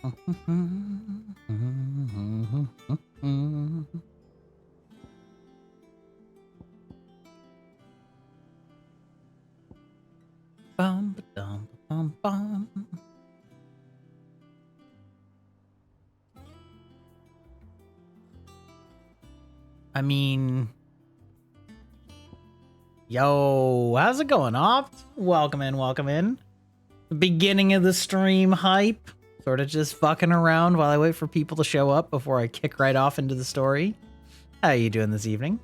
Bum, ba-dum, bum, bum. I mean, yo, how's it going, Opt? Welcome in, welcome in. Beginning of the stream hype. Sort of just fucking around while I wait for people to show up before I kick right off into the story. How you doing this evening?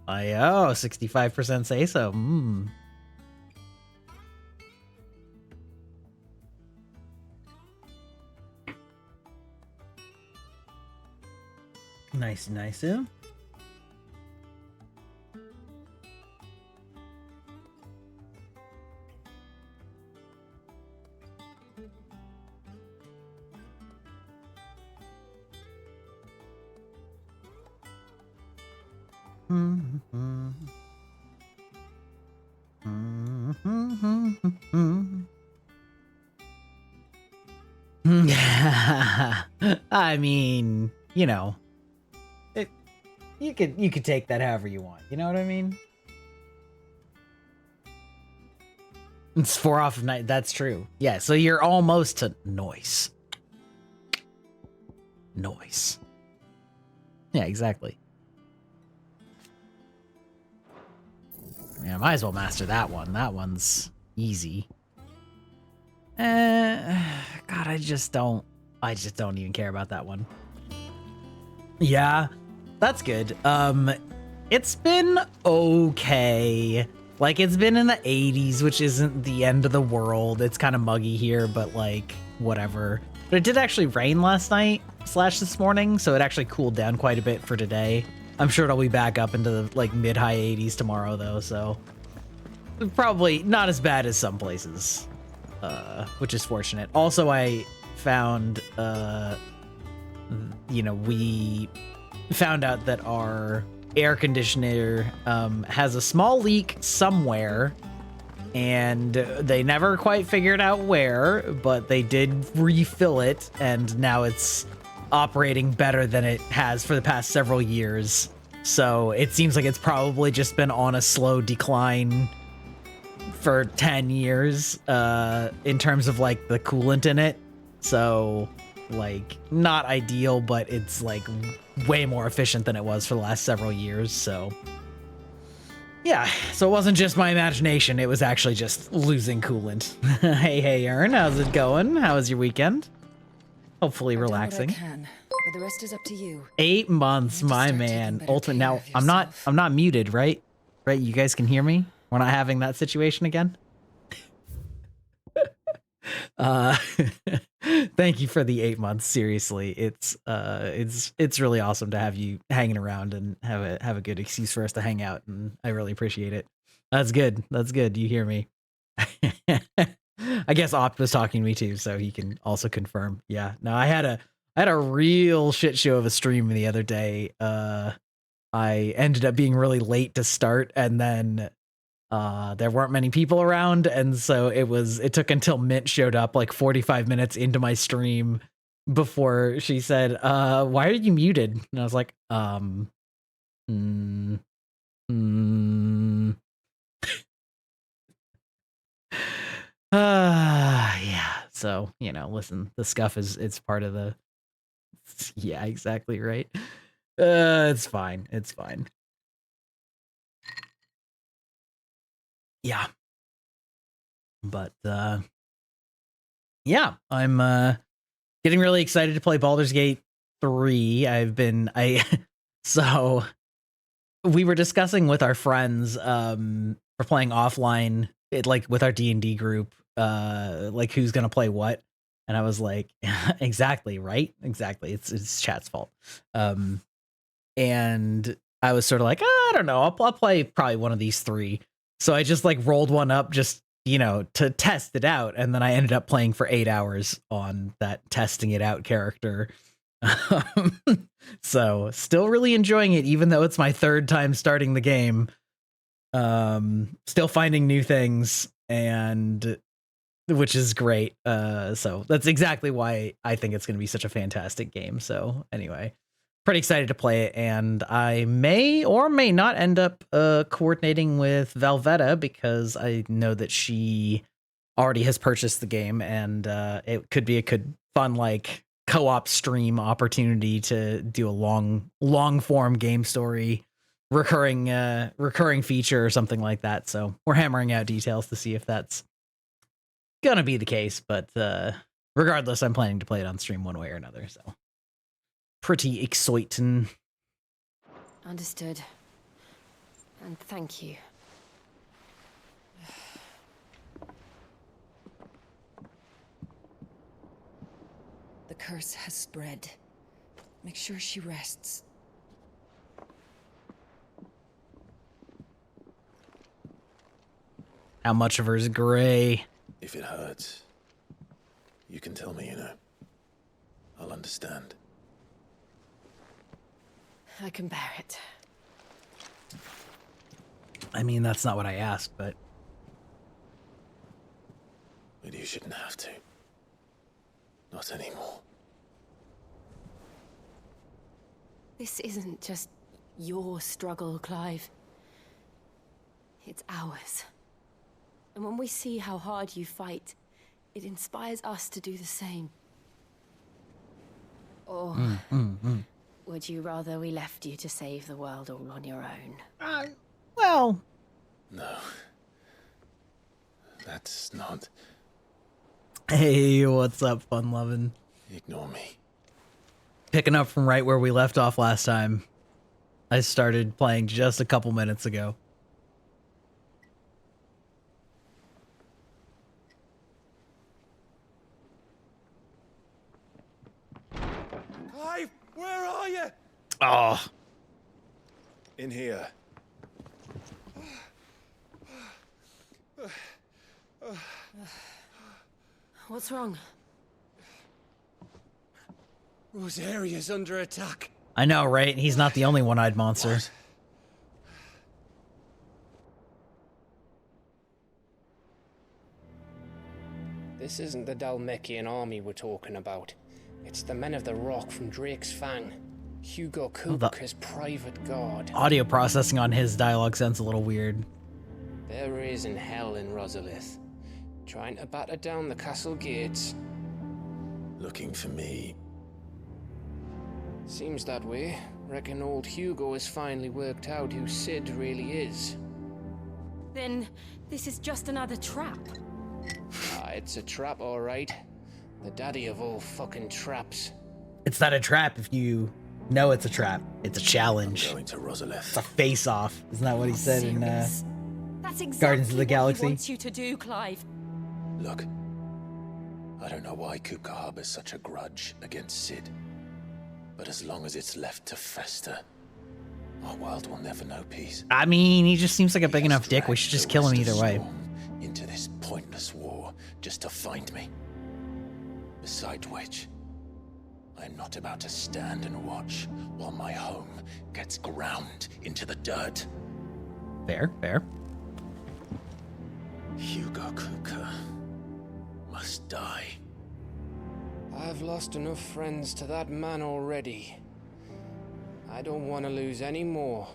65% say so. Nice, nice. I mean, you know, you could take that however you want. You know what I mean? It's 4 off of 9. That's true. Yeah, so you're almost to noise. Noise. Yeah, exactly. Yeah, might as well master that one. That one's easy. God, I just don't even care about that one. Yeah, that's good. It's been okay. Like, it's been in the 80s, which isn't the end of the world. It's kind of muggy here, but like, whatever. But it did actually rain last night / this morning, so it actually cooled down quite a bit for today. I'm sure it'll be back up into the like mid-high 80s tomorrow though, so probably not as bad as some places, which is fortunate. Also, I found, we found out that our air conditioner has a small leak somewhere, and they never quite figured out where, but they did refill it, and now it's operating better than it has for the past several years. So it seems like it's probably just been on a slow decline for 10 years in terms of like the coolant in it. So like not ideal, but it's like way more efficient than it was for the last several years. So yeah, so it wasn't just my imagination, it was actually just losing coolant. Hey Ern, how's it going? How was your weekend? Hopefully relaxing. I can, but the rest is up to you. 8 months, my man. Ultimate. Now I'm not muted, right? Right, you guys can hear me? We're not having that situation again. Thank you for the 8 months. Seriously, it's really awesome to have you hanging around and have a good excuse for us to hang out, and I really appreciate it. That's good. That's good. You hear me? I guess Opt was talking to me too, so he can also confirm. Yeah. No, I had a real shit show of a stream the other day. I ended up being really late to start, and then there weren't many people around, and so it took until Mint showed up like 45 minutes into my stream before she said, why are you muted? And I was like, yeah. So, listen, the scuff it's part of the, yeah, exactly right. It's fine. It's fine. Yeah. But, yeah, I'm, getting really excited to play Baldur's Gate 3. So we were discussing with our friends, for playing offline, like with our D&D group, like who's going to play what. And I was like, exactly, right? Exactly. It's chat's fault. And I was sort of like, I don't know. I'll play probably one of these 3. So I just like rolled one up just, to test it out. And then I ended up playing for 8 hours on that testing it out character. So still really enjoying it, even though it's my 3rd time starting the game. Still finding new things, and which is great. So that's exactly why I think it's going to be such a fantastic game. So anyway, pretty excited to play it, and I may or may not end up coordinating with Valvetta because I know that she already has purchased the game, and it could be a fun like co-op stream opportunity to do a long form game story recurring feature or something like that. So we're hammering out details to see if that's gonna be the case, but regardless, I'm planning to play it on stream one way or another. So pretty exciting. Understood. And thank you. The curse has spread. Make sure she rests. How much of her is gray? If it hurts, you can tell me, I'll understand. I can bear it. I mean, that's not what I asked, but You shouldn't have to. Not anymore. This isn't just your struggle, Clive. It's ours. And when we see how hard you fight, it inspires us to do the same. Or would you rather we left you to save the world all on your own? Well, No. That's not... hey, what's up, fun lovin'? Ignore me. Picking up from right where we left off last time. I started playing just a couple minutes ago. Clive, where are you? Oh, In here. What's wrong? Rosaria's under attack. I know, right? He's not the only one-eyed monster. What? This isn't the Dalmekian army we're talking about. It's the men of the Rock from Drake's Fang. Hugo Cook, his private guard. Audio processing on his dialogue sounds a little weird. They're raising hell in Rosalith, trying to batter down the castle gates. Looking for me. Seems that way. Reckon old Hugo has finally worked out who Sid really is. Then this is just another trap. Ah, it's a trap, all right. The daddy of all fucking traps. It's not a trap if you know it's a trap. It's a challenge. Going to Rosalith. It's a face-off. Isn't that what he said in Serious? That's exactly Guardians of the what Galaxy? he wants you to do, Clive. Look. I don't know why Kupka harbors such a grudge against Sid. But as long as it's left to fester, our world will never know peace. I mean, he just seems like a big He has enough dick. We dragged should just the kill him rest of either way. Storm into this pointless war just to find me. Besides which, I am not about to stand and watch while my home gets ground into the dirt. Fair, fair. Hugo Kupka must die. I've lost enough friends to that man already. I don't want to lose any more.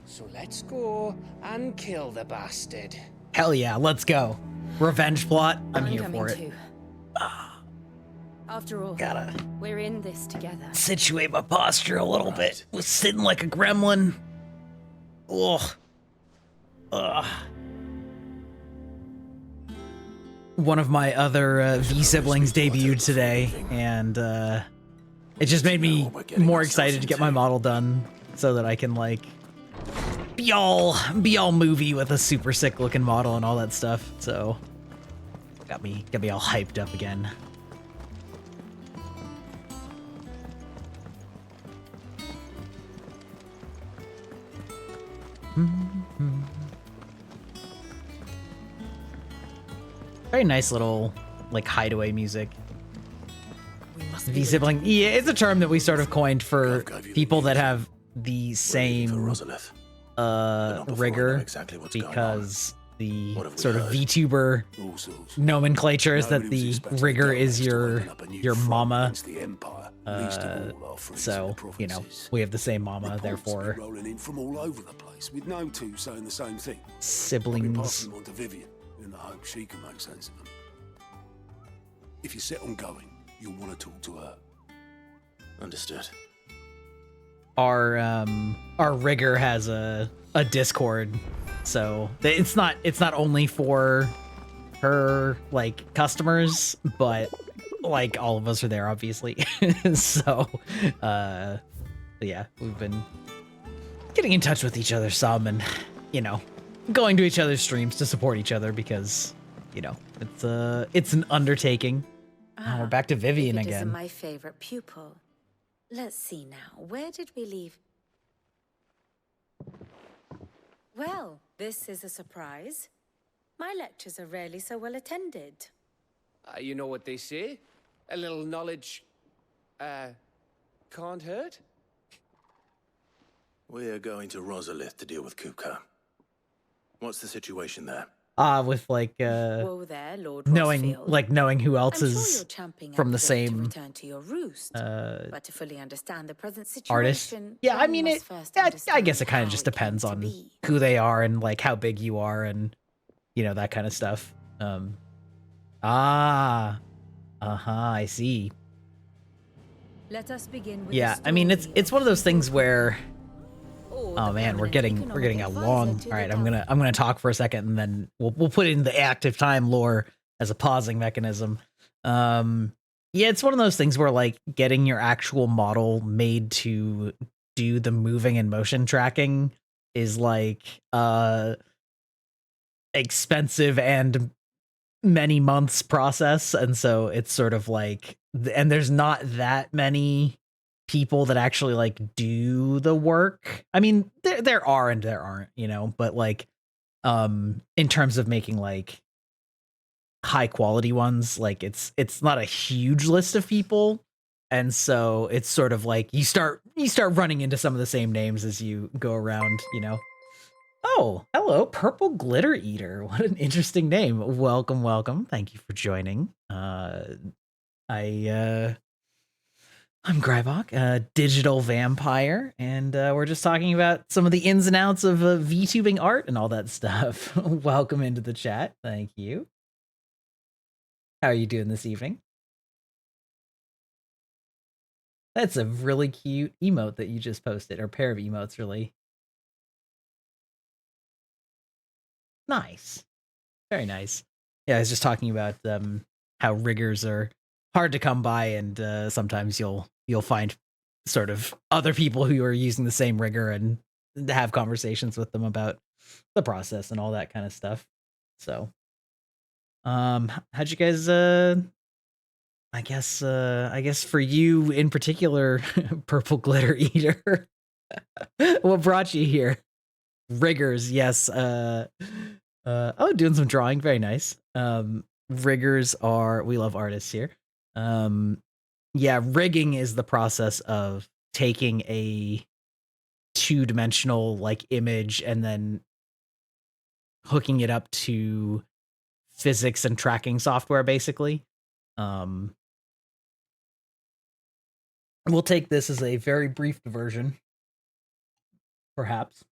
So let's go and kill the bastard. Hell yeah, let's go. Revenge plot. I'm here coming for it. too. After all, Gotta we're in this together. situate my posture a little bit. Right. Was sitting like a gremlin. Ugh. Ugh. One of my other V siblings debuted today, and it just made me more excited to get my model done so that I can like be all movie with a super sick looking model and all that stuff. So got me all hyped up again. Very nice little like hideaway music. V sibling, yeah, it's a term that we sort of coined for people that have the For same Rosalith. But not before I know rigor, exactly what's going on. because the What have we sort of heard? VTuber All sorts. nomenclature is that Nobody was the expecting rigger the is Governors to your open up a new your front mama. against the Empire, least of all our friends in the So, you know, provinces. we have the same mama, Reports therefore been rolling in from all over the place, with no two saying the same thing. I've been siblings. passing them on to Vivian, in the hope she can make sense of them. If you're set on going, you'll want to talk to her. Understood. Our rigger has a Discord, so it's not only for her like customers, but like all of us are there obviously. So yeah, we've been getting in touch with each other some, and you know, going to each other's streams to support each other, because you know it's an undertaking. Oh, we're back to Vivian David again. isn't my favorite pupil. Let's see now. Where did we leave? Well, this is a surprise. My lectures are rarely so well attended. You know what they say? A little knowledge, can't hurt? We're going to Rosalith to deal with Kuka. What's the situation there? With like Whoa there, Lord knowing Rossfield. knowing who else I'm sure is you're champing from at the bit to same return to your roost, but to fully understand the present artist. situation, Yeah, I one mean must it. first I understand guess it kind how of just it came depends to on be. who they are and like how big you are and you know that kind of stuff. I see. Let us begin with Yeah, the I mean story it's of one of those things Kuka. where Or oh the man, we're permanent getting economic a advisor long. to All right, the I'm gonna talk for a second and then we'll put in the active time lore as a pausing mechanism. Yeah, it's one of those things where like getting your actual model made to do the moving and motion tracking is like expensive and many months process, and so it's sort of like and there's not that many people that actually like do the work. I mean, there are and there aren't, you know, but like in terms of making like high quality ones, like it's not a huge list of people, and so it's sort of like you start running into some of the same names as you go around, you know. Oh, hello, Purple Glitter Eater. What an interesting name. Welcome. Thank you for joining. I'm Grybok, a digital vampire, and we're just talking about some of the ins and outs of VTubing art and all that stuff. Welcome into the chat. Thank you. How are you doing this evening? That's a really cute emote that you just posted, or pair of emotes, really. Nice. Very nice. Yeah, I was just talking about how riggers are hard to come by, and sometimes you'll find sort of other people who are using the same rigger and have conversations with them about the process and all that kind of stuff. So, how'd you guys? I guess for you in particular, Purple Glitter Eater. What brought you here? Riggers, yes. Doing some drawing, very nice. Riggers are, we love artists here. Yeah, rigging is the process of taking a two-dimensional like image and then hooking it up to physics and tracking software, basically. We'll take this as a very brief diversion, perhaps.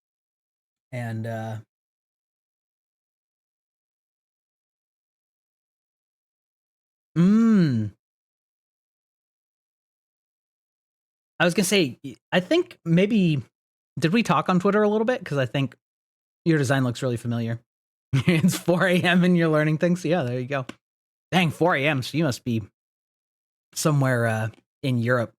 And I was gonna say, I think maybe did we talk on Twitter a little bit? Because I think your design looks really familiar. It's 4 a.m. and you're learning things. Yeah, there you go. Dang, 4 a.m. So you must be somewhere in Europe.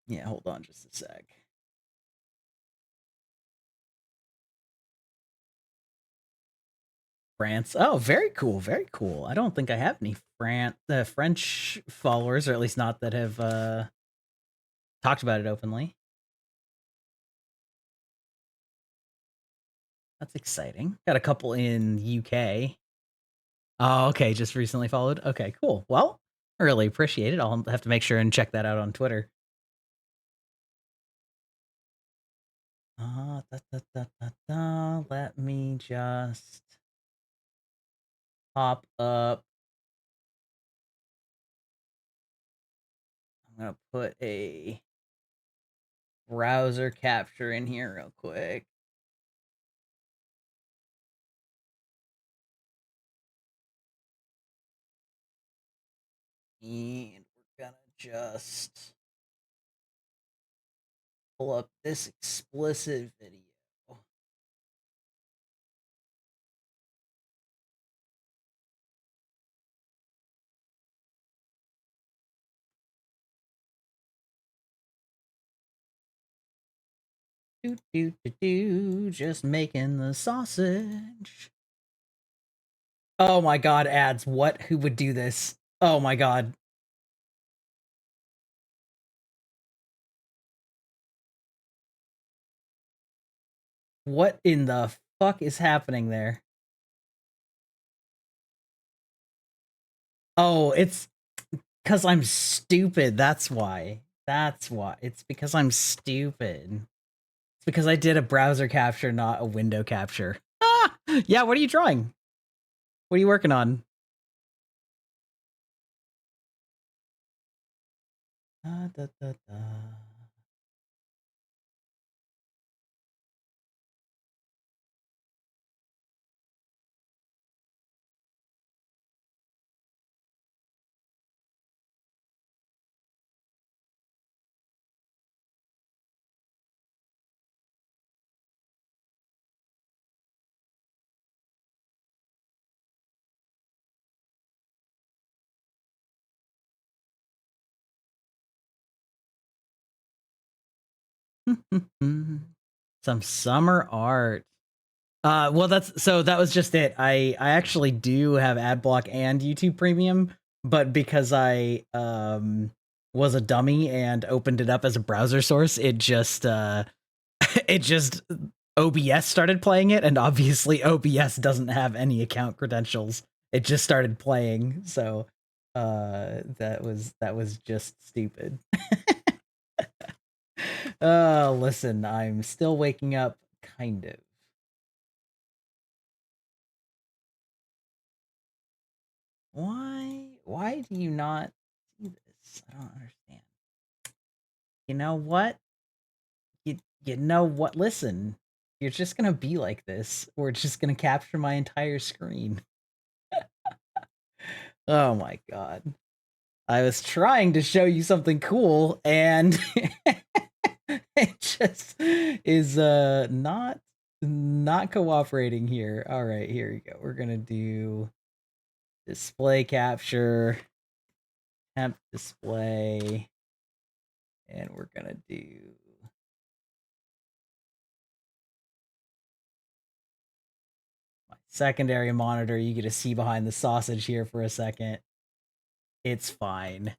Yeah, hold on just a sec. France. Oh, very cool. Very cool. I don't think I have any French followers, or at least not that have talked about it openly. That's exciting. Got a couple in UK. Oh, okay. Just recently followed. Okay, cool. Well, I really appreciate it. I'll have to make sure and check that out on Twitter. Let me just pop up. I'm gonna put a browser capture in here real quick. And we're gonna just pull up this explicit video. Just making the sausage. Oh my god, ads. What? Who would do this? Oh my god. What in the fuck is happening there? Oh, it's because I'm stupid. That's why. That's why. It's because I'm stupid. It's because I did a browser capture, not a window capture. Ah! Yeah, what are you drawing? What are you working on? Da, da, da. Some summer art. Well, that was just it. I actually do have ad block and YouTube Premium, but because I was a dummy and opened it up as a browser source, it just it just OBS started playing it, and obviously OBS doesn't have any account credentials. It just started playing, so that was just stupid. Listen, I'm still waking up, kind of. Why do you not see this? I don't understand. You know what? You know what? Listen, you're just gonna be like this. We're just gonna capture my entire screen. Oh my god. I was trying to show you something cool, and it just is not cooperating here. All right, here we go. We're gonna do display capture, temp display, and we're gonna do my secondary monitor. You get to see behind the sausage here for a second. It's fine.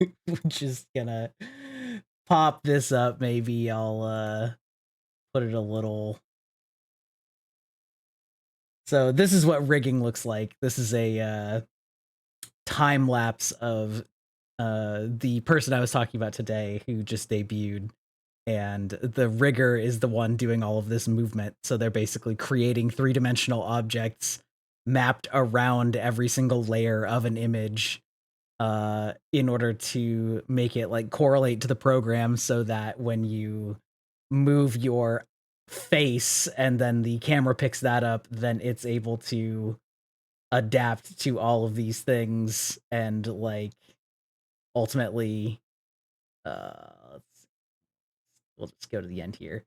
We're just gonna pop this up. Maybe I'll put it a little. So this is what rigging looks like. This is a time lapse of the person I was talking about today who just debuted, and the rigger is the one doing all of this movement. So they're basically creating three-dimensional objects mapped around every single layer of an image in order to make it like correlate to the program, so that when you move your face and then the camera picks that up, then it's able to adapt to all of these things, and like ultimately we'll just go to the end here.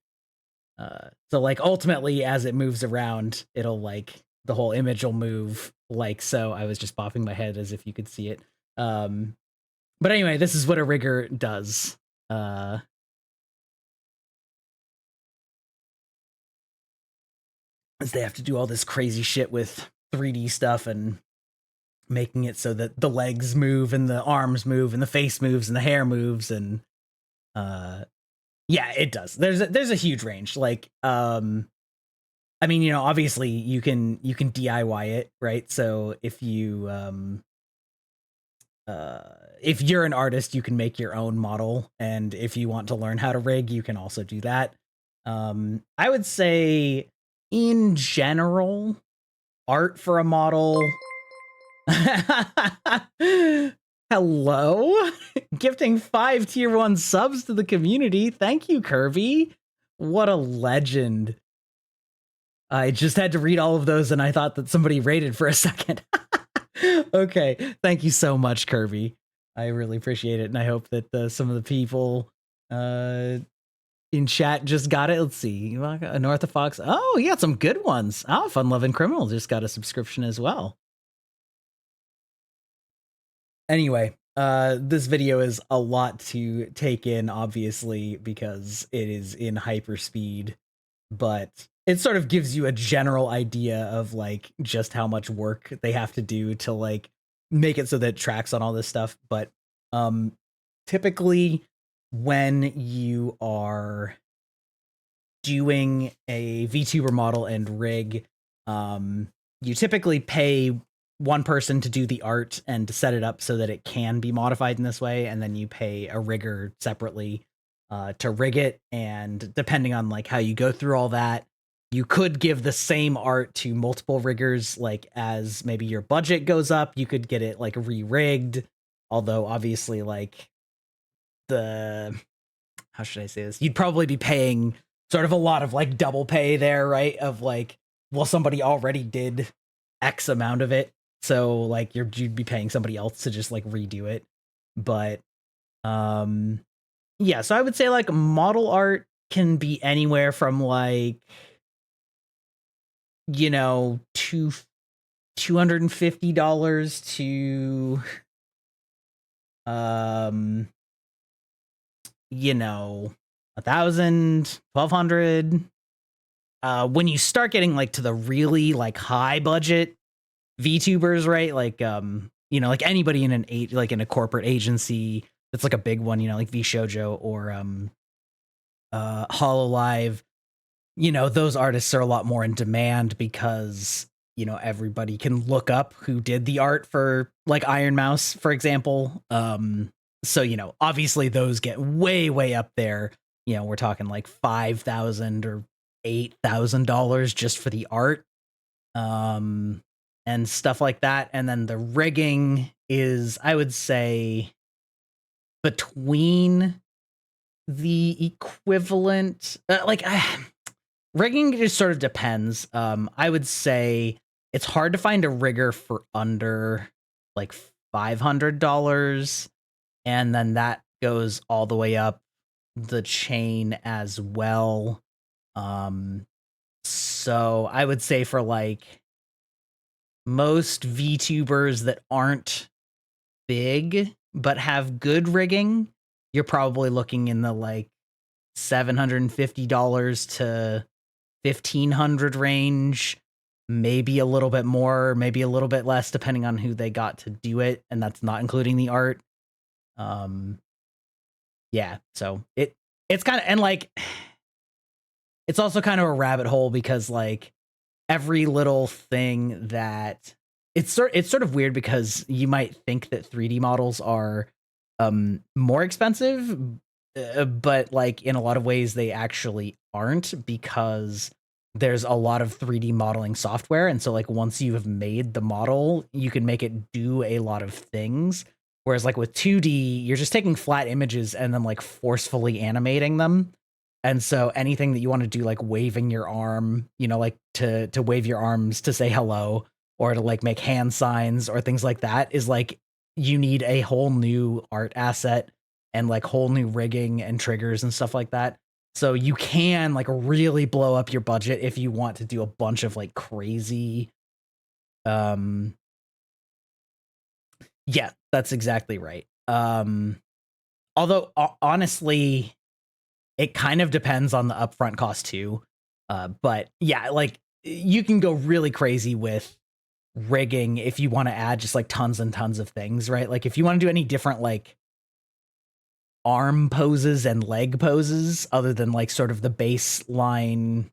So like ultimately as it moves around, it'll like the whole image will move like so. I was just bopping my head as if you could see it. But anyway, this is what a rigger does. As they have to do all this crazy shit with 3D stuff and making it so that the legs move and the arms move and the face moves and the hair moves, and yeah, it does. There's a huge range. Like I mean, you know, obviously you can DIY it, right? So if you're an artist, you can make your own model, and if you want to learn how to rig, you can also do that. I would say in general, art for a model. Hello? Gifting 5 tier 1 subs to the community. Thank you, Kirby. What a legend. I just had to read all of those and I thought that somebody rated for a second. Okay, thank you so much, Kirby. I really appreciate it, and I hope that some of the people in chat just got it. Let's see. North of Fox. Oh, you got some good ones. Oh, Fun Loving Criminal just got a subscription as well. Anyway, this video is a lot to take in, obviously, because it is in hyperspeed, but it sort of gives you a general idea of like just how much work they have to do to like make it so that it tracks on all this stuff. But typically when you are doing a VTuber model and rig, you typically pay one person to do the art and to set it up so that it can be modified in this way, and then you pay a rigger separately to rig it. And depending on like how you go through all that, you could give the same art to multiple riggers. Like as maybe your budget goes up, you could get it like re-rigged. Although obviously like how should I say this? You'd probably be paying sort of a lot of like double pay there, right? Of like, well, somebody already did X amount of it, so like you'd be paying somebody else to just like redo it. But yeah, so I would say like model art can be anywhere from like, you know, $250 to you know, 1,000, 1,200. When you start getting like to the really like high budget VTubers, right? Like you know, like anybody in like in a corporate agency that's like a big one, you know, like VShojo or Hololive, you know, those artists are a lot more in demand because, you know, everybody can look up who did the art for like Iron Mouse, for example. So, you know, obviously those get way up there. You know, we're talking like $5,000 or $8,000 just for the art. And stuff like that. And then the rigging is, I would say, between the equivalent, rigging just sort of depends. I would say it's hard to find a rigger for under like $500, and then that goes all the way up the chain as well. So I would say for like most VTubers that aren't big but have good rigging, you're probably looking in the like $750 to $1,500 range, maybe a little bit more, maybe a little bit less, depending on who they got to do it, and that's not including the art. Yeah, so it's kind of, and like it's also kind of a rabbit hole because like every little thing that it's sort of weird because you might think that 3D models are more expensive, but like in a lot of ways they actually aren't, because there's a lot of 3D modeling software, and so like once you have made the model, you can make it do a lot of things. Whereas like with 2D, you're just taking flat images and then like forcefully animating them. And so anything that you want to do, like waving your arm, you know, like to wave your arms to say hello, or to like make hand signs or things like that, is like you need a whole new art asset and like whole new rigging and triggers and stuff like that. So you can like really blow up your budget if you want to do a bunch of like crazy yeah, that's exactly right. Although honestly, it kind of depends on the upfront cost too. But yeah, like you can go really crazy with rigging if you want to add just like tons and tons of things, right? Like if you want to do any different like arm poses and leg poses other than like sort of the baseline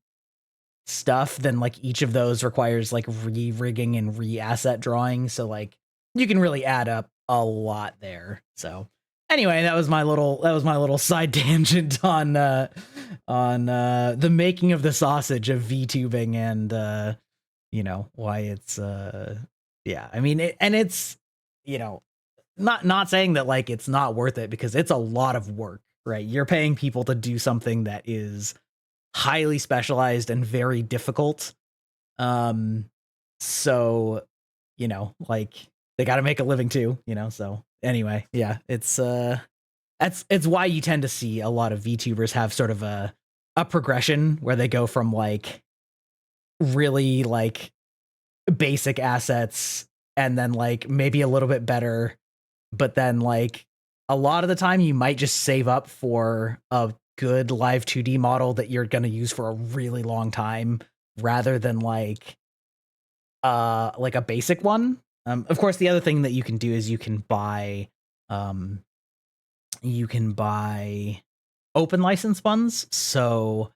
stuff, then like each of those requires like re-rigging and re-asset drawing. So like you can really add up a lot there. So Anyway, that was my little side tangent on the making of the sausage of VTubing and you know, why it's yeah. I mean, it's, you know, not saying that like it's not worth it, because it's a lot of work, right? You're paying people to do something that is highly specialized and very difficult. So, you know, like they got to make a living too, you know. So anyway, yeah, it's why you tend to see a lot of VTubers have sort of a progression where they go from like really like basic assets and then like maybe a little bit better, but then like a lot of the time you might just save up for a good live 2D model that you're going to use for a really long time rather than like a basic one. Of course, the other thing that you can do is you can buy open license ones. So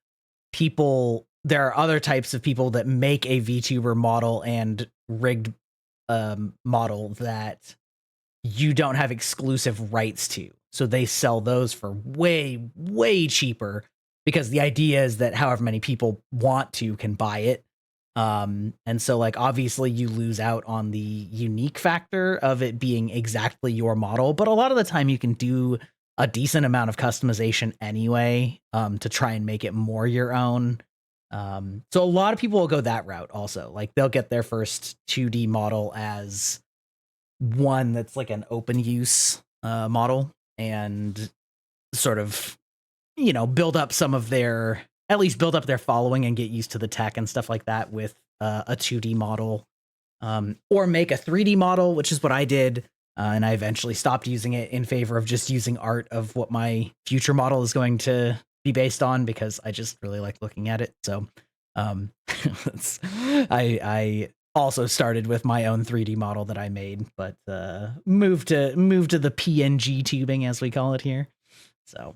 there are other types of people that make a VTuber model and rigged model that you don't have exclusive rights to. So they sell those for way, way cheaper, because the idea is that however many people want to can buy it. And so like obviously you lose out on the unique factor of it being exactly your model, but a lot of the time you can do a decent amount of customization anyway, to try and make it more your own. So a lot of people will go that route also. Like they'll get their first 2D model as one that's like an open use model and sort of, you know, build up their following and get used to the tech and stuff like that with a 2D model, or make a 3D model, which is what I did. And I eventually stopped using it in favor of just using art of what my future model is going to be based on, because I just really like looking at it. So I also started with my own 3D model that I made, but moved to the PNG tubing, as we call it here. So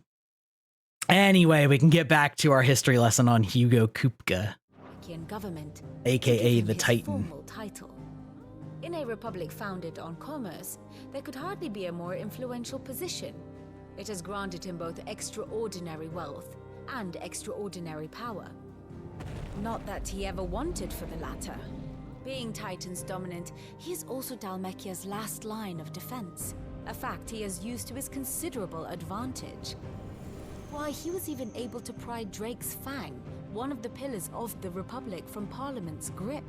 anyway, we can get back to our history lesson on Hugo Kupka, Government, aka the Titan. formal title. In a republic founded on commerce, there could hardly be a more influential position. It has granted him both extraordinary wealth and extraordinary power. Not that he ever wanted for the latter. Being Titan's dominant, he is also Dhalmekia's last line of defense, a fact he has used to his considerable advantage. Why, he was even able to pry Drake's Fang, one of the pillars of the Republic, from Parliament's grip.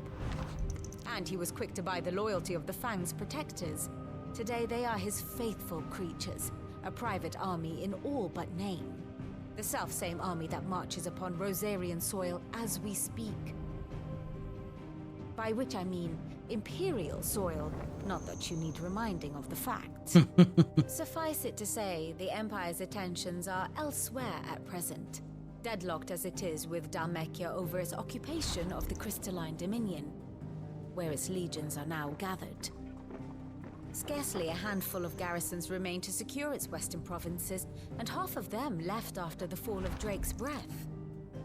And he was quick to buy the loyalty of the Fang's protectors. Today they are his faithful creatures, a private army in all but name. The self-same army that marches upon Rosarian soil as we speak. By which I mean Imperial soil, not that you need reminding of the fact. Suffice it to say, the Empire's attentions are elsewhere at present, deadlocked as it is with Dhalmekia over its occupation of the Crystalline Dominion, where its legions are now gathered. Scarcely a handful of garrisons remain to secure its western provinces, and half of them left after the fall of Drake's Breath.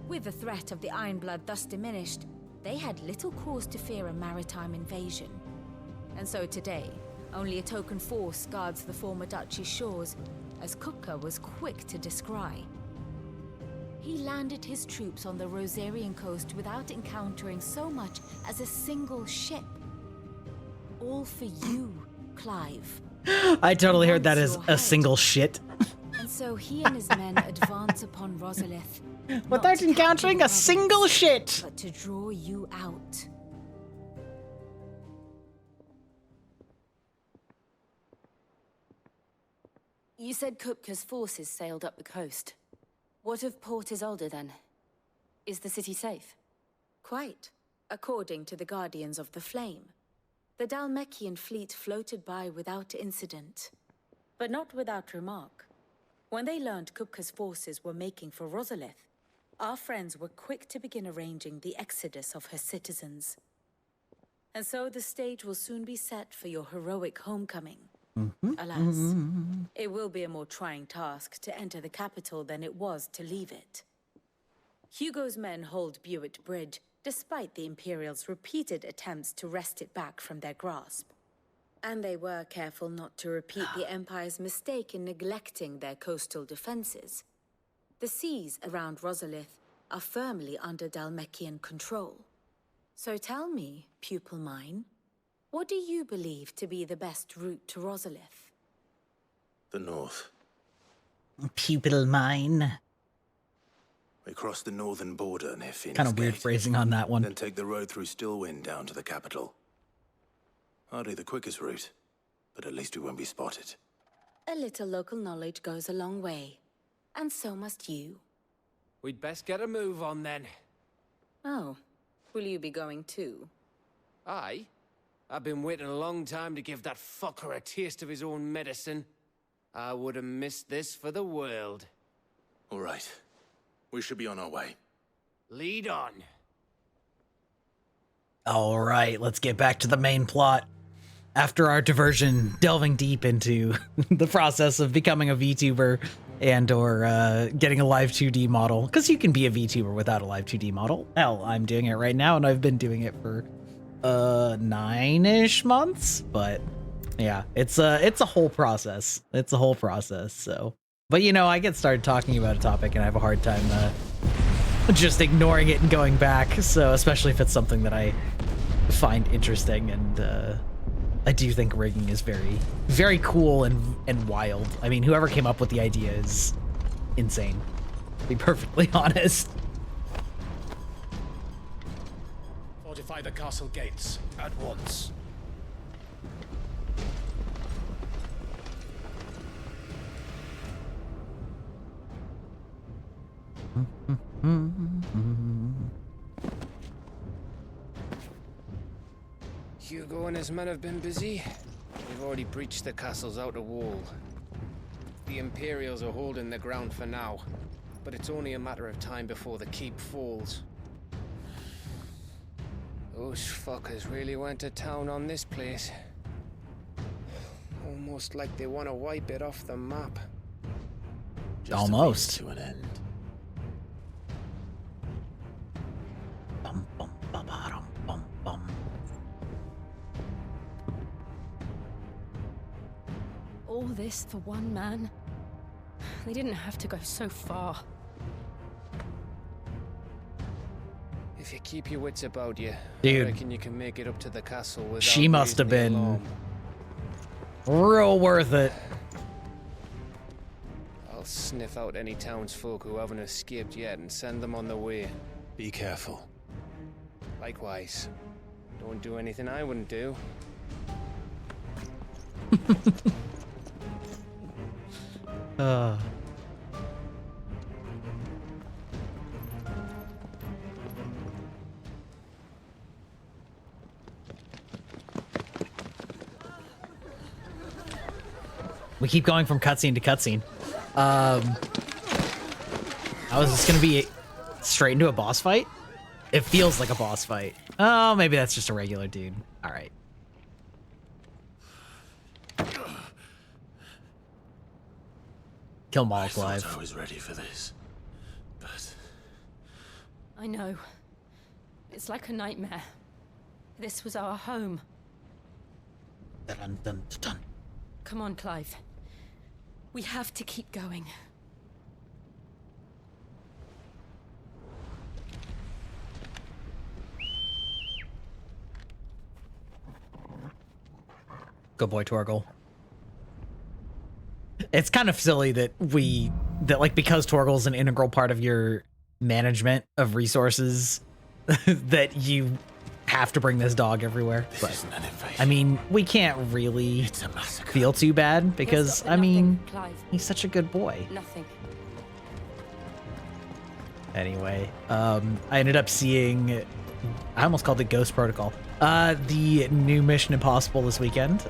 With the threat of the Ironblood thus diminished, they had little cause to fear a maritime invasion. And so today, only a token force guards the former duchy's shores, as Kupka was quick to descry. He landed his troops on the Rosarian coast without encountering so much as a single ship. All for you, Clive. I totally heard that as a single shit. And so he and his men advance upon Rosalith. Without encountering a single shit. But to draw you out. You said Kupka's forces sailed up the coast. What of Port Isolde then? Is the city safe? Quite, according to the Guardians of the Flame. The Dhalmekian fleet floated by without incident. But not without remark. When they learned Kupka's forces were making for Rosalith, our friends were quick to begin arranging the exodus of her citizens. And so the stage will soon be set for your heroic homecoming. Alas, it will be a more trying task to enter the capital than it was to leave it. Hugo's men hold Buett Bridge, despite the Imperials' repeated attempts to wrest it back from their grasp. And they were careful not to repeat the Empire's mistake in neglecting their coastal defenses. The seas around Rosalith are firmly under Dhalmekian control. So tell me, pupil mine, what do you believe to be the best route to Rosalith? The north. Pupil mine. We cross the northern border near Phoenix Kind of weird Gate, phrasing on that one. then take the road through Stillwind down to the capital. Hardly the quickest route, but at least we won't be spotted. A little local knowledge goes a long way. And so must you. We'd best get a move on then. Oh, will you be going too? Aye. I've been waiting a long time to give that fucker a taste of his own medicine. I would have missed this for the world. All right. We should be on our way. Lead on. All right, let's get back to the main plot. After our diversion, delving deep into the process of becoming a VTuber and or getting a live 2D model, because you can be a VTuber without a live 2D model. Hell, I'm doing it right now, and I've been doing it for 9-ish months. But yeah, it's a whole process. It's a whole process. So, but you know, I get started talking about a topic, and I have a hard time just ignoring it and going back. So, especially if it's something that I find interesting, and I do think rigging is very, very cool and wild. I mean, whoever came up with the idea is insane, to be perfectly honest. Fortify the castle gates at once. Hugo and his men have been busy. They've already breached the castle's outer wall. The Imperials are holding the ground for now, but it's only a matter of time before the keep falls. Those fuckers really went to town on this place. Almost like they want to wipe it off the map. Just Almost. a means to an end. Bum, bum, bum, bum, bum, bum. All this for one man? They didn't have to go so far. If you keep your wits about you, Dude. I reckon you can make it up to the castle without She must have raising the been alarm. real worth it. I'll sniff out any townsfolk who haven't escaped yet and send them on their way. Be careful. Likewise. Don't do anything I wouldn't do. We keep going from cutscene to cutscene. How is this gonna be straight into a boss fight? It feels like a boss fight. Oh, maybe that's just a regular dude. All right. Kill I Moloch live. thought I was ready for this, but I know. It's like a nightmare. This was our home. Dun, dun, dun. Come on, Clive. We have to keep going. Good boy, Torgal. It's kind of silly that because Torgal's an integral part of your management of resources, that you have to bring this dog everywhere. this But isn't an invasion. I mean, we can't really It's a massacre. feel too bad because, Stop I at mean, nothing, Clive. he's such a good boy. Nothing. Anyway, I ended up seeing, I almost called it Ghost Protocol, the new Mission Impossible this weekend.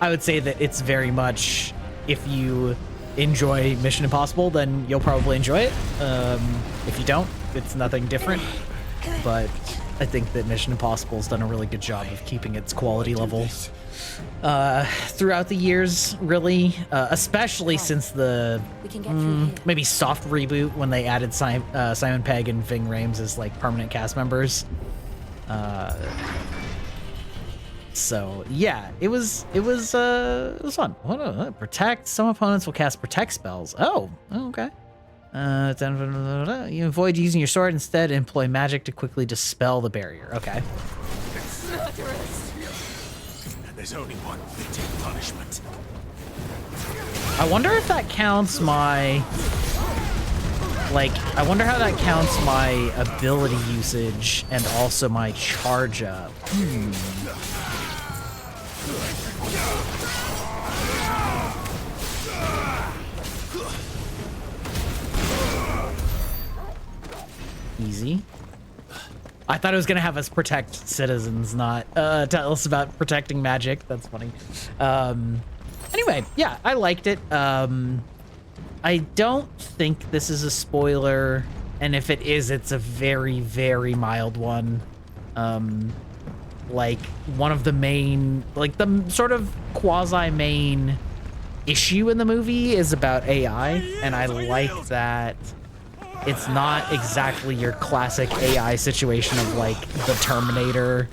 I would say that it's very much, if you enjoy Mission Impossible, then you'll probably enjoy it. If you don't, it's nothing different. But I think that Mission Impossible's done a really good job of keeping its quality level throughout the years, really, especially since the We can get through here. maybe soft reboot when they added Simon Pegg and Ving Rhames as like permanent cast members. So yeah, it was fun. Protect. Some opponents will cast protect spells. Oh, okay. You avoid using your sword, instead employ magic to quickly dispel the barrier. Okay. There's only one fitting punishment. I wonder if that counts my... Like, I wonder how that counts my ability usage and also my charge up. Easy. I thought it was gonna have us protect citizens, not tell us about protecting magic. That's funny. Anyway, yeah, I liked it. I don't think this is a spoiler, and if it is, it's a very, very mild one. Like, one of the main, like, the sort of quasi-main issue in the movie is about AI, and I like that it's not exactly your classic AI situation of, like, the Terminator,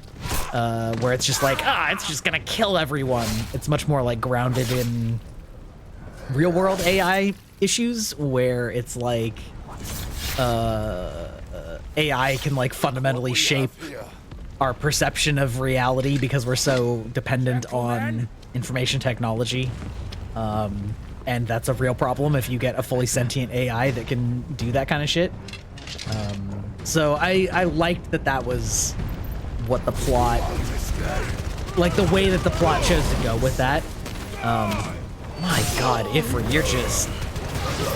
where it's just like, it's just gonna kill everyone. It's much more, like, grounded in real-world AI issues, where it's like AI can like fundamentally shape our perception of reality because we're so dependent on information technology, and that's a real problem if you get a fully sentient AI that can do that kind of shit. So I liked that was what the plot, like the way that the plot chose to go with that. My god, Ifrit, you're just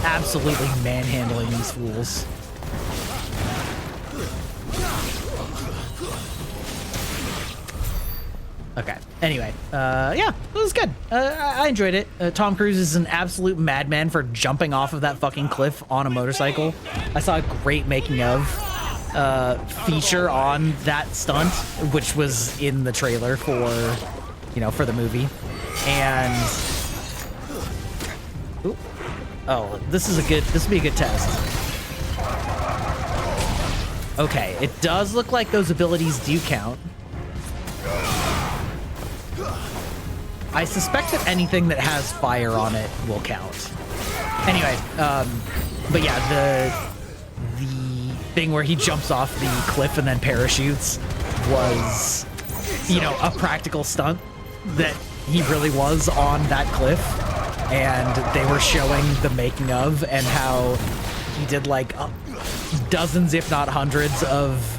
absolutely manhandling these fools. Okay, anyway, yeah, it was good. I enjoyed it. Tom Cruise is an absolute madman for jumping off of that fucking cliff on a motorcycle. I saw a great making of feature on that stunt, which was in the trailer for, you know, for the movie. And oh, this would be a good test. Okay, it does look like those abilities do count. I suspect that anything that has fire on it will count. Anyway, but yeah, the thing where he jumps off the cliff and then parachutes was, you know, a practical stunt that he really was on that cliff. And they were showing the making of and how he did like dozens, if not hundreds of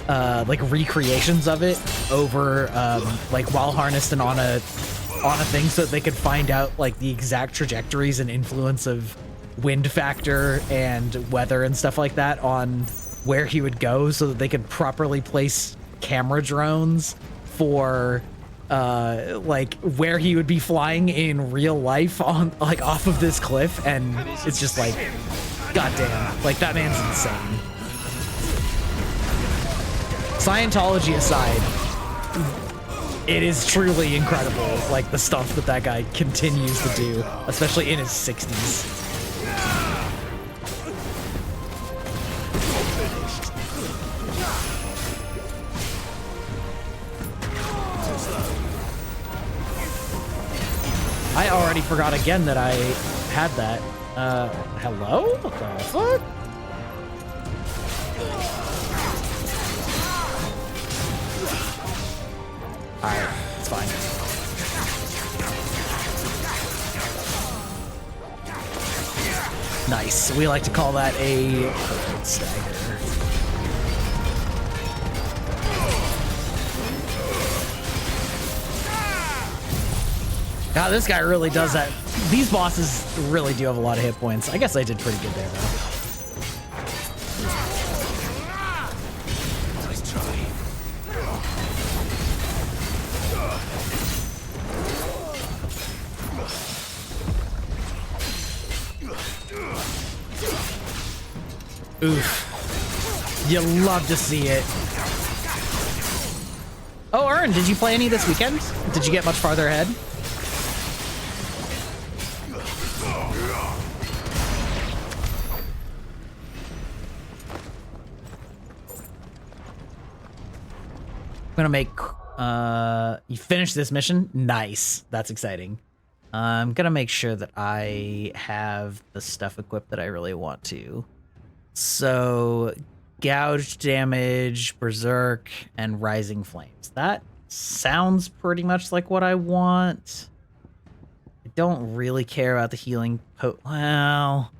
like recreations of it over like while harnessed and on a thing, so that they could find out like the exact trajectories and influence of wind factor and weather and stuff like that on where he would go, so that they could properly place camera drones for like where he would be flying in real life on like off of this cliff. And it's just like, goddamn, like that man's insane. Scientology aside, it is truly incredible, like the stuff that guy continues to do, especially in his 60s. I already forgot again that I had that. Hello? What the fuck? Alright, it's fine. Nice. We like to call that a stagger. God, this guy really does that. These bosses really do have a lot of hit points. I guess I did pretty good there, though. Nice try. Oof. You love to see it. Oh, Ern, did you play any this weekend? Did you get much farther ahead? I'm gonna make You finished this mission? Nice. That's exciting. I'm gonna make sure that I have the stuff equipped that I really want to. So, gouge damage, berserk, and rising flames. That sounds pretty much like what I want. I don't really care about the healing well,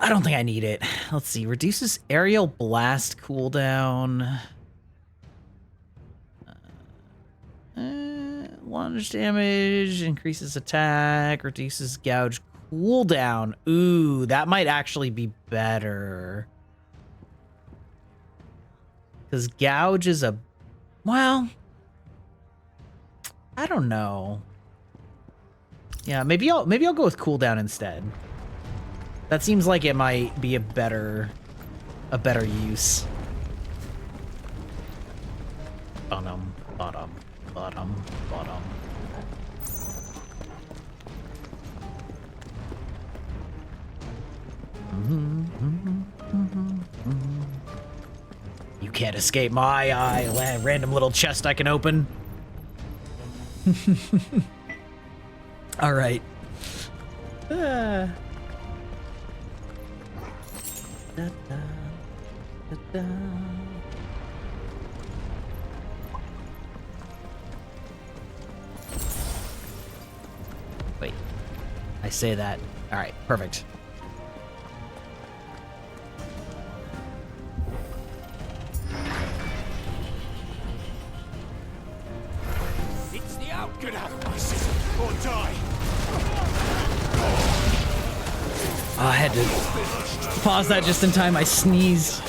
I don't think I need it. Let's see. Reduces aerial blast cooldown. Lunge damage, increases attack, reduces gouge cooldown. Ooh, that might actually be better. Because gouge is a... Well... I don't know. Yeah, maybe I'll go with cooldown instead. That seems like it might be a better use. Bottom. You can't escape my eye. Random little chest I can open. All right. Wait, I say that. All right, perfect. It's the out. Get out of my city or die. Oh, I had to pause that just in time. I sneezed.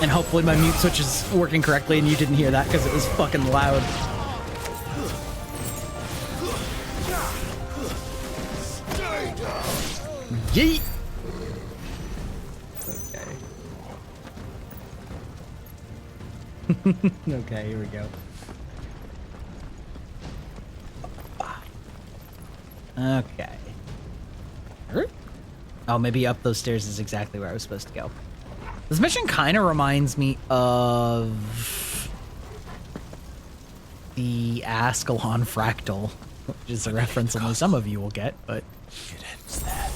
And hopefully my mute switch is working correctly and you didn't hear that because it was fucking loud. Yeet! Okay. Okay, here we go. Okay. Oh, maybe up those stairs is exactly where I was supposed to go. This mission kind of reminds me of the Ascalon Fractal, which is a reference only some of you will get, but It ends there.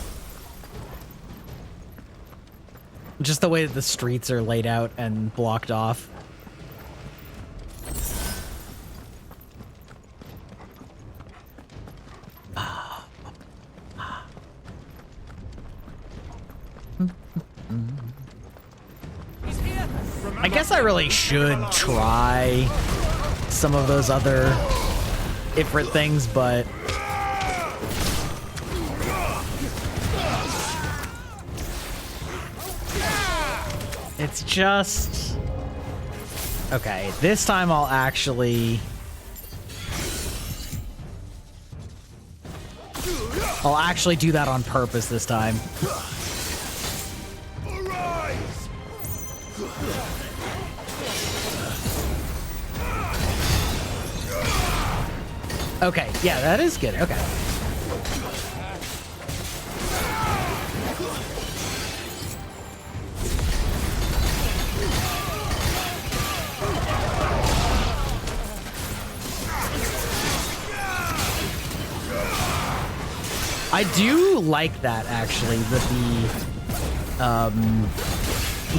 just the way that the streets are laid out and blocked off. I guess I really should try some of those other Ifrit things, but it's just... Okay, this time I'll actually do that on purpose this time. Okay, yeah, that is good. Okay. I do like that actually,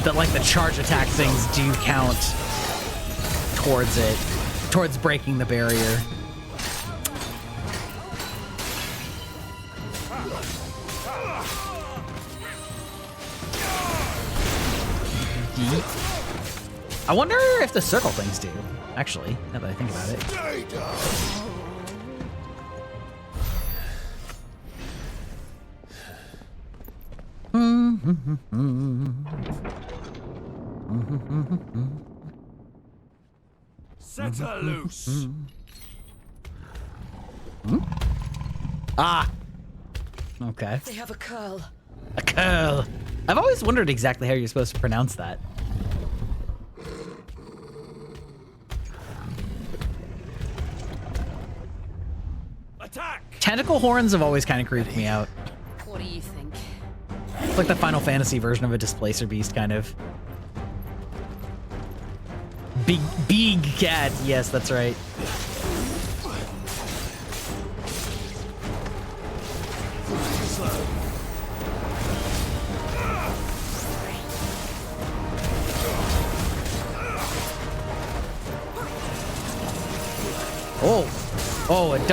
that like the charge attack things do count towards it, towards breaking the barrier. I wonder if the circle things do, actually, now that I think about it. Set her loose. Ah! Okay. They have a curl. A curl. I've always wondered exactly how you're supposed to pronounce that. Attack! Tentacle horns have always kind of creeped me out. What do you think? It's like the Final Fantasy version of a displacer beast, kind of. Big cat. Yes, that's right.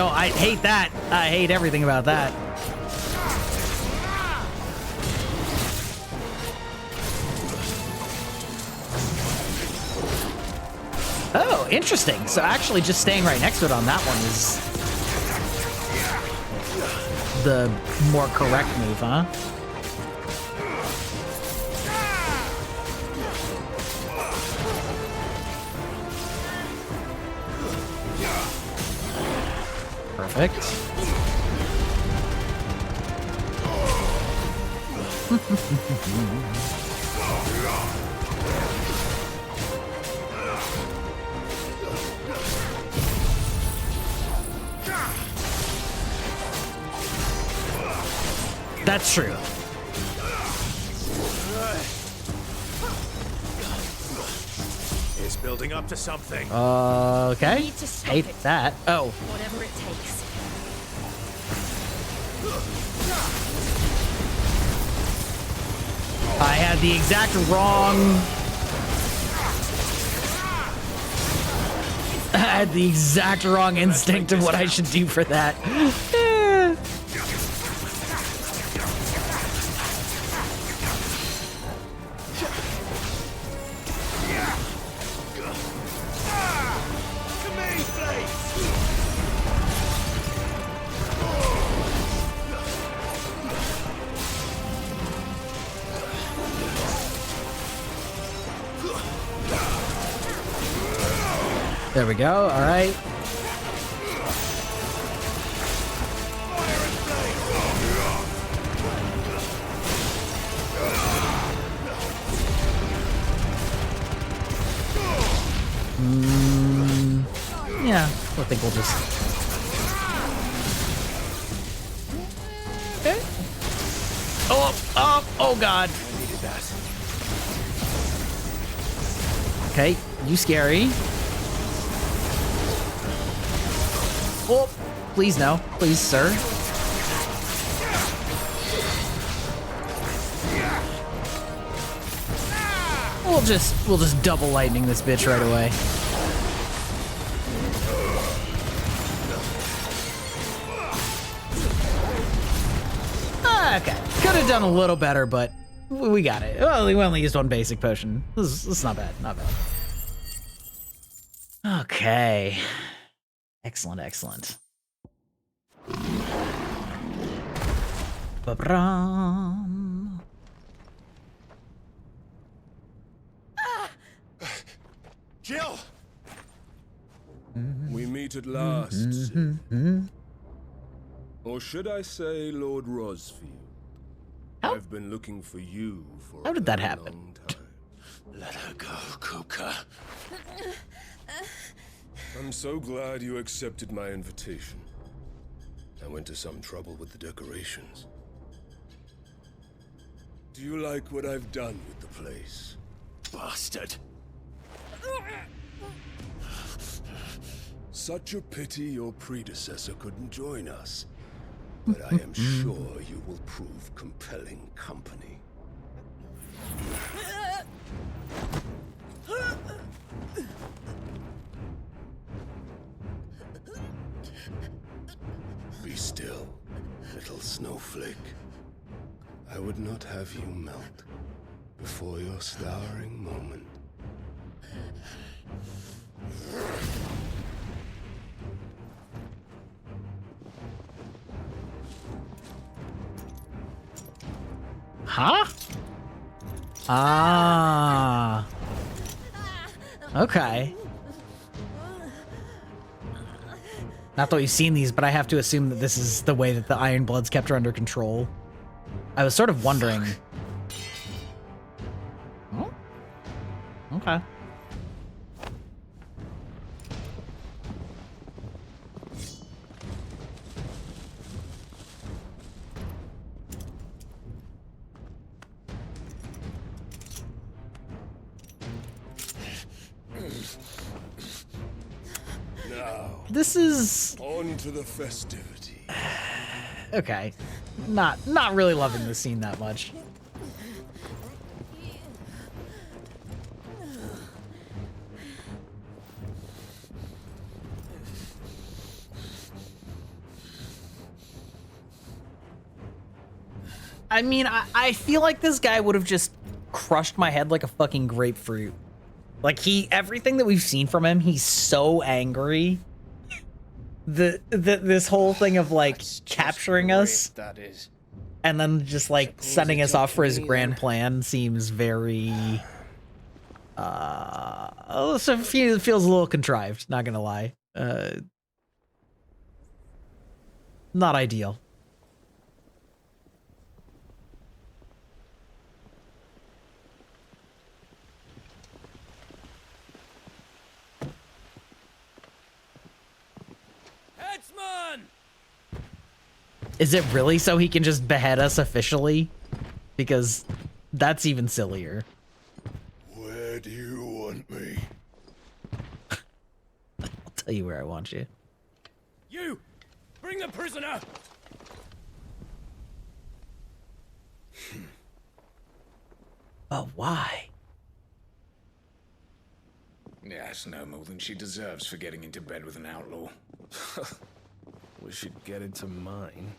Oh, I hate that. I hate everything about that. Oh, interesting. So actually just staying right next to it on that one is the more correct move, huh? Perfect. That's true. It's building up to something. Okay. Need to stop Hate it. that. Oh. Whatever it takes. I had the exact wrong... I had the exact wrong instinct of what I should do for that. Eh. There we go. All right. Yeah, I think we'll just... Okay. Oh, God. I needed that. Okay, you scary. Oh, please no. Please, sir. We'll just double lightning this bitch right away. Okay, could have done a little better, but we got it. Well, we only used one basic potion. This is not bad, not bad. Okay. Excellent, excellent. Ba-bram. Jill! We meet at last, Sif. Or should I say Lord Rosfield? I've been looking for you for How a did that very happen? long time. Let her go, Kuka. I'm so glad you accepted my invitation. I went to some trouble with the decorations. Do you like what I've done with the place? Bastard. Such a pity your predecessor couldn't join us. But I am sure you will prove compelling company. Be still, little snowflake. I would not have you melt before your starring moment. Huh? Ah. Okay. Not that we've seen these, but I have to assume that this is the way that the Iron Bloods kept her under control. I was sort of wondering. Oh? Okay. this is On to the festivity. okay. Not really loving this scene that much. I mean, I feel like this guy would have just crushed my head like a fucking grapefruit. Like everything that we've seen from him, he's so angry. This whole thing of like capturing us That is. and then just like sending us off for his grand plan seems very so feels a little contrived, not gonna lie. Not ideal. Headsman! Is it really so he can just behead us officially? Because that's even sillier. Where do you want me? I'll tell you where I want you. You! Bring the prisoner! But why? Yes, no more than she deserves for getting into bed with an outlaw. We should get into mine.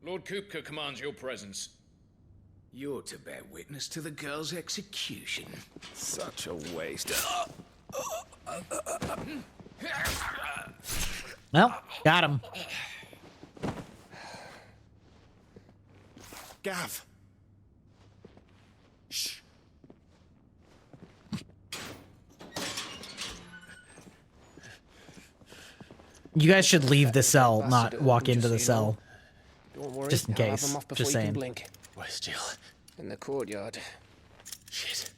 Lord Kupka commands your presence. You're to bear witness to the girl's execution. Such a waste. Well, got him. Gav. Shh. You guys should leave the cell, not walk into the cell. Don't worry, Just in I'll have case. him off before Just you can saying. blink. Where's Jill? In the courtyard. Shit.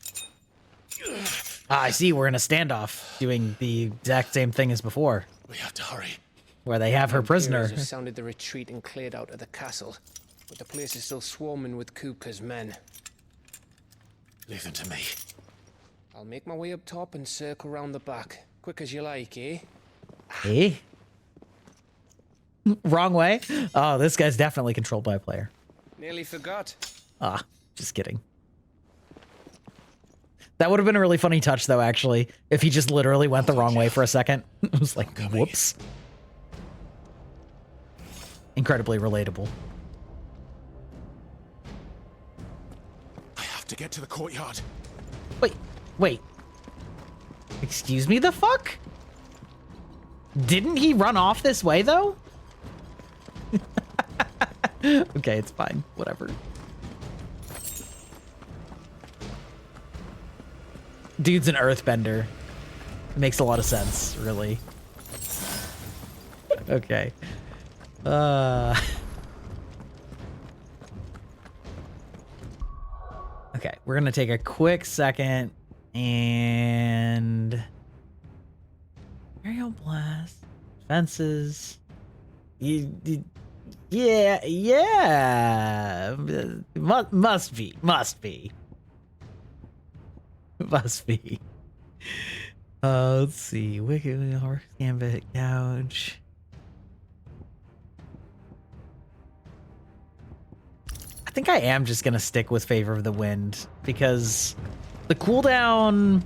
Ah, I see. We're in a standoff, doing the exact same thing as before, We have to hurry. where they have her prisoner. Heroes have sounded the retreat and cleared out of the castle, but the place is still swarming with Kupka's men. Leave them to me. I'll make my way up top and circle round the back. Quick as you like, eh? Eh? Wrong way? Oh, this guy's definitely controlled by a player. Nearly forgot. Ah, just kidding. That would have been a really funny touch, though, actually, if he just literally went the wrong way for a second. It was like, whoops. Incredibly relatable. I have to get to the courtyard. Wait. Excuse me, the fuck? Didn't he run off this way, though? Okay, it's fine. Whatever. Dude's an earthbender. Makes a lot of sense, really. Okay. Okay, we're gonna take a quick second and aerial blast, fences. Yeah. Must be. Let's see. Wicked horse gambit, gouge. I think I am just gonna stick with Favor of the Wind because the cooldown,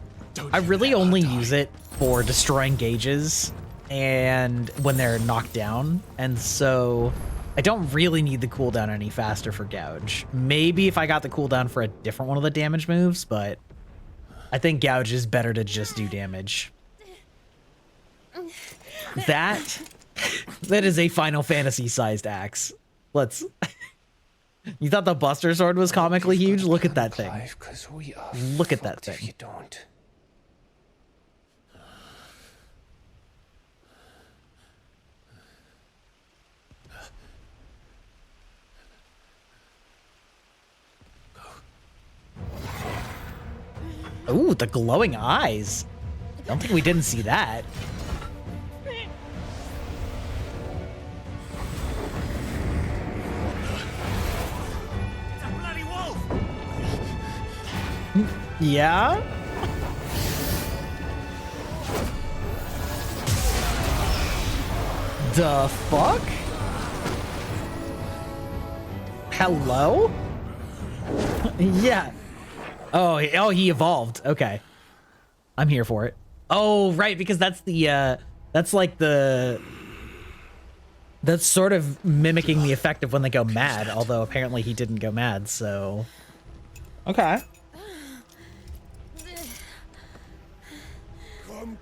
I really only use it for destroying gauges and when they're knocked down, and so I don't really need the cooldown any faster for gouge. Maybe if I got the cooldown for a different one of the damage moves, but I think gouge is better to just do damage. That is a Final Fantasy sized axe. Let's. You thought the Buster Sword was comically huge? Look at that thing. Look at that thing. If you don't. Ooh, the glowing eyes. Don't think we didn't see that. It's a bloody wolf! Yeah? The fuck? Hello? Yeah. Oh, he evolved. Okay. I'm here for it. Oh, right, because that's the, that's like the... That's sort of mimicking the effect of when they go mad, although apparently he didn't go mad, so... Okay.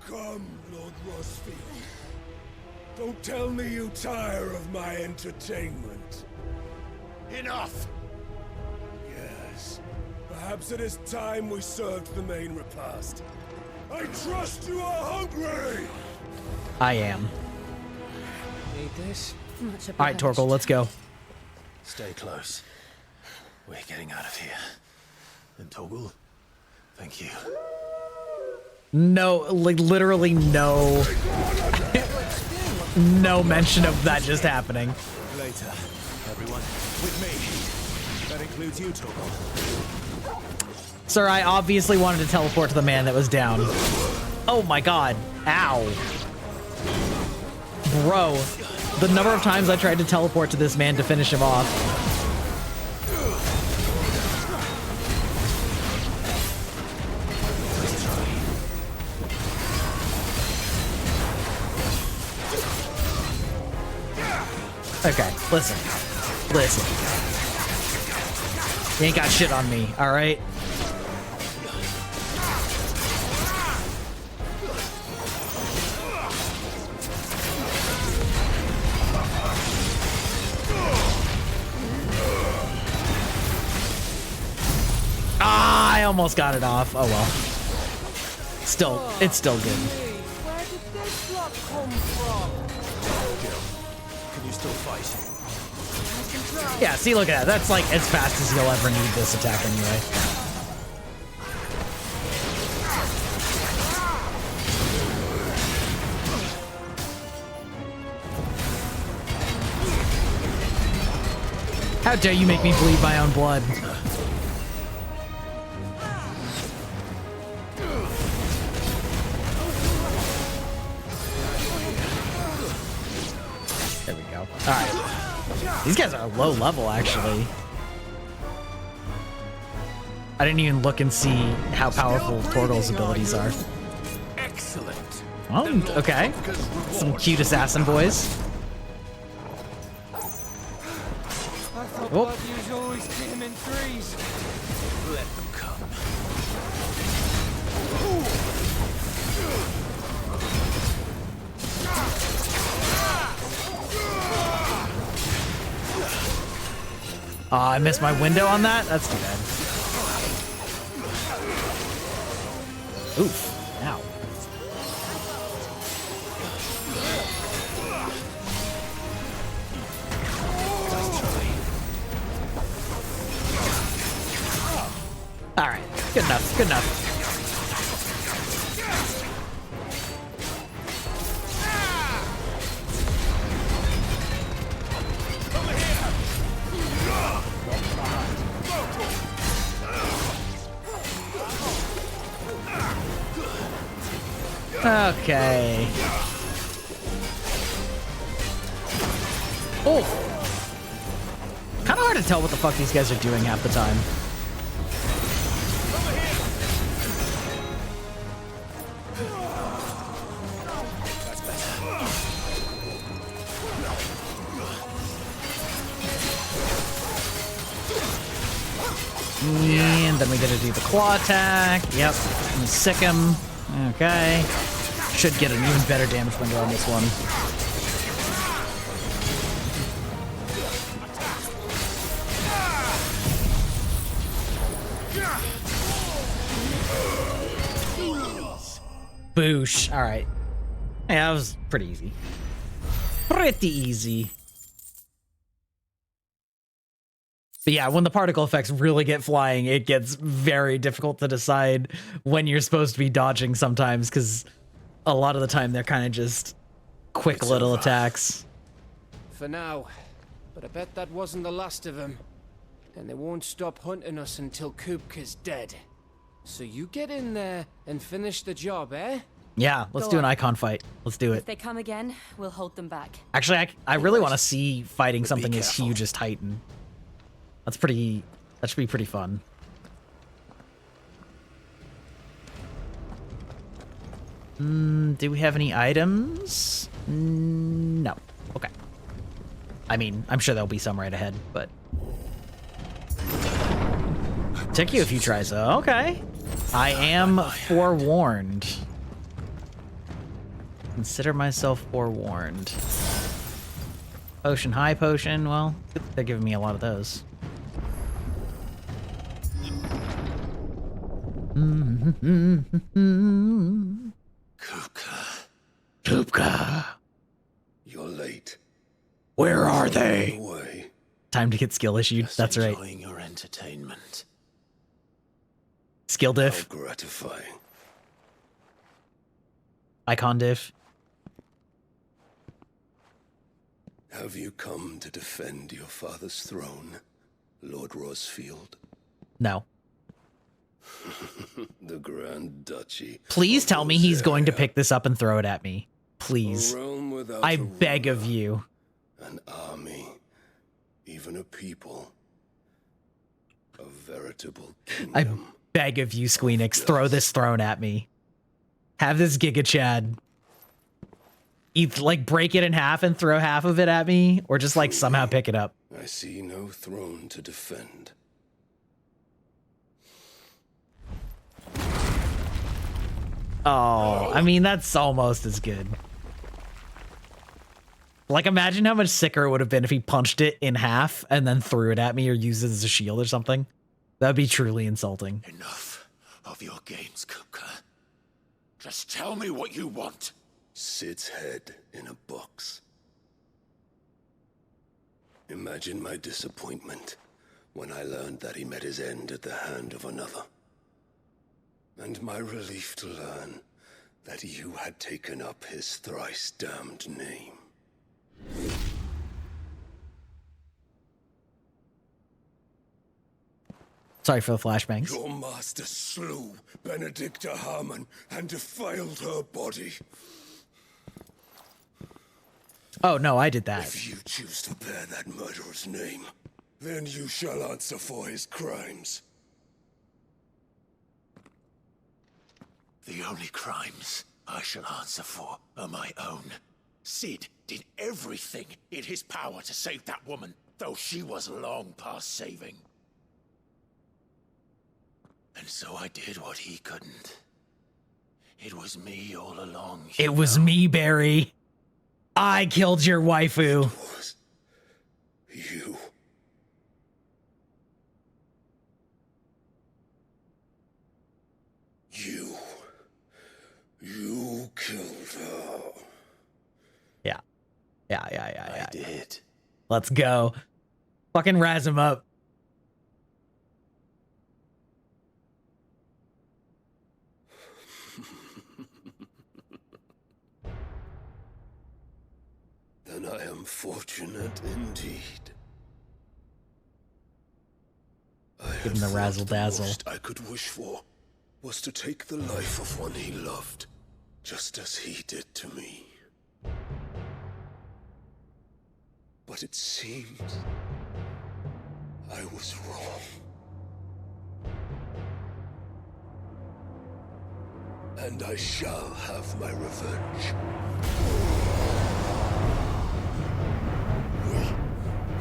Come, Lord Rosfield. Don't tell me you tire of my entertainment. Enough! Yes. Perhaps it is time we served the main repast. I trust you are hungry! I am. Need this? All right, Torkel, let's go. Stay close. We're getting out of here. And Torgal, thank you. No, like literally no, no mention of that just happening. Later, everyone, with me. That includes you, Torgal. Sir, I obviously wanted to teleport to the man that was down. Oh my god. Ow. Bro, the number of times I tried to teleport to this man to finish him off. Okay, listen. You ain't got shit on me, alright? Ah, I almost got it off. Oh well. Still, it's still good. Where did this block come from? Can you still fight? Yeah, see, look at that. That's like as fast as you'll ever need this attack anyway. How dare you make me bleed my own blood? There we go. All right. These guys are low level, actually. I didn't even look and see how powerful Torgal's abilities are. Excellent. Oh, okay. Some cute assassin boys. I thought bodies always came in threes. Let them come. I missed my window on that? That's too bad. Oof. Ow. All right. Good enough. Good enough. Okay. Oh. Kind of hard to tell what the fuck these guys are doing half the time. And then we gotta do the claw attack. Yep. And sick him. Okay. Should get an even better damage window on this one. Boosh. All right. Yeah, that was pretty easy. Pretty easy. But yeah, when the particle effects really get flying, it gets very difficult to decide when you're supposed to be dodging sometimes, because a lot of the time they're kind of just quick little attacks. For now. But I bet that wasn't the last of them. And they won't stop hunting us until Kupka's dead. So you get in there and finish the job, eh? Yeah, let's Go do an on. icon fight. Let's do If it. they come again, we'll hold them back. Actually, I really want to see fighting But be something as careful. huge as Titan. That should be pretty fun. Do we have any items? No. Okay. I mean, I'm sure there'll be some right ahead, but... Took you a few tries, though. Okay. I am forewarned. Consider myself forewarned. Potion, high potion. Well, they're giving me a lot of those. Kupka. You're late. Where are they? Away. Time to get skill issued. Just That's right. enjoying your entertainment. Skill How diff. gratifying. Icon diff. Have you come to defend your father's throne, Lord Rosfield? No. The Grand Duchy. Please of tell me he's going to Rosaria. pick this up and throw it at me. A Please. realm without I a beg of ruler, you. An army, even a people. A veritable I kingdom. beg of you, Squeenix. Throw this throne at me. Have this Giga Chad. Either, like, break it in half and throw half of it at me, or just, like, somehow pick it up. I see no throne to defend. Oh, I mean, that's almost as good. Like, imagine how much sicker it would have been if he punched it in half and then threw it at me or used it as a shield or something. That'd be truly insulting. Enough of your games, Kupka. Just tell me what you want. Sid's head in a box. Imagine my disappointment when I learned that he met his end at the hand of another. And my relief to learn that you had taken up his thrice damned name. Sorry for the flashbangs. Your master slew Benedicta Harmon and defiled her body. Oh, no, I did that. If you choose to bear that murderer's name, then you shall answer for his crimes. The only crimes I shall answer for are my own. Sid did everything in his power to save that woman, though she was long past saving. And so I did what he couldn't. It was me all along. It was me, Barry. I killed your waifu. Was you? You killed her. Yeah. Yeah. I did. Let's go. Fucking razz him up. Then I am fortunate indeed. Give him the thought razzle dazzle. most I could wish for was to take the life of one he loved, just as he did to me. But it seems I was wrong. And I shall have my revenge.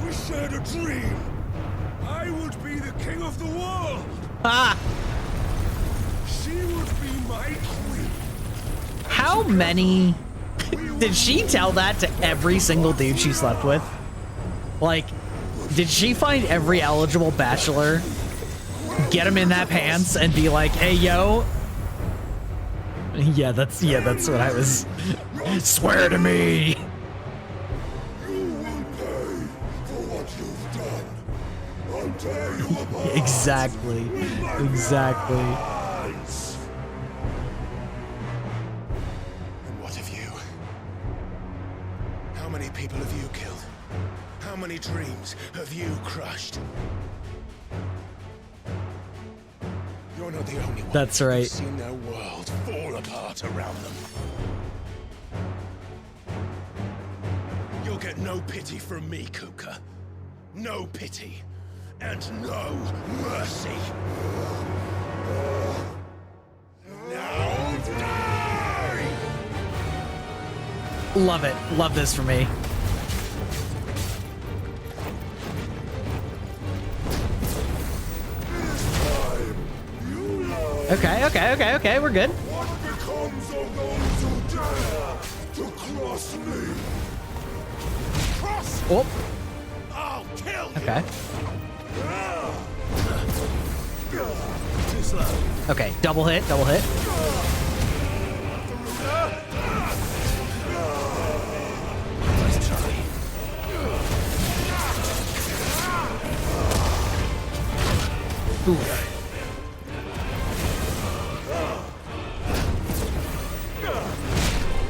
We shared a dream. I would be the king of the world. Ah! She would be my queen. How many... Did she tell that to every single dude she slept with? Like, did she find every eligible bachelor, get him in that pants, and be like, hey, yo? Yeah, that's what I was... Swear to me! You will pay for what you've done. I'll tear you apart. Exactly. Exactly. Eyes. And what of you? How many people have you killed? How many dreams have you crushed? You're not the only one. That's right. who's seen their world fall apart around them. You'll get no pity from me, Kuka. No pity. And no mercy. Now die! Love it. Love this for me. Okay, we're good. What becomes of those who dare to cross me? Cross! Oh, I'll kill you! okay. Too slow. Okay, double hit, double hit. Let's try. Ooh.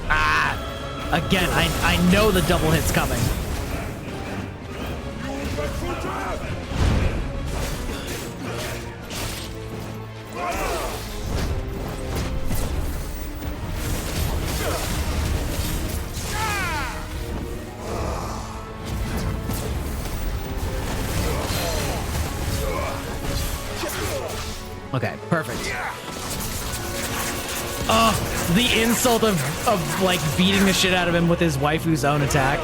Ah! Again, I know the double hit's coming. Okay, perfect. Oh, the insult of like beating the shit out of him with his waifu's own attack.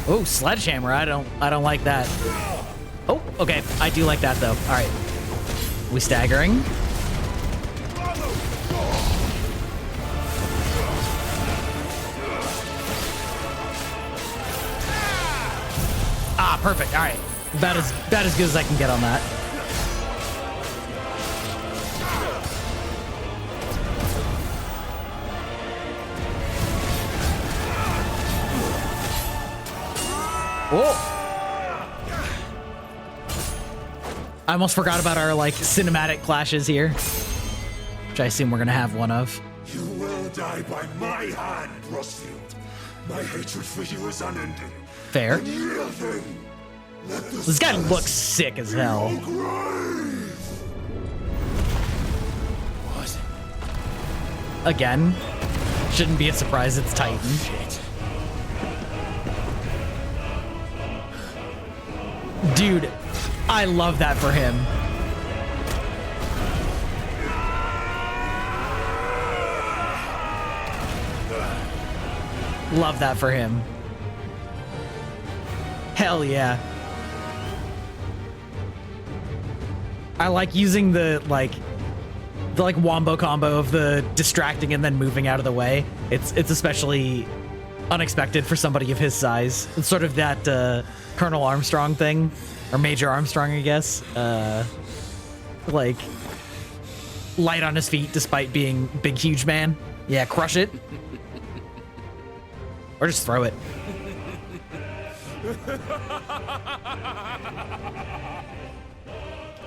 Oh, sledgehammer. I don't like that. Oh, okay. I do like that though. All right. We staggering. Ah, perfect. All right. About as good as I can get on that. Oh! I almost forgot about our like cinematic clashes here, which I assume we're gonna have one of. You will die by my hand, Rosfield. My hatred for you is unending. Fair. Yielding. Let the This guy looks sick as hell. grave. What? Again, shouldn't be a surprise. It's Titan. Shit. Dude, I love that for him. Love that for him. Hell yeah. I like using the like wombo combo of the distracting and then moving out of the way. It's especially unexpected for somebody of his size. It's sort of that Colonel Armstrong thing, or Major Armstrong, I guess. Like light on his feet despite being big, huge man. Yeah, crush it. Or just throw it.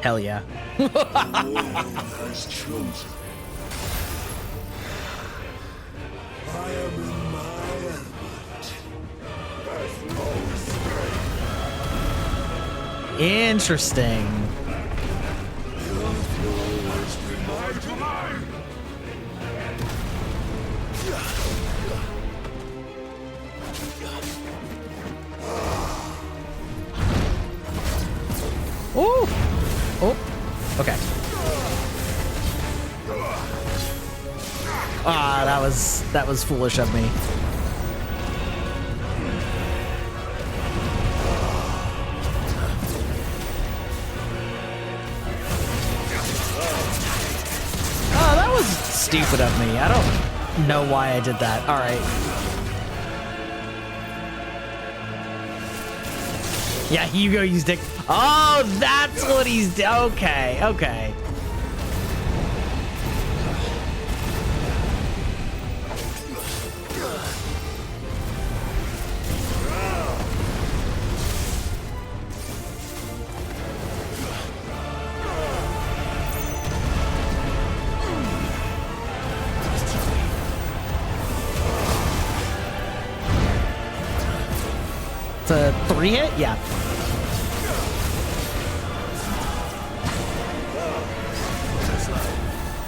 Hell yeah. Has chosen. I am in my element. There's no escape. Interesting. You'll always be my command. Ooh. Oh. Okay. Ah, that was foolish of me. Oh, that was stupid of me. I don't know why I did that. All right. Yeah, Hugo used it. Oh, that's what he's... Okay, okay. a 3 hit? Yeah.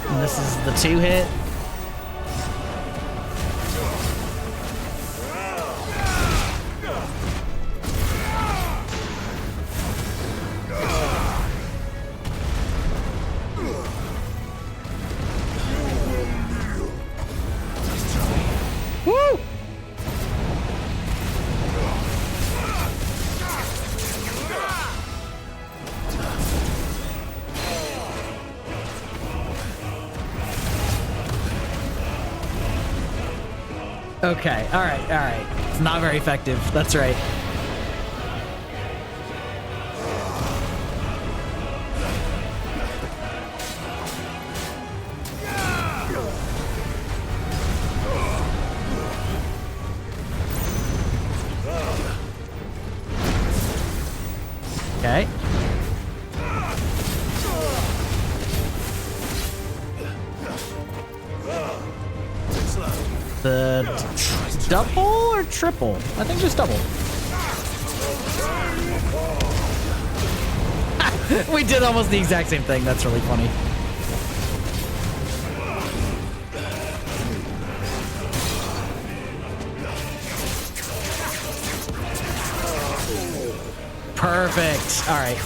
And this is the 2 hit. Woo! Okay, all right. It's not very effective. That's right. Okay. The double or triple? I think just double. We did almost the exact same thing. That's really funny. Perfect. All right.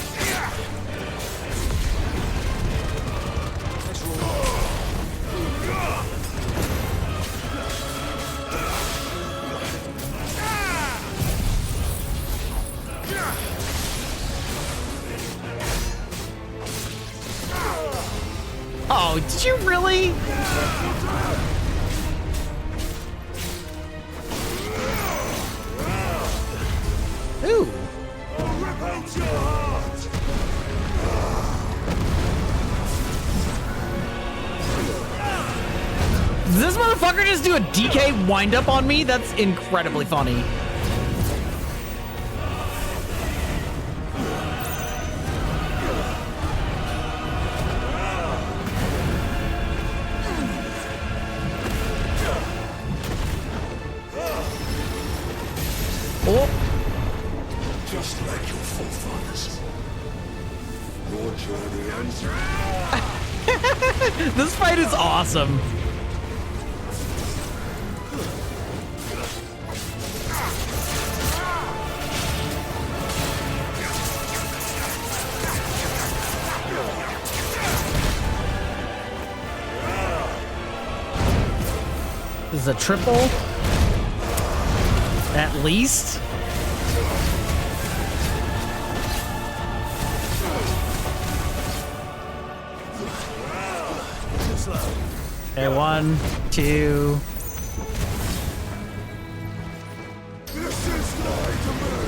Oh, did you really? Ooh. Does this motherfucker just do a DK wind up on me? That's incredibly funny. Oh. Just like your forefathers. Your journey ends. This fight is awesome. This is a triple. At least. Okay, 1, 2.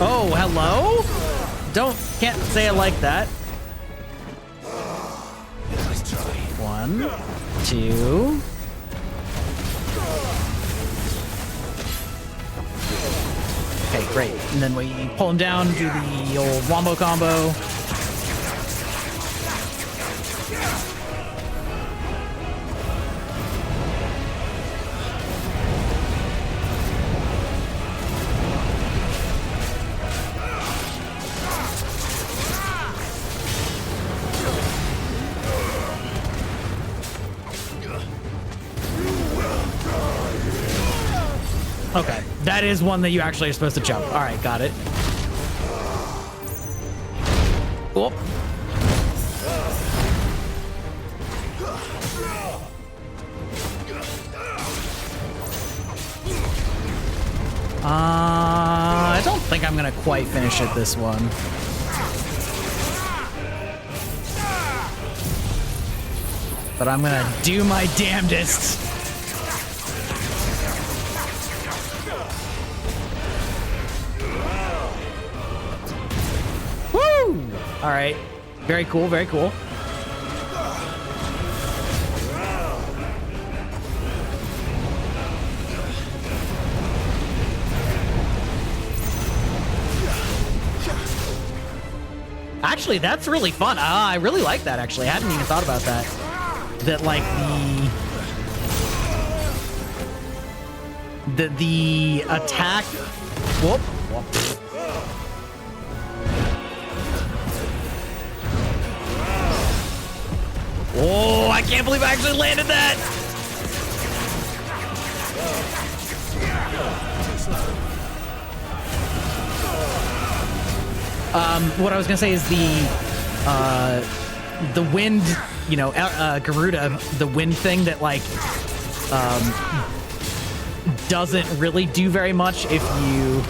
Oh, hello? Can't say it like that. 1, 2. Okay, great. And then we pull him down, do the old wombo combo. Oh. Okay, that is one that you actually are supposed to jump. All right, got it. Cool. I don't think I'm gonna quite finish it this one. But I'm gonna do my damnedest. Woo! All right. Very cool, very cool. Actually, that's really fun. I really like that, actually. I hadn't even thought about that. That, like, the attack... Whoop. can't believe I actually landed that. What I was gonna say is the wind, you know, Garuda, the wind thing that like doesn't really do very much if you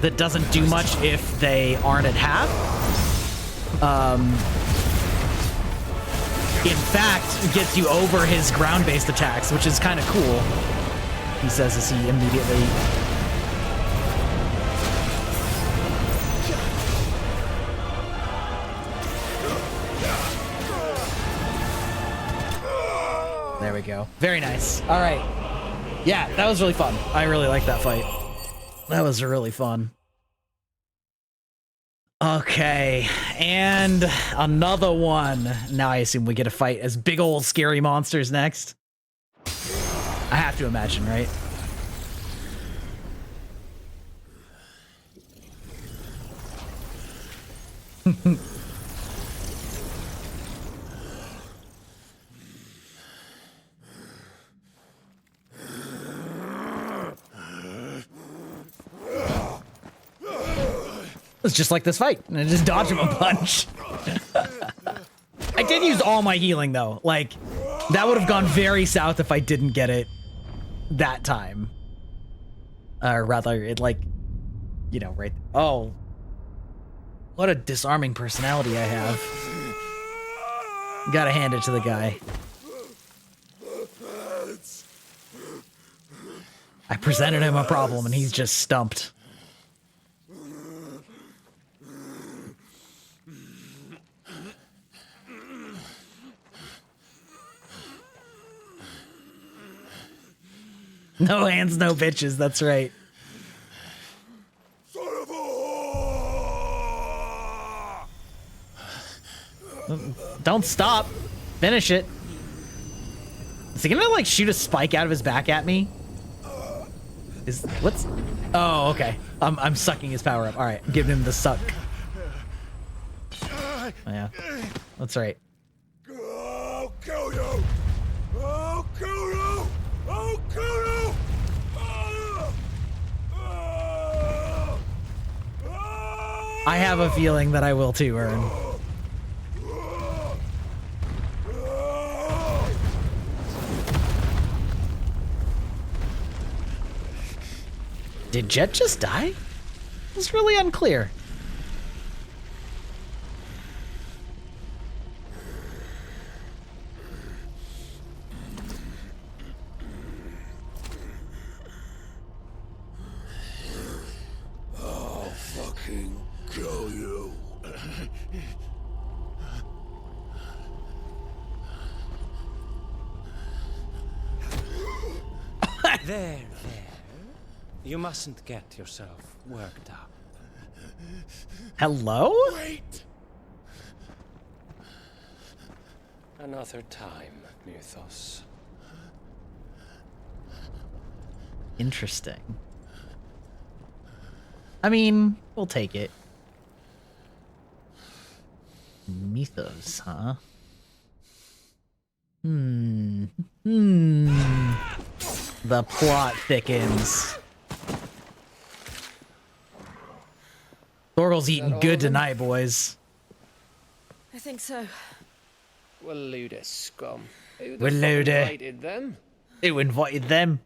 that doesn't do much if they aren't at half. In fact, gets you over his ground-based attacks, which is kind of cool. He says as he immediately there we go. Very nice. All right. Yeah, that was really fun. I really like that fight. That was really fun. Okay, and another one. Now I assume we get to fight as big old scary monsters next. I have to imagine, right? It's just like this fight, and I just dodge him a bunch. I did use all my healing though. Like, that would have gone very south if I didn't get it that time. Or rather, it like, you know, right. Oh, what a disarming personality I have. Gotta hand it to the guy. I presented him a problem and he's just stumped. No hands, no bitches, that's right. Don't stop. Finish it. Is he gonna like shoot a spike out of his back at me? What's? Oh, okay. I'm sucking his power up. All right, I'm giving him the suck. Oh, yeah, that's right. I'll kill you! I'll kill you! I'll kill you! I have a feeling that I will too, Ern. Did Jet just die? It's really unclear. I'll fucking kill you. There. You mustn't get yourself worked up. Hello? Wait! Another time, Mythos. Interesting. I mean, we'll take it. Mythos, huh? The plot thickens. Thorgal's eating good tonight, boys. I think so. Well, Luda scum. Who the Well, fuck Luda. invited them? Who invited them?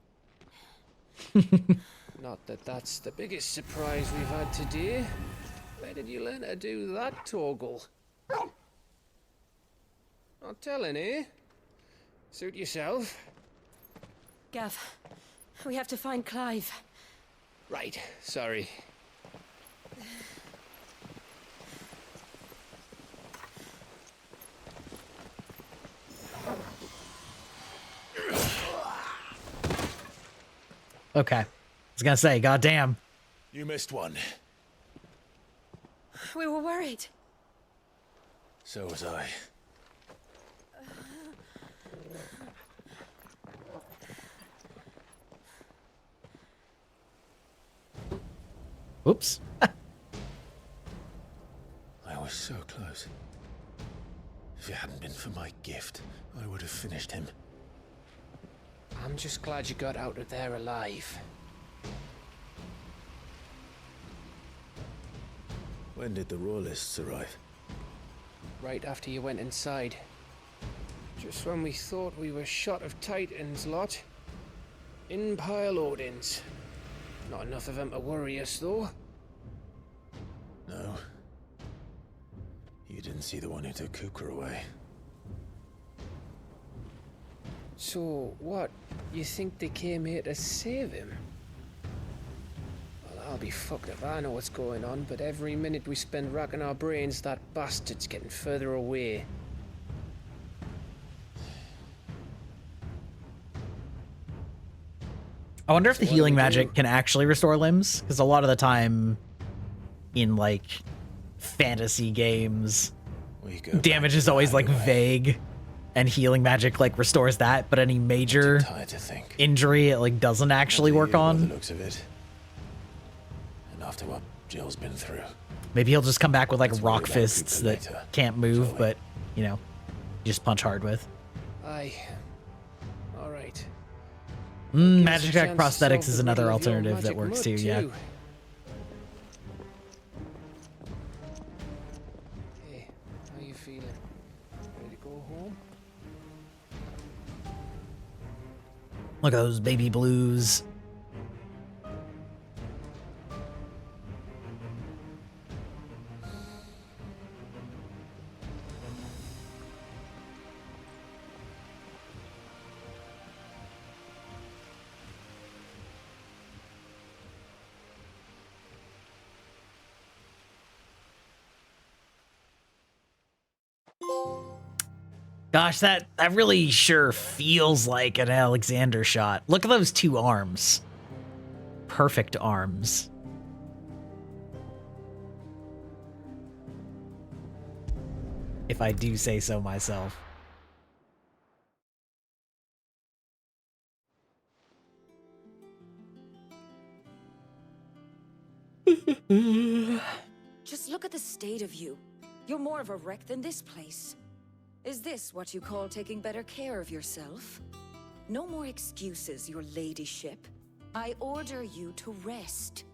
Not that that's the biggest surprise we've had today. Where did you learn to do that, Torgal? Not telling, eh? Suit yourself. Gav, we have to find Clive. Right, sorry. Okay. I was gonna say, goddamn. You missed one. We were worried. So was I. Oops. so close. If it hadn't been for my gift, I would have finished him. I'm just glad you got out of there alive. When did the Royalists arrive? Right after you went inside. Just when we thought we were shot of Titans lot. In pile Odins. Not enough of them to worry us, though. No. You didn't see the one who took Kuka away. So, what? You think they came here to save him? Well, I'll be fucked if I know what's going on, but every minute we spend racking our brains, that bastard's getting further away. I wonder if the healing magic can actually restore limbs, because a lot of the time in like fantasy games, damage is always like vague, and healing magic like restores that, but any major injury it like doesn't actually work on. By the looks of it. And after what Jill's been through. Maybe he'll just come back with like Let's rock worry about fists Kuka that later, can't move, shall we? but you know, you just punch hard with. Aye. Alright. Magic Attack prosthetics is another alternative that works too, yeah. Hey, how you feeling? Ready to go home? Look at those baby blues. Gosh, that really sure feels like an Alexander shot. Look at those two arms. Perfect arms. If I do say so myself. Just look at the state of you. You're more of a wreck than this place. Is this what you call taking better care of yourself? No more excuses, your ladyship. I order you to rest.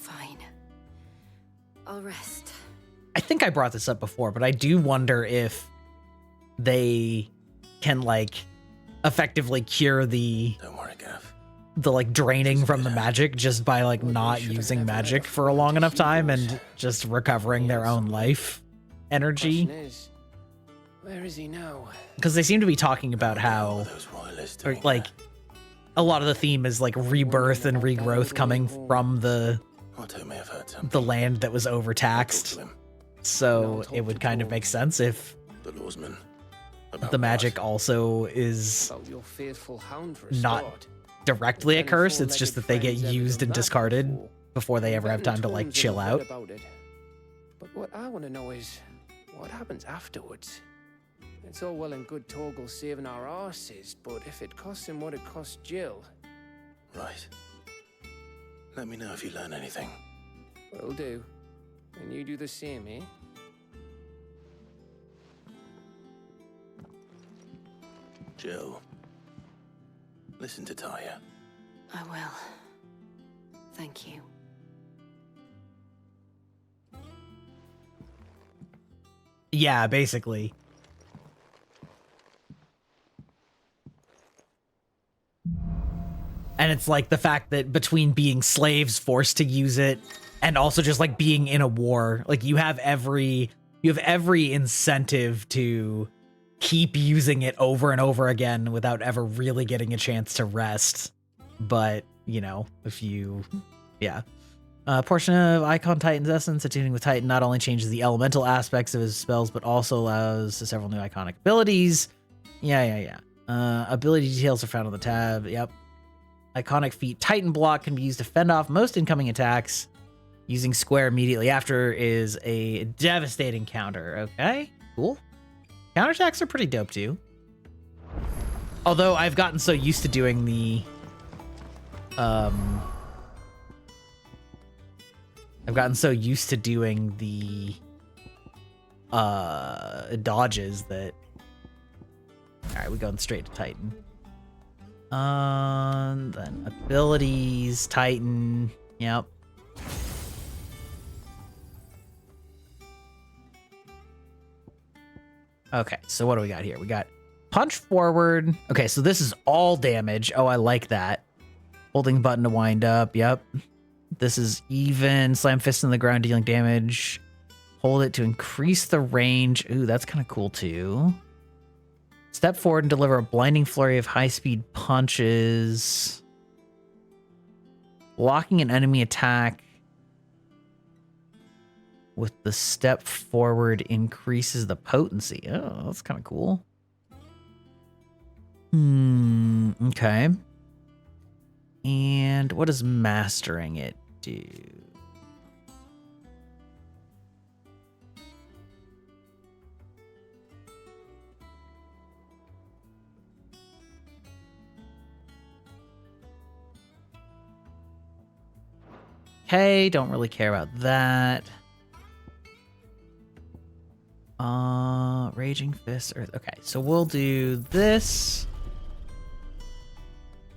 Fine. I'll rest. I think I brought this up before, but I do wonder if they can like effectively cure the Don't worry, Gav. the like draining from the magic just by like not using magic for a long enough time and just recovering their own life energy. Question is, where is he now? Because they seem to be talking about how Those Royalists or, doing like that? a lot of the theme is like rebirth and regrowth coming from the Otto may have heard something. the land that was Talk overtaxed. to him, So it would kind of make sense if the lawsman. About the what? magic also is About your faithful hound not restored. directly a And curse. It's just four-legged that they get friends ever used done and that discarded before. before they ever have Inventing time to like tomes chill and I've read out. about it. But what I want to know is, what happens afterwards? It's all well and good Torgal saving our arses, but if it costs him what it cost Jill, Right. Let me know if you learn anything. will do. And you do the same, eh? Jill. Listen to Taya. I will. Thank you. Yeah, basically. And it's like the fact that between being slaves forced to use it and also just like being in a war, like you have every incentive to keep using it over and over again without ever really getting a chance to rest. But, you know, if you, yeah. A portion of Icon Titan's essence, attuning with Titan not only changes the elemental aspects of his spells, but also allows several new iconic abilities. Yeah. Ability details are found on the tab. Yep. Iconic feat Titan block can be used to fend off most incoming attacks. Using square immediately after is a devastating counter. Okay, cool. Counterattacks are pretty dope too. Although I've gotten so used to doing the dodges that. All right, we going straight to Titan. Then abilities, Titan. Yep. Okay, so what do we got here? We got punch forward. Okay, so this is all damage. Oh, I like that. Holding button to wind up. Yep. This is even. Slam fist in the ground, dealing damage. Hold it to increase the range. Ooh, that's kind of cool too. Step forward and deliver a blinding flurry of high-speed punches. Blocking an enemy attack with the step forward increases the potency. Oh, that's kind of cool. Okay. And what does mastering it do? Okay, don't really care about that. Raging Fist. Okay, so we'll do this.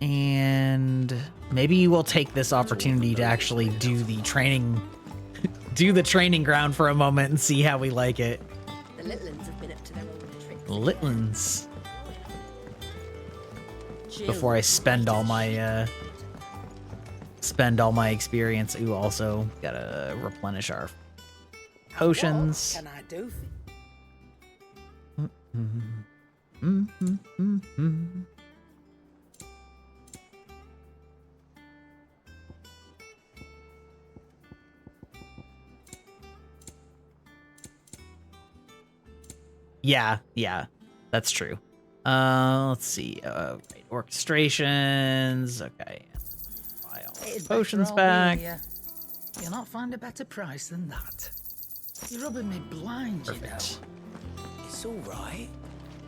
And maybe we'll take this opportunity to actually do the training ground for a moment and see how we like it. The Litlins have been up to their old tricks. Litlins. Before I spend all my experience. Ooh, also gotta replenish our potions. What can I do for you? Yeah, that's true. Let's see. Right, orchestrations. Okay. Buy all the potions back. You'll not find a better price than that. You're rubbing me blind, Perfect. you know. It's all right.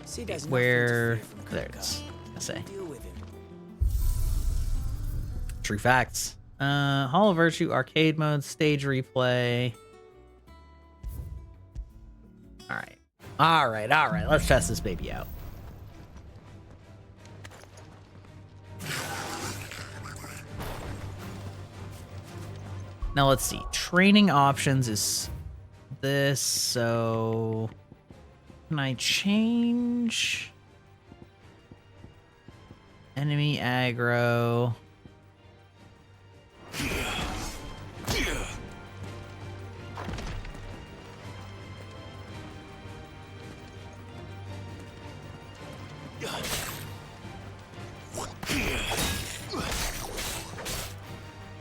Sid has Where? nothing to fear from There it Kuka. is. I say. Deal with him. True facts. Hall of Virtue, arcade mode, stage replay. All right. Let's test this baby out. Now let's see. Training options is this. So can I change enemy aggro?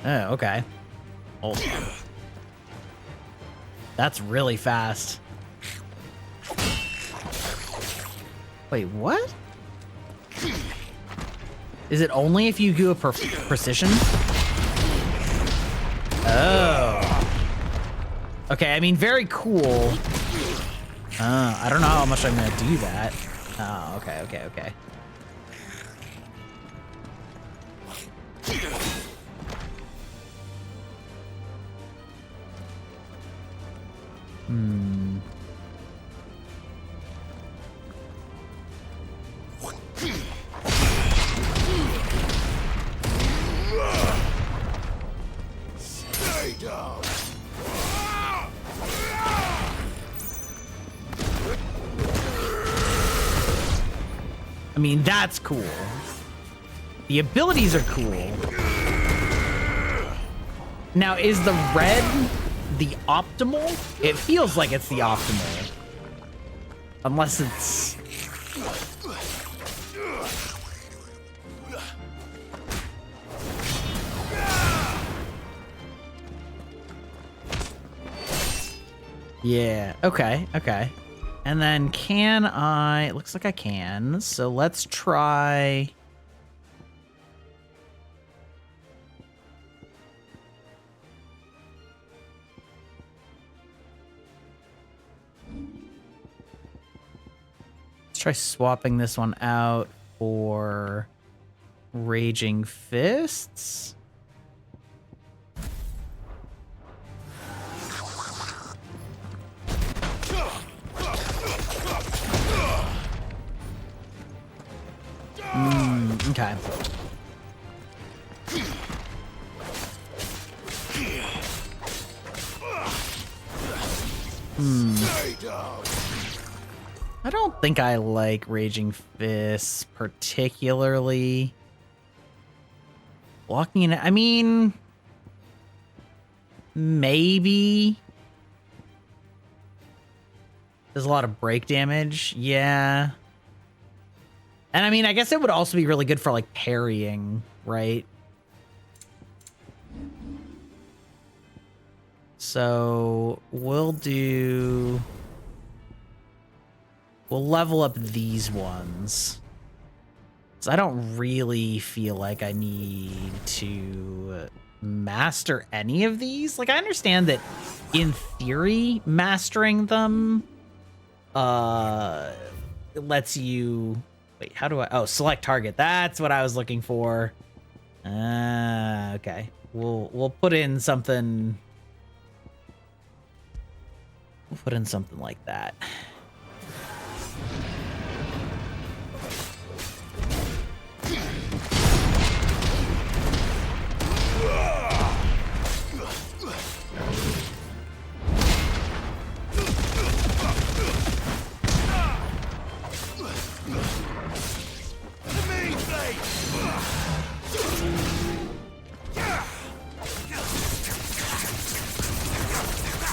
Oh, okay. Hold on. That's really fast. Wait, what? Is it only if you do a precision? Oh. Okay, I mean, very cool. I don't know how much I'm gonna do that. Oh, okay. Stay down. I mean, that's cool. The abilities are cool. Now, is the red the optimal? It feels like it's the optimal. Unless it's... Yeah, okay. And then can I... It looks like I can. So let's try... Let's try swapping this one out for Raging Fists. I don't think I like Raging Fists particularly. Walking in, I mean, maybe. There's a lot of break damage, yeah. And I mean, I guess it would also be really good for like parrying, right? So we'll level up these ones. So I don't really feel like I need to master any of these. Like, I understand that in theory, mastering them it lets you, wait, how do I, oh, select target. That's what I was looking for. Okay. We'll put in something. We'll put in something like that.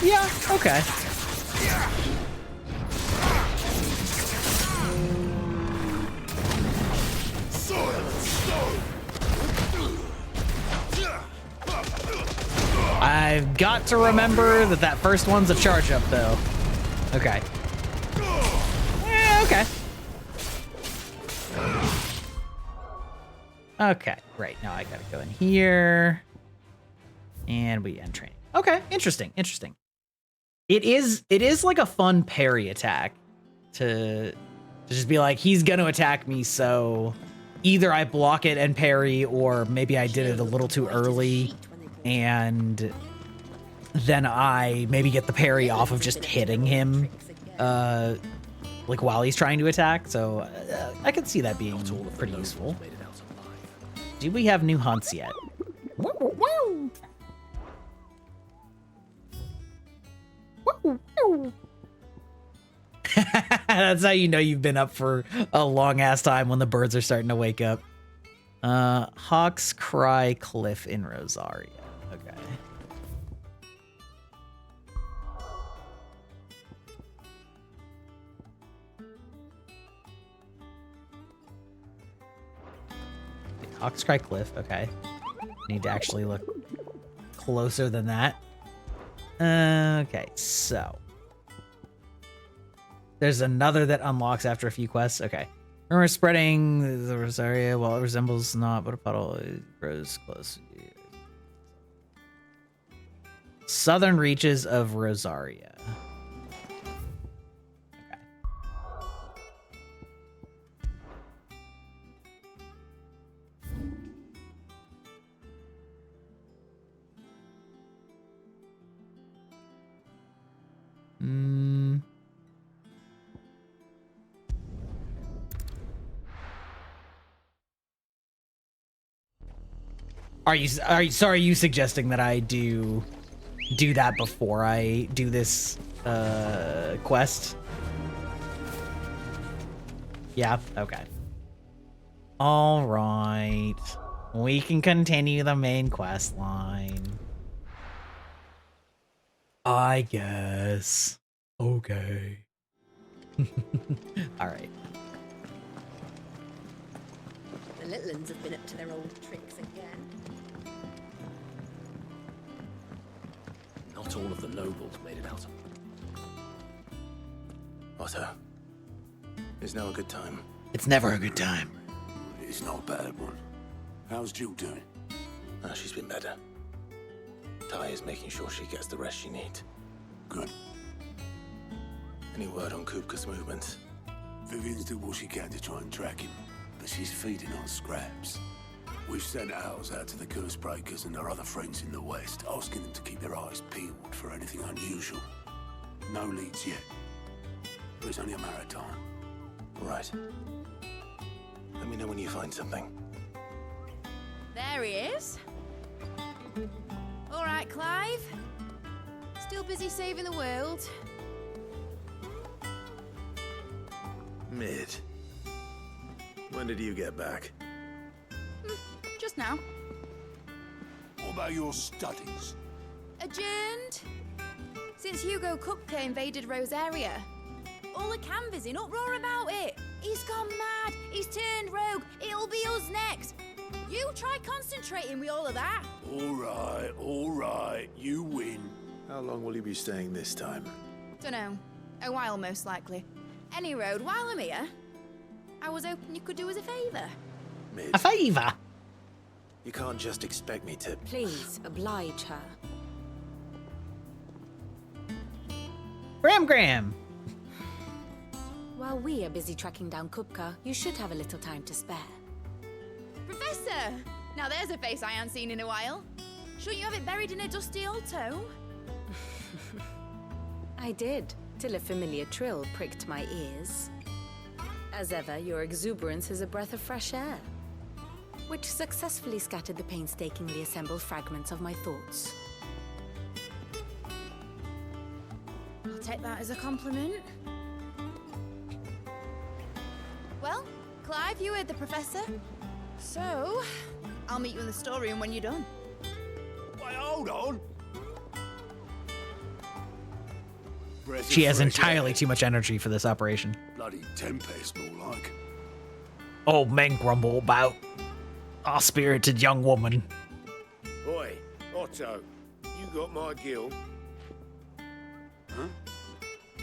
Yeah, okay. I've got to remember that first one's a charge up, though. Okay. Okay. Okay, great. Now I gotta go in here. And we end training. Okay, interesting, interesting. It is like a fun parry attack to just be like, he's gonna attack me, so either I block it and parry, or maybe I did it a little too early and then I maybe get the parry off of just hitting him like while he's trying to attack. So I could see that being pretty useful. Do we have new hunts yet? That's how you know you've been up for a long ass time, when the birds are starting to wake up. Hawk's Cry Cliff in Rosaria. Okay. Hawk's Cry Cliff, okay. Need to actually look closer than that. Okay, so there's another that unlocks after a few quests. Okay. Remember spreading the Rosaria while it resembles not but a puddle, it grows close. Southern reaches of Rosaria. Okay. Are you suggesting that I do that before I do this quest? Yeah, okay. All right. We can continue the main quest line, I guess. Okay. All right. The little ones have been up to their old tricks again. Not all of the nobles made it out. Otto, is now a good time? It's never a good time. It's not a bad one. How's Jill doing? She's been better. Ty is making sure she gets the rest she needs. Good. Any word on Kupka's movements? Vivian's did what she can to try and track him, but she's feeding on scraps. We've sent ours out to the Cursebreakers and our other friends in the West, asking them to keep their eyes peeled for anything unusual. No leads yet, but it's only a matter of time. Right. Let me know when you find something. There he is. All right, Clive. Still busy saving the world? Mid. When did you get back? Just now. What about your studies? Adjourned. Since Hugo Kupka invaded Rosaria. All the canvas in uproar about it. He's gone mad. He's turned rogue. It'll be us next. You try concentrating with all of that. All right, you win. How long will you be staying this time? Dunno. A while, most likely. Any road, while I'm here, I was hoping you could do us a favour. Mid. A favor. You can't just expect me to... Please, oblige her. Graham. While we are busy tracking down Kupka, you should have a little time to spare. Professor! Now there's a face I haven't seen in a while. Shouldn't you have it buried in a dusty old tome? I did, till a familiar trill pricked my ears. As ever, your exuberance is a breath of fresh air, which successfully scattered the painstakingly assembled fragments of my thoughts. I'll take that as a compliment. Well, Clive, you heard the professor. So, I'll meet you in the storeroom when you're done. Wait, hold on. She has entirely too much energy for this operation. Bloody tempest, more like. Old men grumble about our spirited young woman. Oi, Otto, you got my gill? Huh?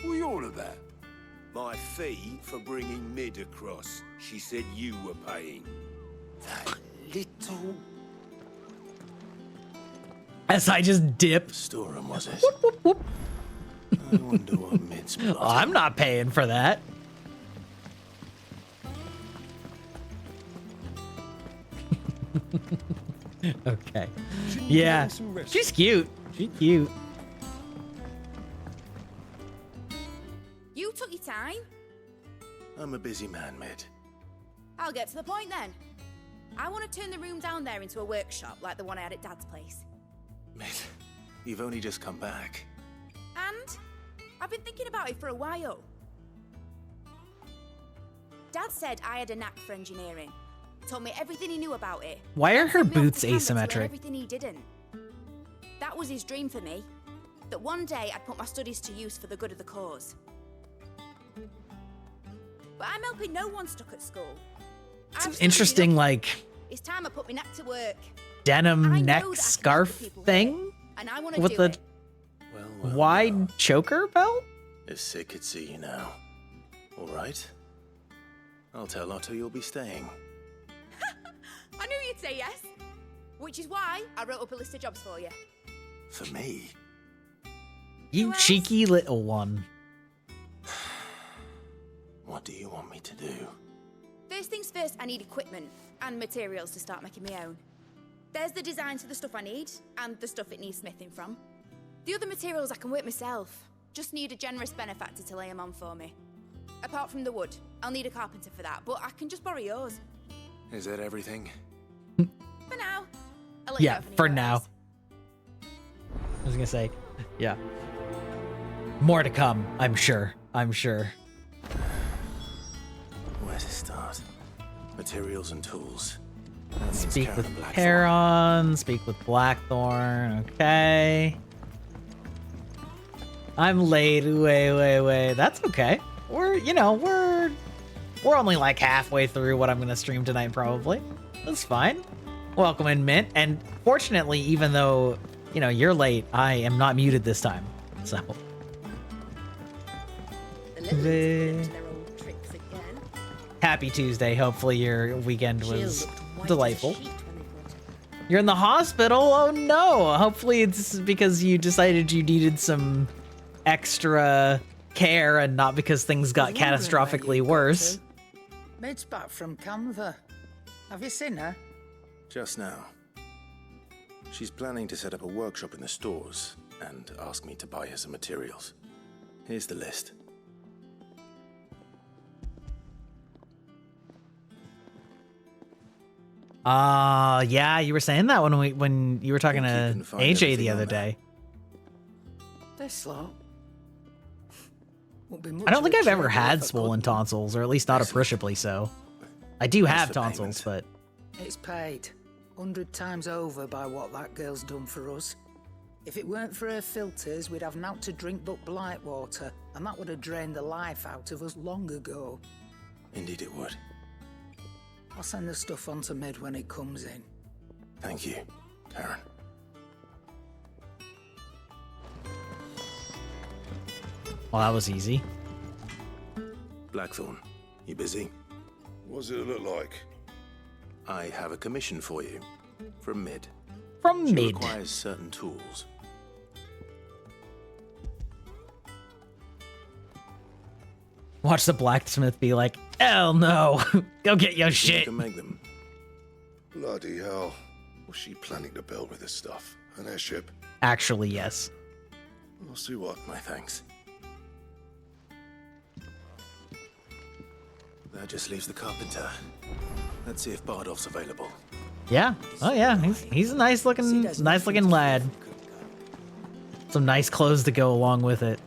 What are you on about? My fee for bringing Mid across. She said you were paying. That little... As I just dip. Storeroom, was it? Whoop, whoop, whoop. I wonder what Mid's plotting. I'm not paying for that. Okay. Yeah. She's cute. She's cute. You took your time. I'm a busy man, Mid. I'll get to the point then. I want to turn the room down there into a workshop like the one I had at Dad's place. Mid, you've only just come back. And I've been thinking about it for a while. Dad said I had a knack for engineering. Told me everything he knew about it. Why are her Sent me off boots to Canada to learn asymmetric? everything he didn't. That was his dream for me. That one day I'd put my studies to use for the good of the cause. But I'm helping no one stuck at school. It's an interesting, like, It's time I put my neck to work. denim I know neck that I can scarf help the people thing here, and I want to with do the it. Well, wide choker belt. If Sid could see you now. All right. I'll tell Otto you'll be staying. I knew you'd say yes. Which is why I wrote up a list of jobs for you. For me? You cheeky little one. What do you want me to do? First things first, I need equipment and materials to start making my own. There's the designs for the stuff I need and the stuff it needs smithing from. The other materials I can work myself. Just need a generous benefactor to lay them on for me. Apart from the wood, I'll need a carpenter for that, but I can just borrow yours. Is that everything? For now. I'll let you know Yeah, if I need for more now. else. I was gonna say, yeah. More to come, I'm sure. I'm sure. Where to start? Materials and tools. That means Speak Karen with and Blackthorn. Heron, speak with Blackthorn, okay. I'm late, wait. That's okay. We're only like halfway through what I'm gonna stream tonight, probably. That's fine. Welcome in, Mint. And fortunately, even though, you're late, I am not muted this time. So. The little ones have been up to their old tricks again. Happy Tuesday. Hopefully your weekend Jill was looked white as a delightful. sheet when they brought her. You're in the hospital? Oh no. Hopefully it's because you decided you needed some extra care and not because things got catastrophically worse. Mid's back from Canva. Have you seen her? Just now. She's planning to set up a workshop in the stores and ask me to buy her some materials. Here's the list. Yeah, you were saying that when you were talking Think you to can find AJ the everything other on that? day. This lot. Won't be much I don't of think a I've ever trade had if I swollen couldn't. tonsils, or at least not appreciably so. I do have tonsils, but It's paid 100 times over by what that girl's done for us. If it weren't for her filters, we'd have naught to drink but blight water, and that would have drained the life out of us long ago. Indeed it would. I'll send the stuff on to Mid when it comes in. Thank you, Karen. well, that was easy. Blackthorn, you busy? What's it look like? I have a commission for you. From Mid. From She Mid. requires certain tools. Watch the blacksmith be like, hell no, go get your You shit. can make them. Bloody hell. What's she planning to build with this stuff? An airship? Actually, yes. I'll see what. My thanks. That just leaves the carpenter. Let's see if Bardolph's available. Yeah. Oh yeah, he's a nice looking lad. Some nice clothes to go along with it.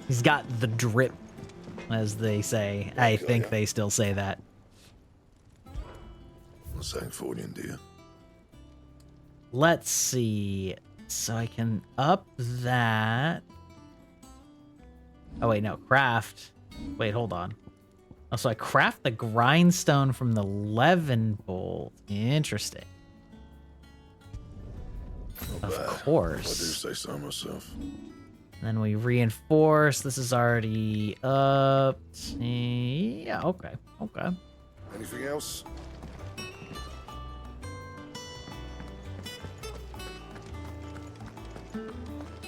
He's got the drip, as they say. I think they still say that. What's that for you, dear? Let's see. So I can up that. Oh wait, no, craft. Wait, hold on. Oh, so I craft the grindstone from the Levin bolt. Interesting. Not Of bad, course. if I do say so myself. Then we reinforce. This is already up. Yeah, okay. Okay. Anything else?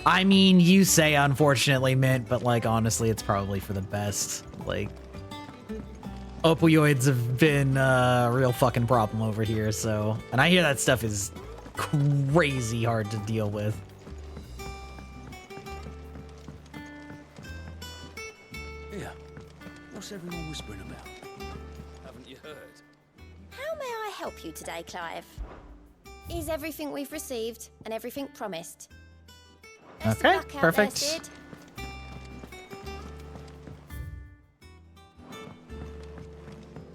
I mean, you say unfortunately, Mint, but like honestly, it's probably for the best. Like, opioids have been a real fucking problem over here, so. And I hear that stuff is crazy hard to deal with. Yeah. What's everyone whispering about? Haven't you heard? How may I help you today, Clive? Is everything we've received and everything promised? Best of Okay, luck out there, perfect. Sid.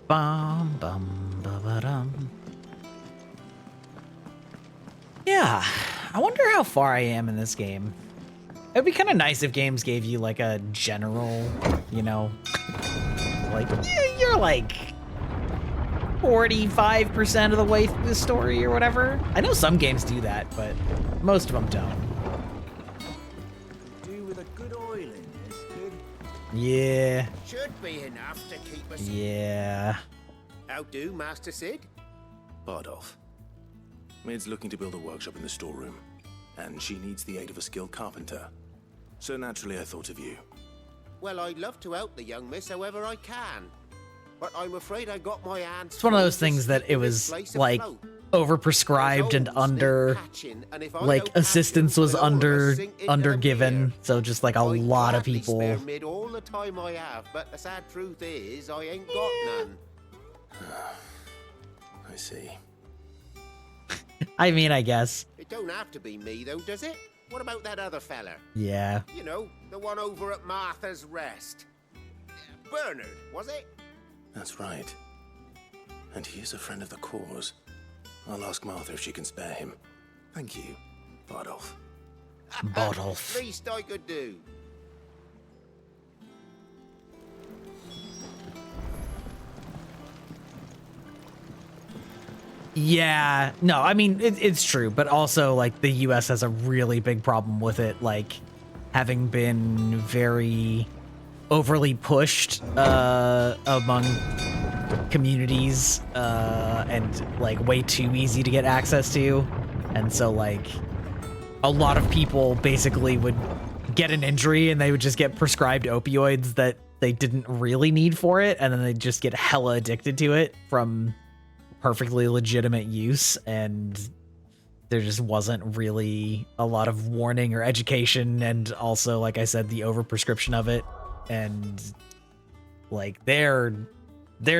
Bum, bum, ba-ba-dum. Yeah, I wonder how far I am in this game. It'd be kind of nice if games gave you like a general, you know, like you're like 45% of the way through the story or whatever. I know some games do that, but most of them don't. Do with a good oil in this, kid. Yeah, Should be enough to keep us. yeah. How do, Master Sid? Bardolph. Mid's looking to build a workshop in the storeroom, and she needs the aid of a skilled carpenter. So naturally I thought of you. Well, I'd love to help the young miss however I can. But I'm afraid I got my hands. It's one of those things that it was like overprescribed and under, like assistance was under given, so just like a lot of people. Spare Mid all the time I have, but the sad truth is I ain't got none. I see. I mean, I guess. It don't have to be me though, does it? What about that other fella? Yeah. You know, the one over at Martha's Rest. Bernard, was it? That's right. And he is a friend of the cause. I'll ask Martha if she can spare him. Thank you, Bardolph. Bardolph. Least I could do. Yeah, no, I mean, it's true, but also, like, the US has a really big problem with it, like, having been very overly pushed among communities and, like, way too easy to get access to. And so, like, a lot of people basically would get an injury and they would just get prescribed opioids that they didn't really need for it, and then they'd just get hella addicted to it from perfectly legitimate use, and there just wasn't really a lot of warning or education, and also, like I said, the overprescription of it, and like they're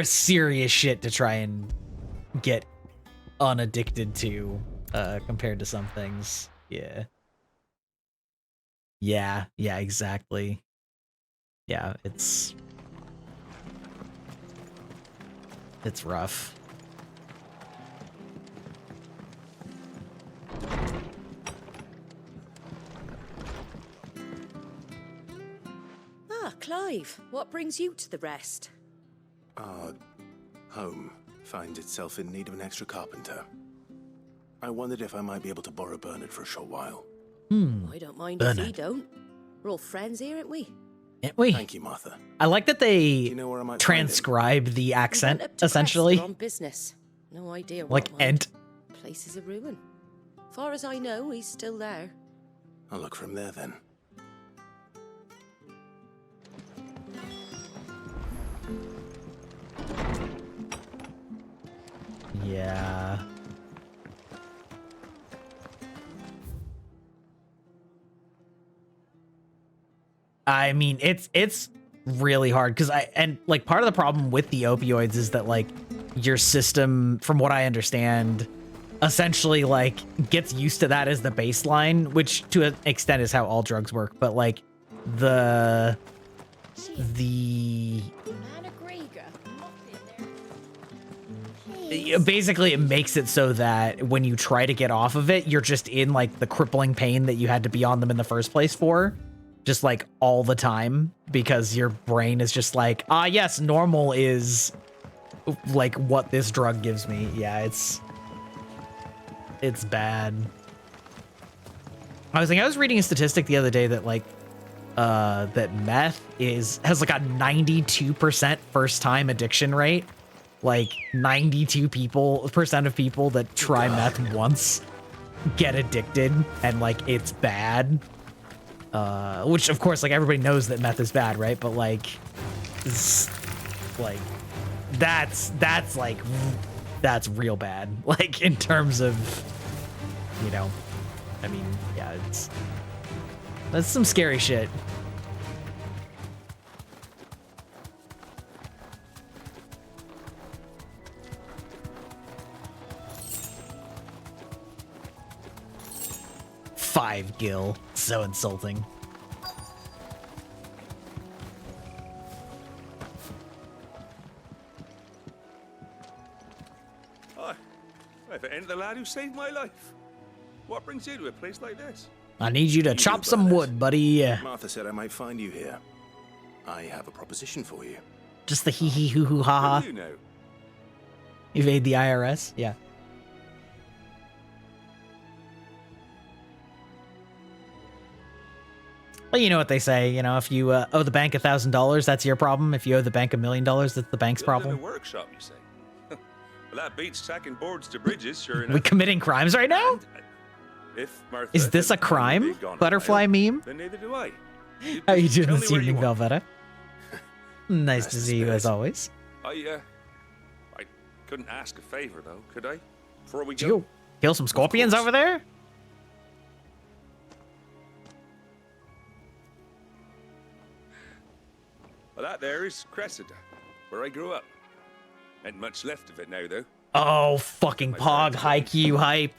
serious shit to try and get unaddicted to compared to some things. Yeah, exactly. Yeah, it's rough. Ah, Clive, what brings you to the rest? Our home finds itself in need of an extra carpenter. I wondered if I might be able to borrow Bernard for a short while. I don't mind if Bernard. you don't. We're all friends here, aren't we? Can't we? Thank you, Martha. I like that they you know where I might transcribe the We accent, went up to essentially. Crest on business. No idea what. Like mind. Ent. Place is a ruin. Far as I know, he's still there. I'll look from there then. Yeah. I mean, it's really hard because like part of the problem with the opioids is that like your system, from what I understand, essentially like gets used to that as the baseline, which to an extent is how all drugs work. But like the basically it makes it so that when you try to get off of it, you're just in like the crippling pain that you had to be on them in the first place for, just like all the time, because your brain is just like, ah, yes, normal is like what this drug gives me. Yeah, it's bad. I was reading a statistic the other day that like that meth has like a 92% first time addiction rate. Like 92% of people that try meth once get addicted, and like it's bad. Which of course, like everybody knows that meth is bad, right? But like, that's real bad. Like in terms of, you know, I mean, yeah, that's some scary shit. Five gil, so insulting. Hi, if it ain't the lad who saved my life. What brings you to a place like this? I need you to chop some wood, buddy. Martha said I might find you here. I have a proposition for you. Just the hee hee hoo hoo ha ha. You know. Evade the IRS? Yeah. Well, you know what they say, you know, if you owe the bank $1,000, that's your problem. If you owe the bank $1 million, that's the bank's problem. In a workshop, you say? Well, that beats tacking boards to bridges, sure enough. We committing crimes right now? If Martha Is this a crime? Butterfly meme? Then neither do I. How you doing Tell this me where evening, you are. Velveta? Nice to see you as always. I couldn't ask a favor though, could I? Before we Did you go kill some scorpions over there? Well, that there is Cressida, where I grew up. Ain't much left of it now, though. Oh, fucking Pog Haikyuu hype.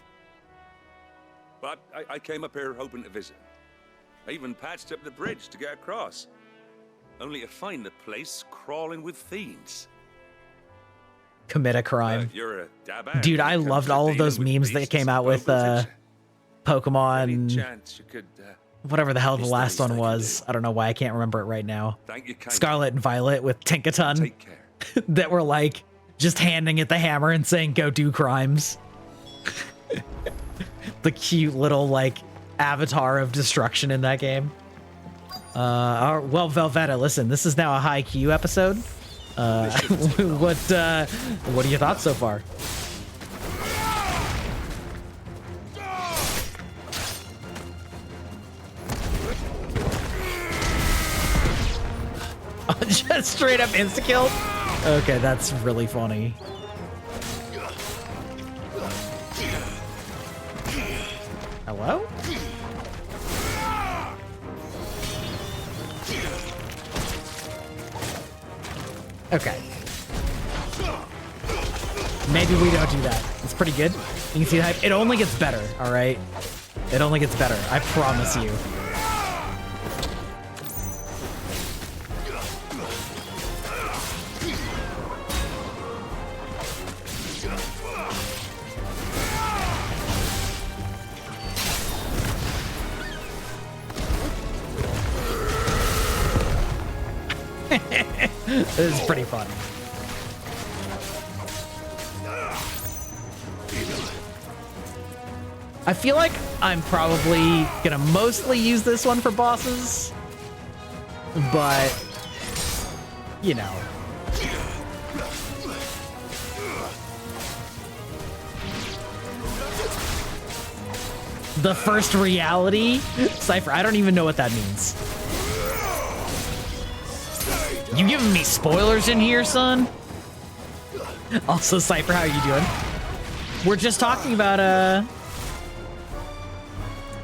But I came up here hoping to visit. I even patched up the bridge to get across. Only to find the place crawling with fiends. Commit a crime. You're a dab Dude, I loved all of those memes that came out with Pokemon. Chance you could, whatever the hell the last one was. I don't know why I can't remember it right now. Thank you kindly. Scarlet and Violet with Tinkaton. Take care. That were like just handing it the hammer and saying go do crimes. The cute little like avatar of destruction in that game. Well, Velveta, listen, this is now a Haikyuu episode. What are your thoughts so far? Just straight up insta-kill? Okay, that's really funny. Hello? Okay. Maybe we don't do that. It's pretty good. You can see the hype. It only gets better, all right? It only gets better. I promise you. This is pretty fun. I feel like I'm probably gonna mostly use this one for bosses, but you know. The first reality? Cypher, I don't even know what that means. You giving me spoilers in here, son? Also, Cypher, how are you doing? We're just talking about,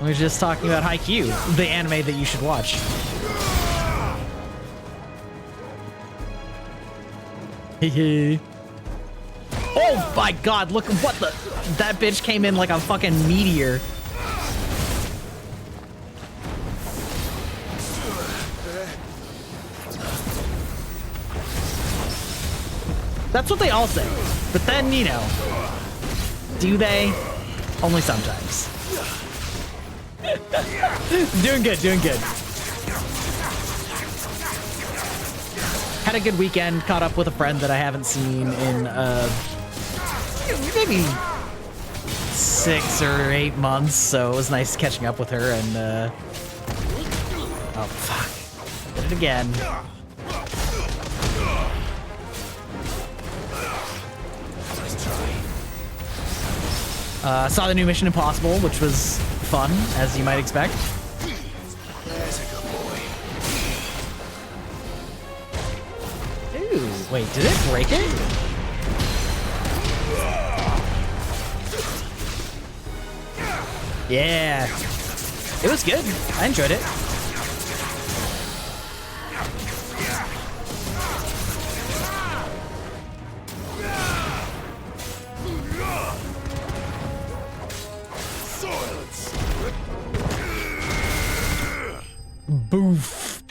Haikyuu, the anime that you should watch. Hehe. Oh my god, look what the... That bitch came in like a fucking meteor. That's what they all say. But then, you know, do they? Only sometimes. Doing good, doing good. Had a good weekend, caught up with a friend that I haven't seen in maybe 6 or 8 months, so it was nice catching up with her and oh fuck. Did it again. Saw the new Mission Impossible, which was fun, as you might expect. There's a good boy. Ooh, wait, did it break it? Yeah. It was good. I enjoyed it. Boof.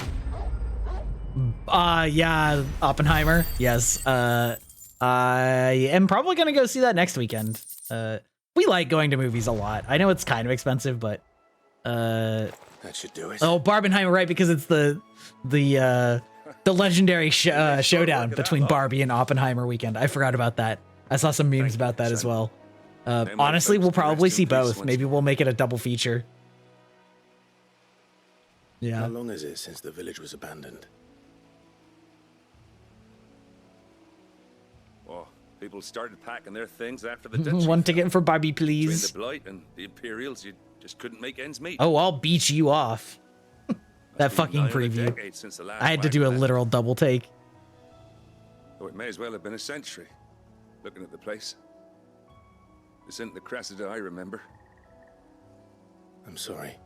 Yeah, Oppenheimer. Yes. I am probably gonna go see that next weekend. We like going to movies a lot. I know it's kind of expensive, but that should do it. Oh, Barbenheimer, right? Because it's the legendary showdown between Barbie and Oppenheimer weekend. I forgot about that. I saw some memes about that as well. Honestly, we'll probably see both. Maybe we'll make it a double feature. Yeah. How long is it since the village was abandoned? Oh, people started packing their things after the Dutch. One ticket for Barbie, please. Between the Blight and the Imperials, you just couldn't make ends meet. Oh, I'll beat you off. That fucking preview. I had to do a literal double take. Oh, it may as well have been a century. Looking at the place. This isn't the Cressida I remember. I'm sorry.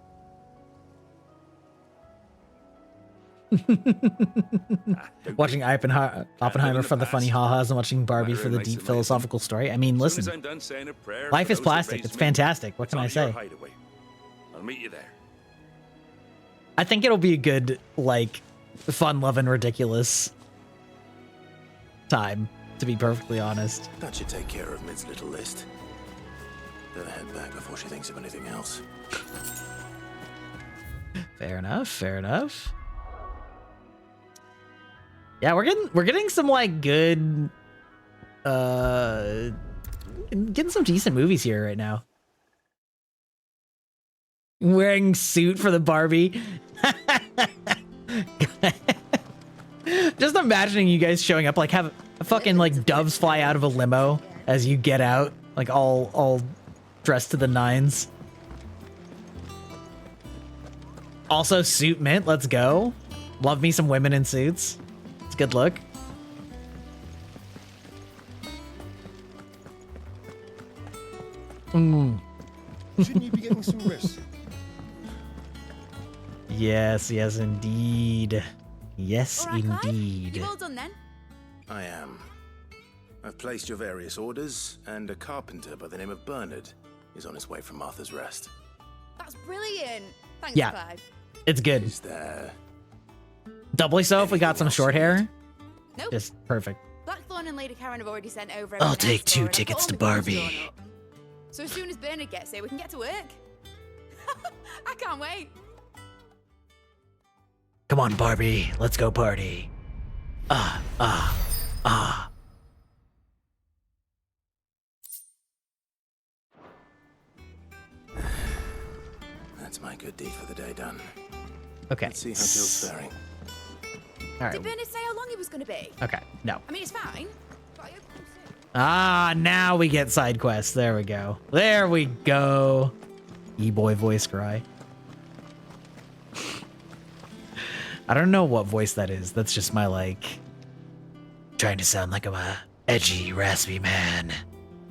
Watching Oppenheimer for the funny ha-has and watching Barbie for the deep philosophical story. I mean, listen, life is plastic. It's fantastic. What can I say? I'll meet you there. I think it'll be a good, like, fun, loving, ridiculous time, to be perfectly honest. That should take care of Mid's little list. Better head back before she thinks of anything else. Fair enough, fair enough. Yeah, we're getting some like good getting some decent movies here right now. Wearing suit for the Barbie. Just imagining you guys showing up, like have fucking like doves fly out of a limo as you get out, like all dressed to the nines. Also suit mint, let's go. Love me some women in suits. It's a good look. Shouldn't you be getting some rest? Yes, yes, indeed. Yes, All right, indeed. Clive, you all done then? I am. I've placed your various orders, and a carpenter by the name of Bernard is on his way from Arthur's Rest. That's brilliant. Thanks, Yeah. Clive. It's good. Is there Doubly so if we got some short hair. Nope. Just perfect. Blackthorn and Lady Karen have already sent over. I'll everything take else for 2 her, and I've tickets got to all my plans Barbie. drawn up. So as soon as Bernard gets here, we can get to work. I can't wait. Come on, Barbie. Let's go party. That's my good deed for the day done. Okay. Let's see how Jill's faring. All right. Did Bernard say how long it was going to be? Okay. No. I mean, it's fine. But I hope you soon. Now we get side quests. There we go. There we go. E-boy voice cry. I don't know what voice that is. That's just my, like, trying to sound like I'm a edgy, raspy man.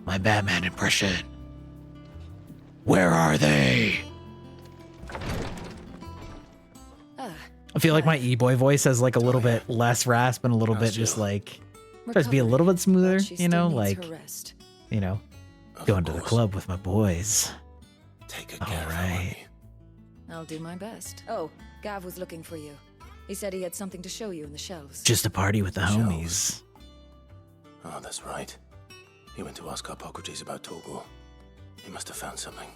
My Batman impression. Where are they? I feel like my E-boy voice has, like, a little bit less rasp and a little bit just, like, tries to be a little bit smoother, you know? Like, you know, going to the club with my boys. Take a All right. I'll do my best. Oh, Gav was looking for you. He said he had something to show you in the shelves. Just a party with the homies. Oh, that's right. He went to ask Hippocrates about Torgor. He must have found something.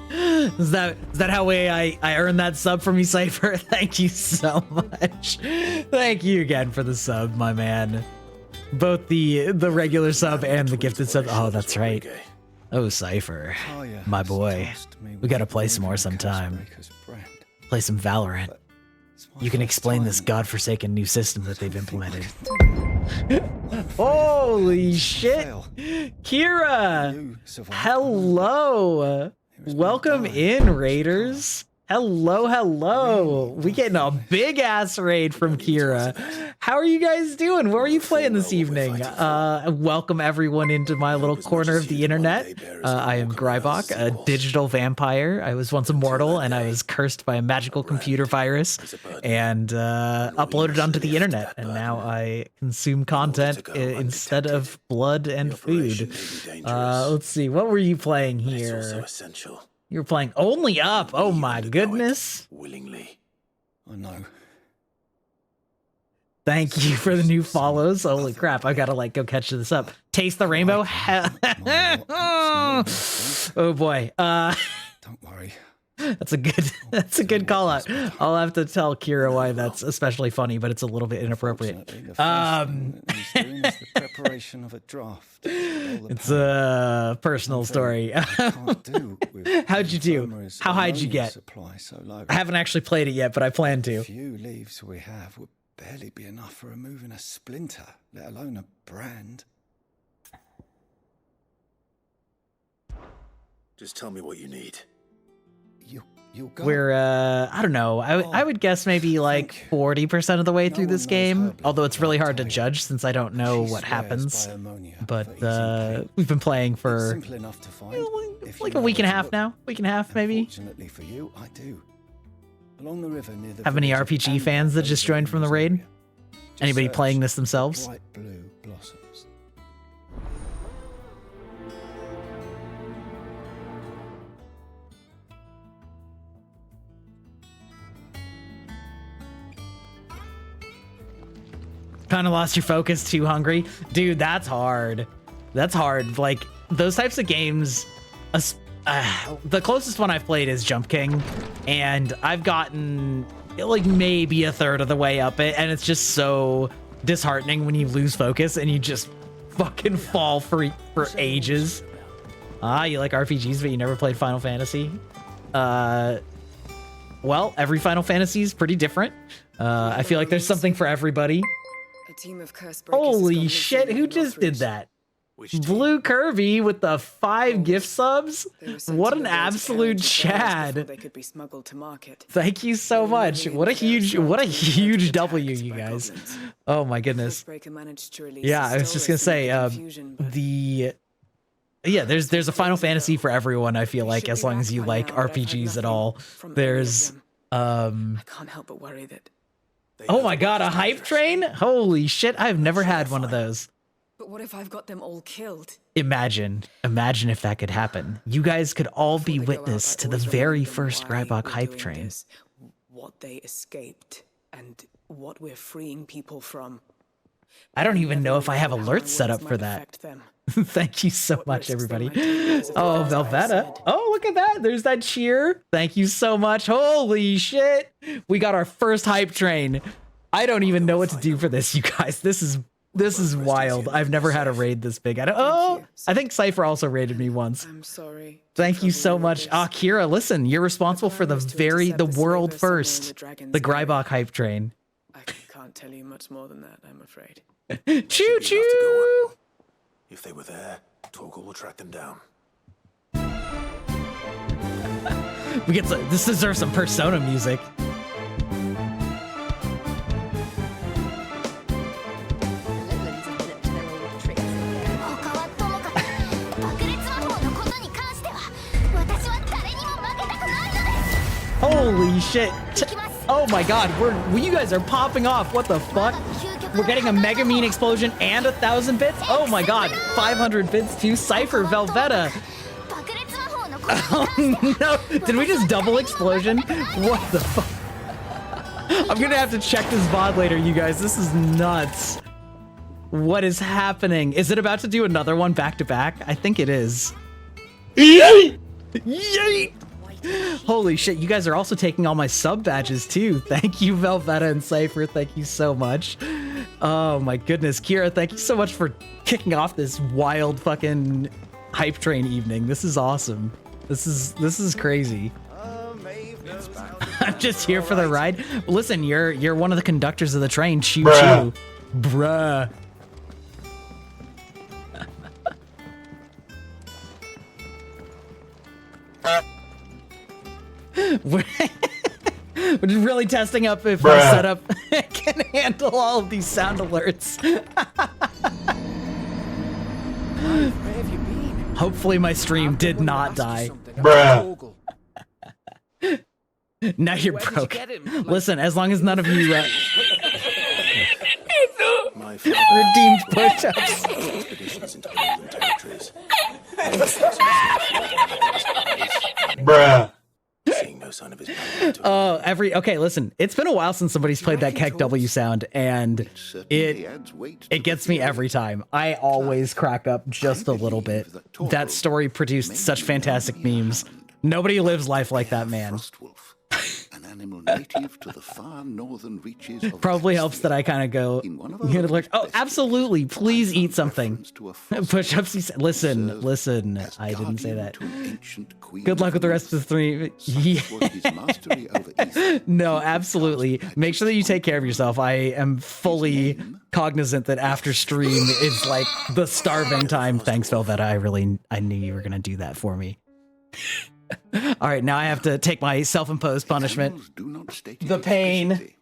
Is that how I earned that sub from you, Cypher? Thank you so much. Thank you again for the sub, my man. Both the regular sub and the gifted sub. Oh, that's right. Oh, Cypher, my boy. We gotta play some more sometime. Play some Valorant. You can explain this godforsaken new system that they've implemented. Holy shit! Kira! Hello! Welcome in, Raiders. Hello, hello. We getting a big ass raid from Kira. How are you guys doing? What are you playing this evening? Welcome everyone into my little corner of the internet. I am Grybach, a digital vampire. I was once immortal and I was cursed by a magical computer virus and uploaded onto the internet. And now I consume content instead of blood and food. Let's see, what were you playing here? You were playing Only Up. Oh my goodness. Willingly. I know. Thank you for the new follows. Holy crap. I gotta like go catch this up. Taste the Rainbow. Oh boy. Don't worry. That's a good call out. I'll have to tell Kira why that's especially funny, but it's a little bit inappropriate. The preparation of a draft. It's a personal story. How'd you do? How high'd you get? I haven't actually played it yet, but I plan to. The few leaves we have would barely be enough for removing a splinter, let alone a brand. Just tell me what you need. We're, I don't know. I would guess maybe like 40% of the way through this game, although it's really hard to judge since I don't know what happens. But we've been playing for like a week and a half now. Week and a half, maybe. Fortunately for you, I do. Along the river near the have any RPG fans that just joined from the raid? Anybody playing this themselves? Bright blue blossoms. Kind of lost your focus, too hungry? Dude, that's hard. That's hard. Like, those types of games, the closest one I've played is Jump King, and I've gotten, like, maybe a third of the way up it, and it's just so disheartening when you lose focus and you just fucking fall for ages. You like RPGs, but you never played Final Fantasy? Well, every Final Fantasy is pretty different. I feel like there's something for everybody. Holy shit, who just did that? Blue Kirby with the 5 gift subs? What an absolute Chad. Thank you so much. What a huge W, you guys. Oh my goodness. Yeah, I was just gonna say, there's a Final Fantasy for everyone, I feel like, as long as you like RPGs at all. There's I can't help but worry that. Oh my god, a hype train? Holy shit, I've never had one of those. But what if I've got them all killed? Imagine if that could happen. You guys could all be witness to the very first Grybach hype train. What they escaped and what we're freeing people from. I don't even know if I have alerts set up for that. Thank you so much, everybody. Oh, Velveta. Oh, look at that. There's that cheer. Thank you so much. Holy shit. We got our first hype train. I don't even know what to do for this, you guys. This is wild. I've never had a raid this big. I think Cypher also raided me once. I'm sorry. Thank you so much. Kira, listen, you're responsible for the world first, the Greibach hype train. I can't tell you much more than that, I'm afraid. Choo choo! If they were there, Torgal will track them down. This deserves some Persona music. Holy shit. Oh my god, you guys are popping off. What the fuck? We're getting a Mega Mean explosion and 1,000 bits? Oh my god, 500 bits too. Cypher Velveta. Oh no, did we just double explosion? What the fuck? I'm gonna have to check this VOD later, you guys. This is nuts. What is happening? Is it about to do another one back to back? I think it is. Yay! Yay! Holy shit, you guys are also taking all my sub badges too. Thank you, Velveta and Cypher. Thank you so much. Oh my goodness. Kira, thank you so much for kicking off this wild fucking hype train evening. This is awesome. This is crazy. I'm just here for the ride. Listen, you're one of the conductors of the train. Choo choo. Bruh. We're just really testing up if our setup can handle all of these sound alerts. Where have you been? Hopefully my stream did not die. Now you're broke. Listen, as long as none of you redeemed push-ups. Seeing no sign of his okay, listen, it's been a while since somebody's played that Keck W sound, and it gets me every time. I always crack up just a little bit. That story produced such fantastic memes. Nobody lives life like that man. An animal native to the far northern reaches of Probably helps that I kind of go, oh, absolutely, please eat something. Push-ups, listen, I didn't say that. Good luck with the rest of the three. No, absolutely. Make sure that you take care of yourself. I am fully cognizant that after stream is like the starving time. Thanks, Velveta. I knew you were going to do that for me. All right, now I have to take my self-imposed punishment. The pain.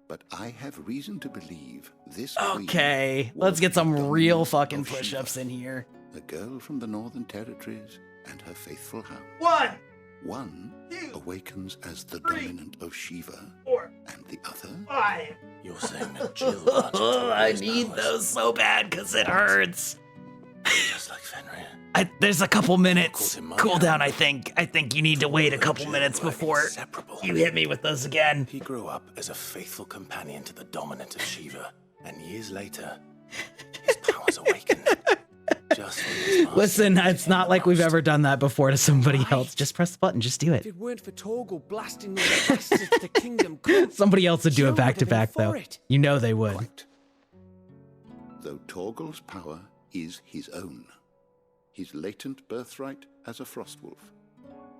But I have reason to believe this. Okay, let's get some real fucking push-ups in here. A girl from the Northern Territories and her faithful hound. One awakens as the dominant of Shiva, and the other. You're saying that Jill. I need those so bad because it hurts. Just like Fenrir. There's a couple minutes cooldown, I think. I think you need to wait a couple minutes before you hit me with those again. He grew up as a faithful companion to the dominant of Shiva, and years later, his powers awakened. Listen, it's not like we've ever done that before to somebody else. Just press the button, just do it. If it weren't for Torgal blasting the bastards to Kingdom Come, somebody else would do it back to back, though. You know they would. Quite. Though Torgal's power is his own, his latent birthright as a Frostwolf,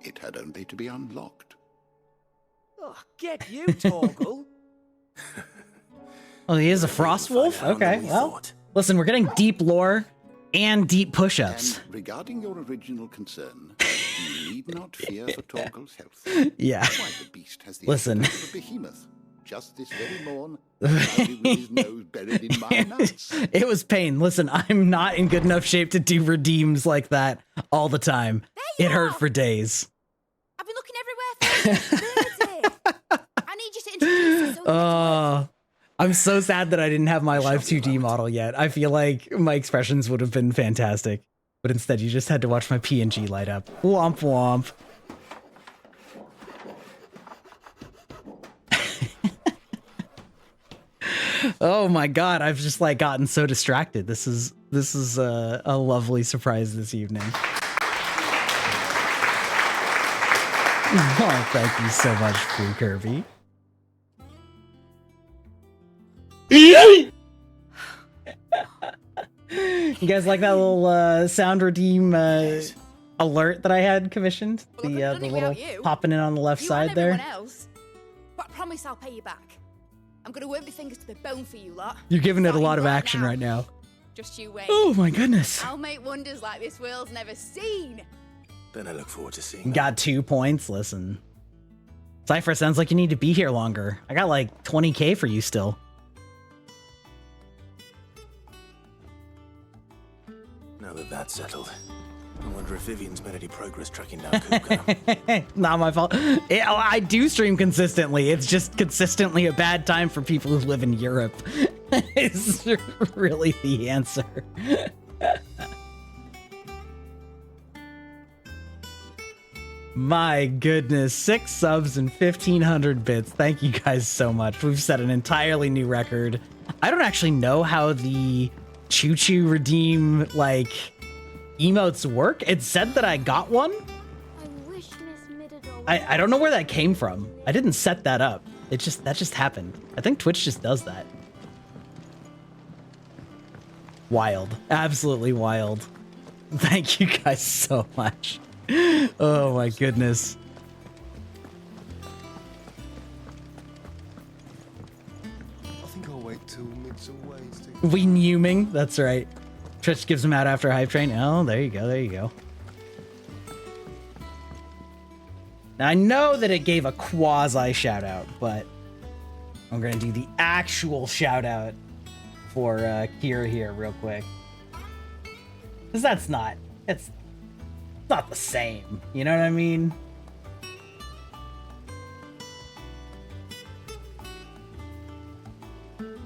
it had only to be unlocked. Oh, get you, Torgal! Oh, he is a Frostwolf? Okay, well, listen, we're getting deep lore and deep push-ups. And regarding your original concern, you need not fear for Torgal's health. Yeah. Why, the beast has the Listen. appetite of a behemoth. Just this very morn, with his nose buried in my nuts. It was pain. Listen, I'm not in good enough shape to do redeems like that all the time. It hurt for days. I've been looking everywhere for you. I need you to introduce yourself. I'm so sad that I didn't have my Live 2D model yet. I feel like my expressions would have been fantastic. But instead, you just had to watch my PNG light up. Womp womp. Oh my god, I've just like gotten so distracted. This is a lovely surprise this evening. Oh, thank you so much, Blue Kirby. You guys like that little sound redeem alert that I had commissioned? Well, The little popping in on the left side there. Else. But I promise I'll pay you back. I'm gonna work my fingers to the bone for you lot. You're giving it a lot of Starting action right now. Just you wait. Oh my goodness. I'll make wonders like this world's never seen. Then I look forward to seeing. Got 2 points. Listen, Cypher, sounds like you need to be here longer. I got like 20k for you still. Now that that's settled, I wonder if Vivian's made any progress tracking down Kupka. Not my fault. I do stream consistently. It's just consistently a bad time for people who live in Europe. It's really the answer. My goodness, 6 subs and 1,500 bits. Thank you guys so much. We've set an entirely new record. I don't actually know how the choo-choo redeem, like, emotes work. It said that I got one. I don't know where that came from. I didn't set that up. That just happened. I think Twitch just does that. Wild. Absolutely wild. Thank you guys so much. Oh my goodness. I think I'll wait till mid's away. We Newming, that's right. Twitch gives him out after Hype Train. Oh, there you go, there you go. Now I know that it gave a quasi shout out, but I'm gonna do the actual shout out for Kira here real quick. Cause that's not, it's not the same, you know what I mean?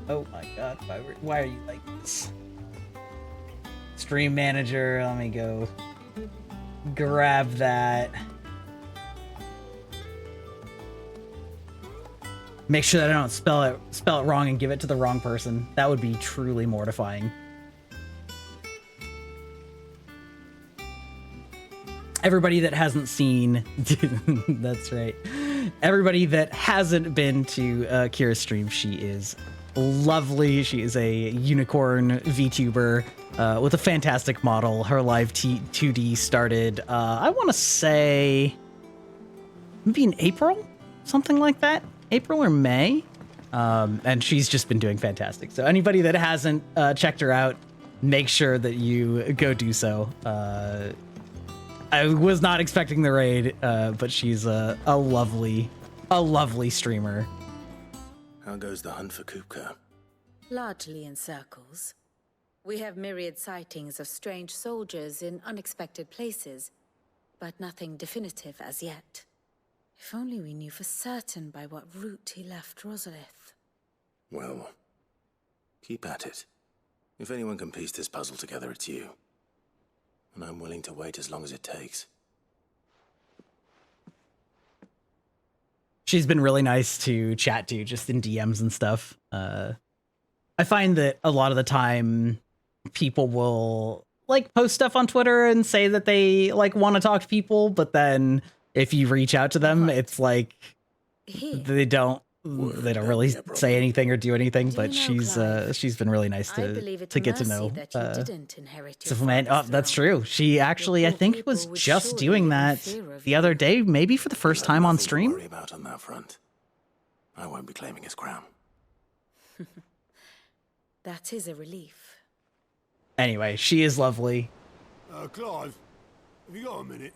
Oh my god, why are you like this? Stream manager, let me go grab that. Make sure that I don't spell it wrong and give it to the wrong person. That would be truly mortifying. Everybody that hasn't seen, that's right. Everybody that hasn't been to Kira's stream, she is lovely. She is a unicorn VTuber with a fantastic model. Her live 2D started, I want to say, maybe in April, something like that. April or May. And she's just been doing fantastic. So anybody that hasn't checked her out, make sure that you go do so. I was not expecting the raid, but she's a lovely streamer. How goes the hunt for Kupka? Largely in circles. We have myriad sightings of strange soldiers in unexpected places, but nothing definitive as yet. If only we knew for certain by what route he left Rosalith. Well, keep at it. If anyone can piece this puzzle together, it's you. And I'm willing to wait as long as it takes. She's been really nice to chat to, just in DMs and stuff. I find that a lot of the time people will like post stuff on Twitter and say that they like want to talk to people, but then if you reach out to them, it's like they don't really say anything or do anything. But she's been really nice to get to know. Man, oh, that's true. She actually, I think, was just doing that the other day, maybe for the first time on stream. Worry about on that front. I won't be claiming his crown. That is a relief. Anyway, she is lovely. Clive, have you got a minute?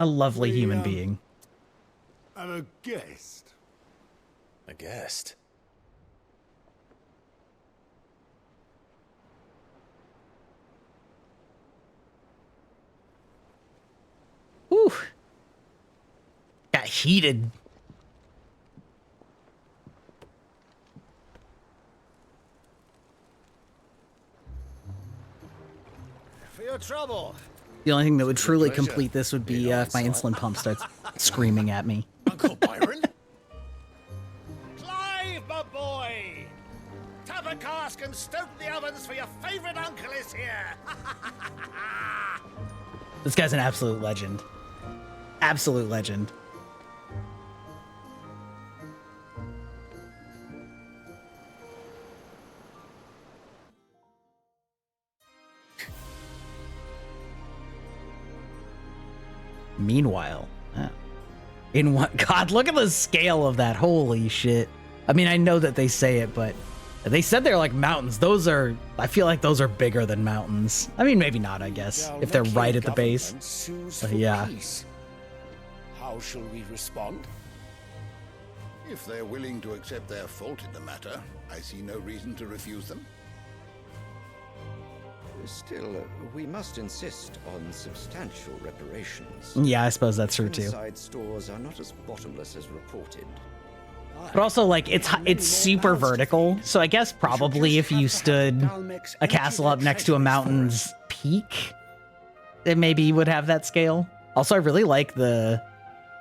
A lovely human being. Have a guest. A guest? Whew. Got heated. For your trouble. The only thing that would truly complete this would be if my insulin pump starts screaming at me. Uncle Byron? Clive, my boy! Tap a cask and stoke the ovens for your favorite uncle is here! This guy's an absolute legend. Absolute legend. Meanwhile, in what? God, look at the scale of that. Holy shit. I mean, I know that they say it, but they said they're like mountains. Those are, I feel like those are bigger than mountains. I mean, maybe not, I guess, if they're right at the base. But yeah. How shall we respond? If they're willing to accept their fault in the matter, I see no reason to refuse them. Still, we must insist on substantial reparations. Yeah, I suppose that's true too. Inside stores are not as bottomless as reported. But also, like, it's super vertical, so I guess probably if you stood a castle up next to a mountain's peak, it maybe would have that scale. Also, I really like the,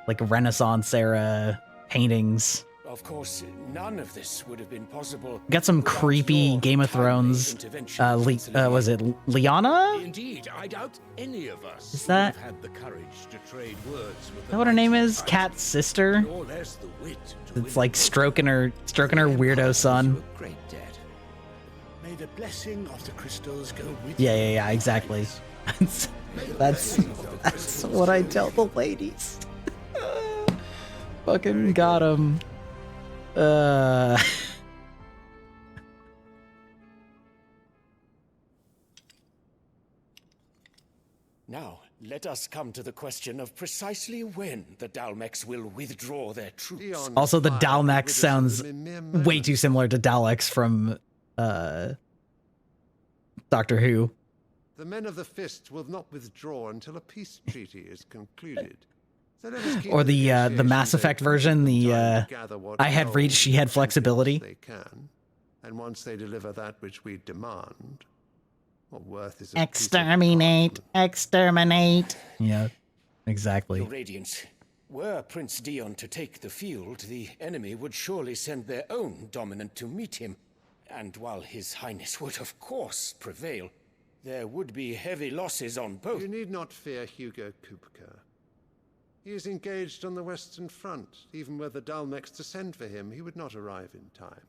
like, Renaissance era paintings. Of course, none of this would have been possible. Got some creepy Game of Thrones. Was it Lyanna? Indeed, I doubt any of us Is that? had the courage to trade words with Is that what her name is? Cat's sister? nor less the wit to It's like stroking her weirdo son. great debt. May the blessing of the crystals go with Yeah, exactly. That's what I tell the ladies. Fucking got him. Now, let us come to the question of precisely when the Dalmex will withdraw their troops. Also, the Dalmex sounds way too similar to Daleks from Doctor Who. The men of the Fist will not withdraw until a peace treaty is concluded. So let us keep Or the Mass negotiations Effect open version, until the time to gather what I had reached, she had gold flexibility. they can, and once they deliver that which we demand, what worth is Exterminate, exterminate. Yeah, exactly. Your Radiance, were Prince Dion to take the field, the enemy would surely send their own dominant to meet him. And while His Highness would of course prevail, there would be heavy losses on both. You need not fear Hugo Kupka. He is engaged on the Western Front. Even were the Dalmex to send for him, he would not arrive in time.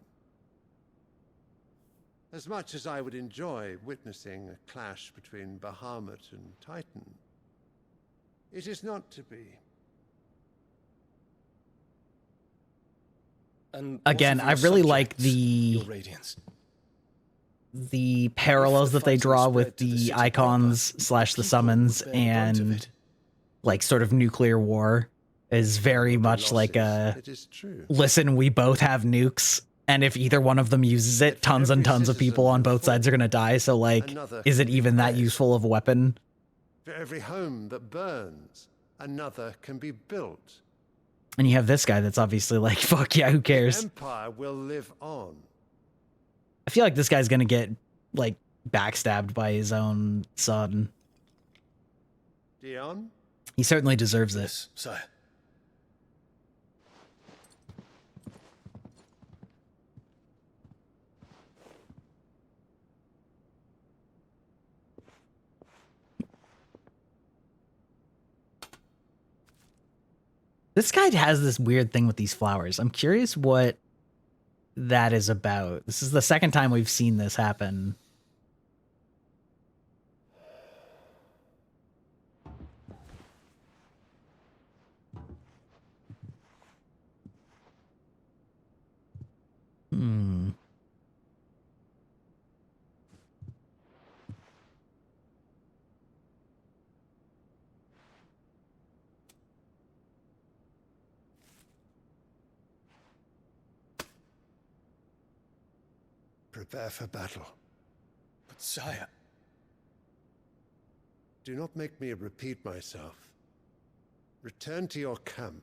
As much as I would enjoy witnessing a clash between Bahamut and Titan, it is not to be. Again, I really like the parallels that they draw with the icons / the summons and like sort of nuclear war is very much like a listen, we both have nukes, and if either one of them uses it, tons and tons of people on both sides are gonna die, so like, is it even that useful of a weapon? For every home that burns, another can be built. And you have this guy that's obviously like, fuck yeah, who cares? The Empire will live on. I feel like this guy's gonna get like backstabbed by his own son. Dion? He certainly deserves this. Sire. This guy has this weird thing with these flowers. I'm curious what that is about. This is the second time we've seen this happen. Prepare for battle. But sire... Do not make me repeat myself. Return to your camp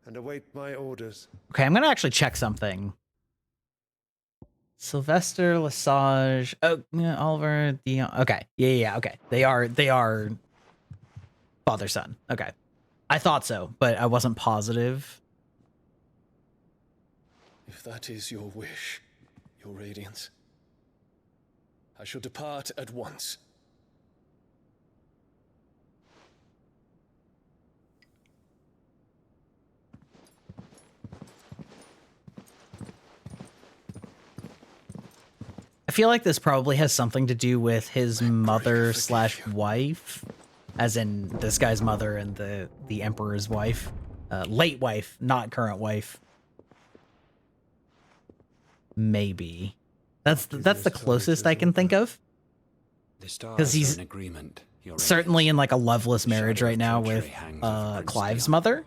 and await my orders. Okay, I'm gonna actually check something. Sylvester, Lesage, oh, yeah, Oliver, Dion. Okay, yeah, okay. They are father son. Okay, I thought so, but I wasn't positive. If that is your wish, Your Radiance, I shall depart at once. I feel like this probably has something to do with his mother / wife. as in this guy's mother and the Emperor's wife. Late wife, not current wife. Maybe. That's the closest I can think of. Because he's an agreement. certainly in like a loveless marriage right now with Clive's mother.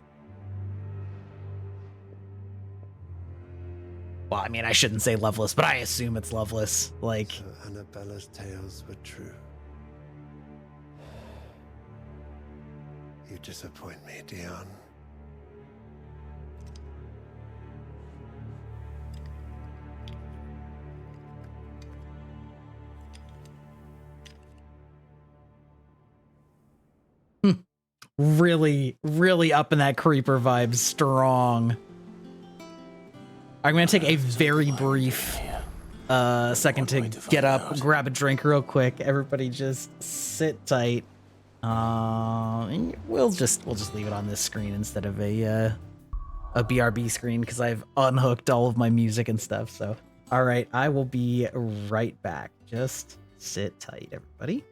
Well, I mean, I shouldn't say loveless, but I assume it's loveless. Like, So Annabella's tales were true. You disappoint me, Dion. really, really up in that creeper vibe, strong. I'm gonna take a very brief second to get up, grab a drink real quick. Everybody just sit tight. We'll just leave it on this screen instead of a BRB screen because I've unhooked all of my music and stuff. So, all right, I will be right back. Just sit tight, everybody.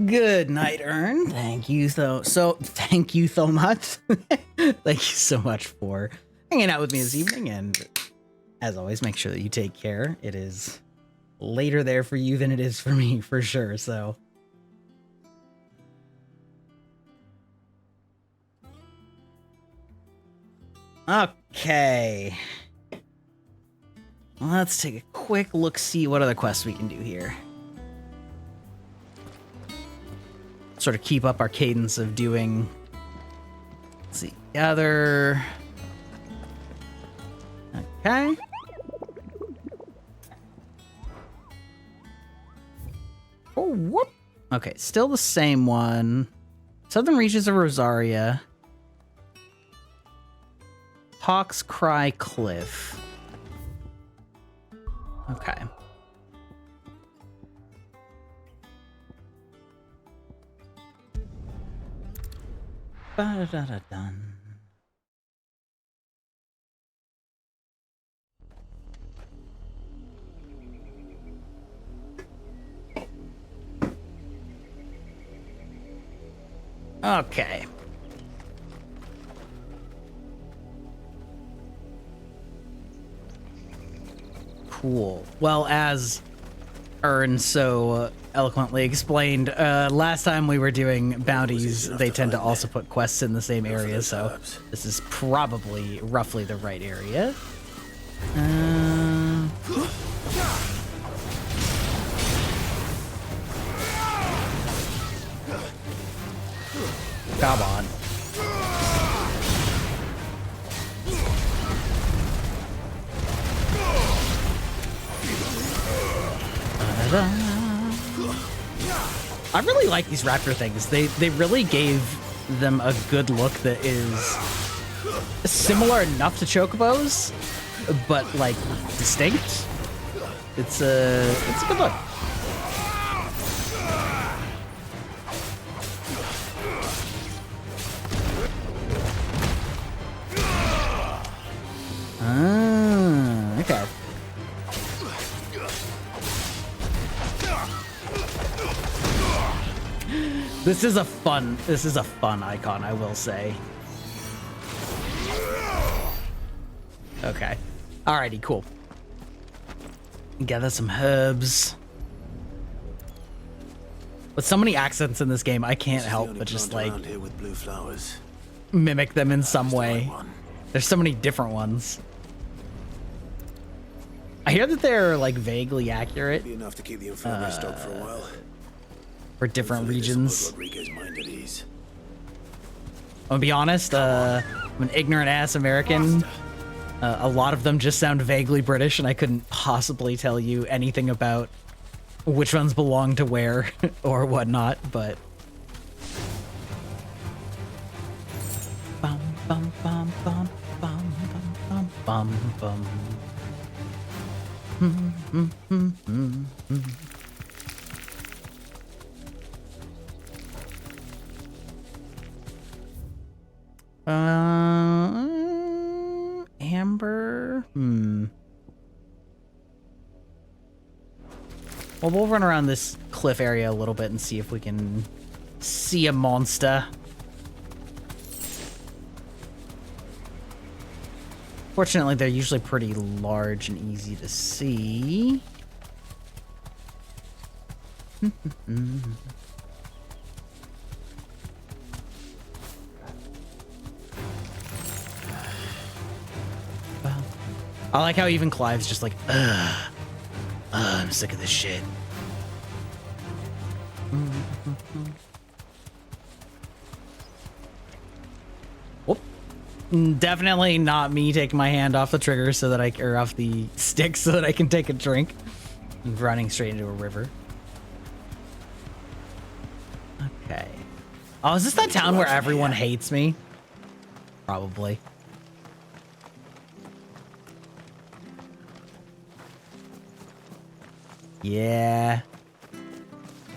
Good night, Ern. Thank you thank you so much. Thank you so much for hanging out with me this evening, and as always, make sure that you take care. It is later there for you than it is for me, for sure. So okay, let's take a quick look, see what other quests we can do here. Sort of keep up our cadence of doing. Let's see, gather. Okay. Oh, whoop. Okay, still the same one. Southern reaches of Rosaria. Hawk's Cry Cliff. Okay. Ba-da-da-dun. Okay. Cool. Well, as Ern so eloquently explained, last time we were doing bounties, they tend to also put quests in the same area, so this is probably roughly the right area. Come on. I really like these raptor things. They really gave them a good look that is similar enough to chocobos, but like distinct. It's a good look. Okay. This is a fun icon, I will say. Okay. Alrighty, cool. Gather some herbs. With so many accents in this game, I can't help but just like mimic them in some way. There's so many different ones. I hear that they're like vaguely accurate. Be enough to keep the infirmary stocked for a while. For different regions. I'll be honest, I'm an ignorant ass American. A lot of them just sound vaguely British, and I couldn't possibly tell you anything about which ones belong to where or whatnot, but bum bum bum bum bum bum bum bum. Amber. Well, we'll run around this cliff area a little bit and see if we can see a monster. Fortunately, they're usually pretty large and easy to see. I like how even Clive's just like, I'm sick of this shit. Whoop. Definitely not me taking my hand off the trigger so that or off the stick so that I can take a drink. I'm running straight into a river. Okay. Oh, is this that town where everyone hates me? Probably. Yeah.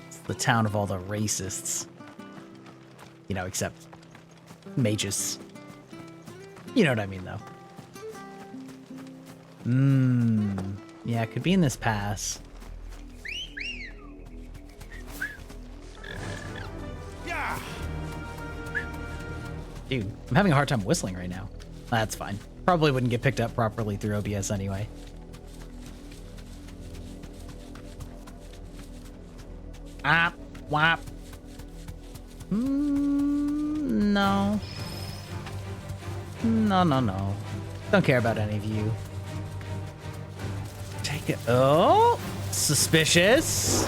It's the town of all the racists. You know, except mages. You know what I mean, though. Yeah, it could be in this pass. Dude, I'm having a hard time whistling right now. That's fine. Probably wouldn't get picked up properly through OBS anyway. Ah, whap. No. No. Don't care about any of you. Take it. Oh, suspicious.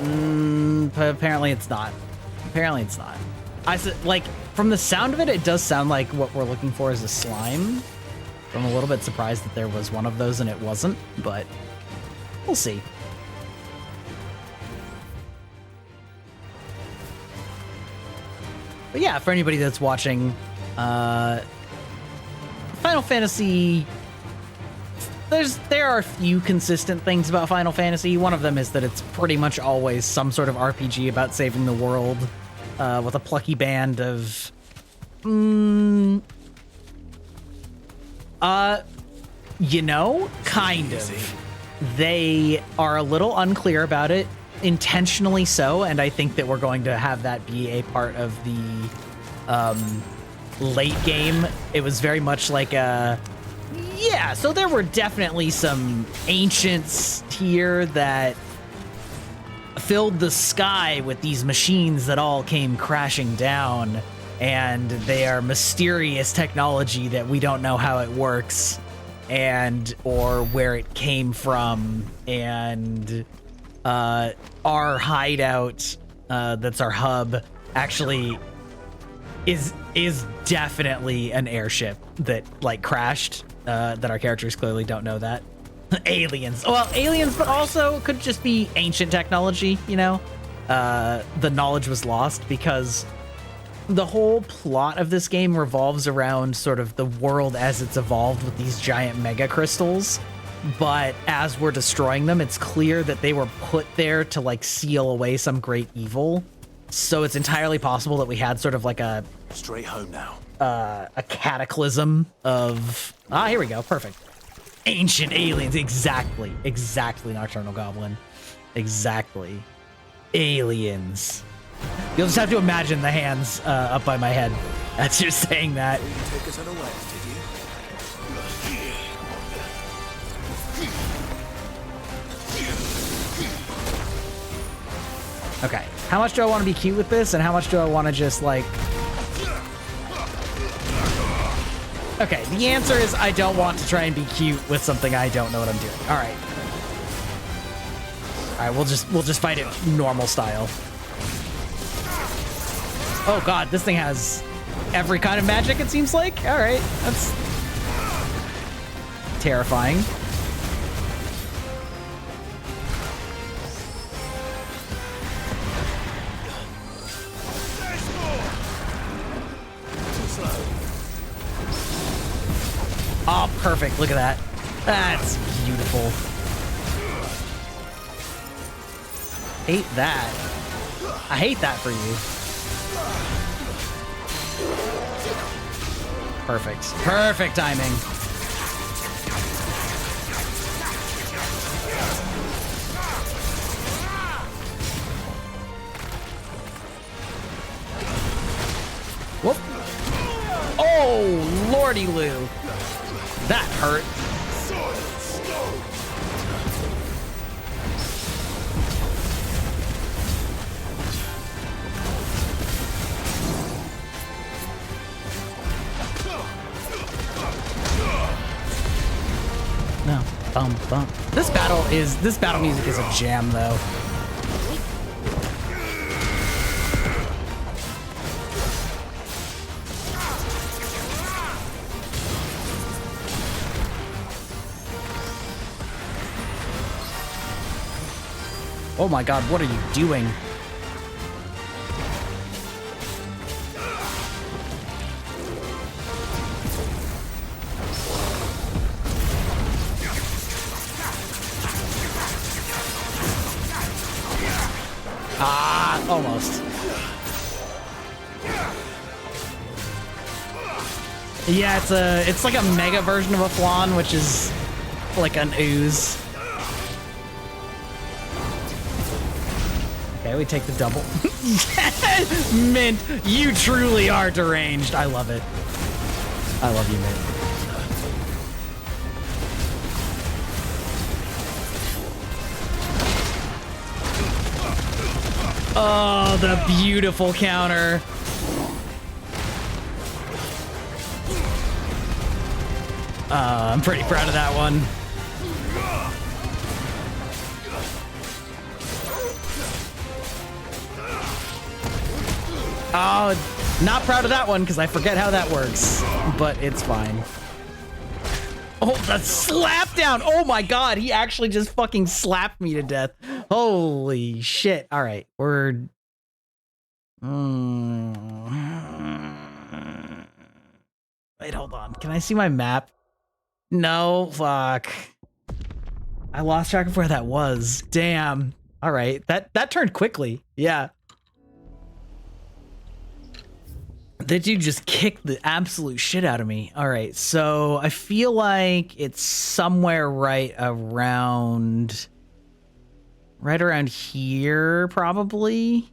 Apparently it's not. Apparently it's not. Like, from the sound of it, it does sound like what we're looking for is a slime. I'm a little bit surprised that there was one of those and it wasn't, but we'll see. But yeah, for anybody that's watching, Final Fantasy, there are a few consistent things about Final Fantasy. One of them is that it's pretty much always some sort of RPG about saving the world, with a plucky band of, you know, kind of. They are a little unclear about it, intentionally so, and I think that we're going to have that be a part of the late game. It was very much like a, yeah, so there were definitely some ancients here that filled the sky with these machines that all came crashing down, and they are mysterious technology that we don't know how it works and or where it came from. And our hideout, that's our hub, actually is definitely an airship that like crashed, that our characters clearly don't know that. Aliens. Well, aliens, but also could just be ancient technology, you know? The knowledge was lost because the whole plot of this game revolves around sort of the world as it's evolved with these giant mega crystals. But as we're destroying them, it's clear that they were put there to like seal away some great evil. So it's entirely possible that we had sort of like a straight home now. A cataclysm of here we go, perfect. Ancient aliens, exactly, Nocturnal Goblin, exactly. Aliens. You'll just have to imagine the hands up by my head as you're saying that. You take us unawares, did you? Okay, how much do I want to be cute with this, and how much do I want to just like... Okay, the answer is I don't want to try and be cute with something I don't know what I'm doing. All right. All right, we'll just fight it normal style. Oh god, this thing has every kind of magic, it seems like. All right, that's terrifying. Oh, perfect. Look at that. That's beautiful. Hate that. I hate that for you. Perfect. Perfect timing. Whoop. Oh, lordy Lou. That hurt. No. Bum bum. This battle music is a jam though. Oh my god, what are you doing? Ah, almost. Yeah, it's like a mega version of a flan, which is like an ooze. Okay, we take the double. Mint, you truly are deranged. I love it. I love you, Mint. Oh, the beautiful counter. I'm pretty proud of that one. Oh, not proud of that one because I forget how that works, but it's fine. Oh, the slap down. Oh my god, he actually just fucking slapped me to death. Holy shit. All right, we're... Wait, hold on. Can I see my map? No, fuck. I lost track of where that was. Damn. All right, that turned quickly. Yeah. That dude just kicked the absolute shit out of me. All right, so I feel like it's somewhere right around here, probably.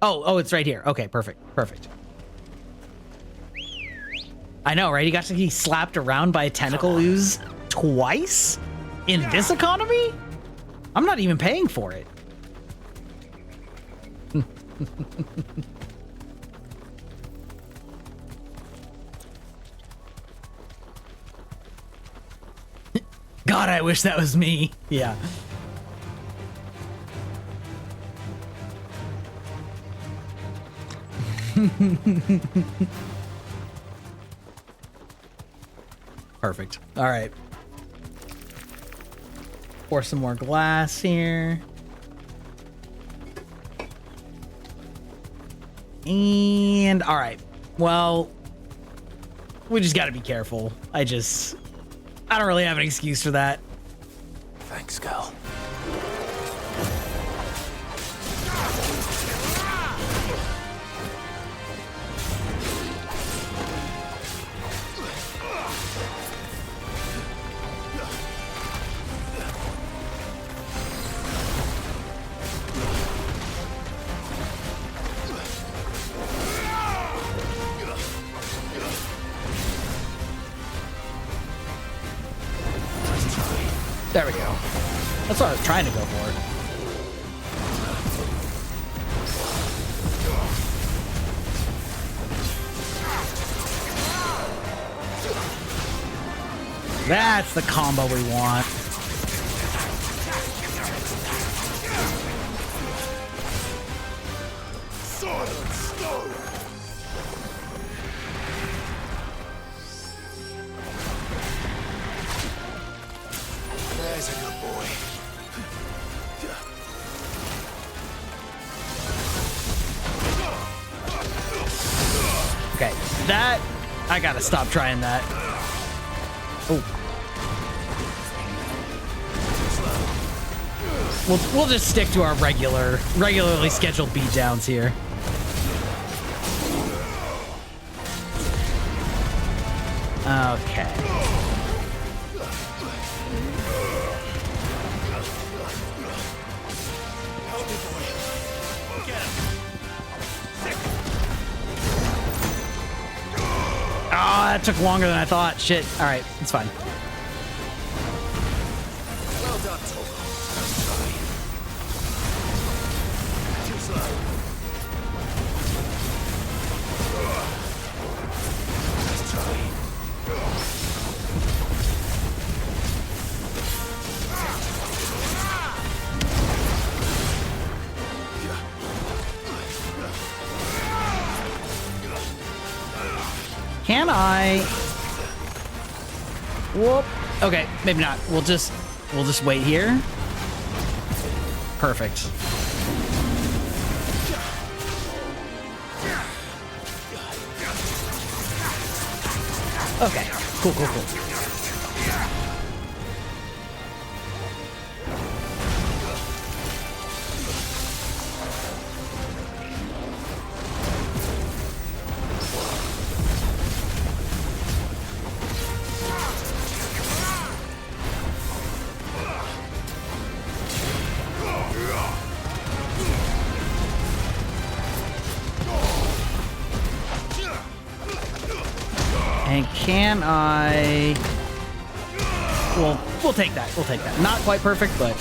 Oh, it's right here. Okay, perfect. I know, right? He slapped around by a tentacle ooze twice in this economy? I'm not even paying for it. God, I wish that was me. Yeah. Perfect. All right. Pour some more glass here. And all right. Well, we just got to be careful. I don't really have an excuse for that. Thanks, girl. There we go. That's what I was trying to go for. That's the combo we want. There's a good boy. Okay, that I gotta stop trying that. Oh. We'll just stick to our regularly scheduled beatdowns here. Okay. Oh, that took longer than I thought. Shit. All right, it's fine. Well done, Togo. Too slow. Let's try. Can I? Whoop. Okay, maybe not. We'll just wait here. Perfect. Okay. Cool, cool, cool. And can I? Well, we'll take that. We'll take that. Not quite perfect, but.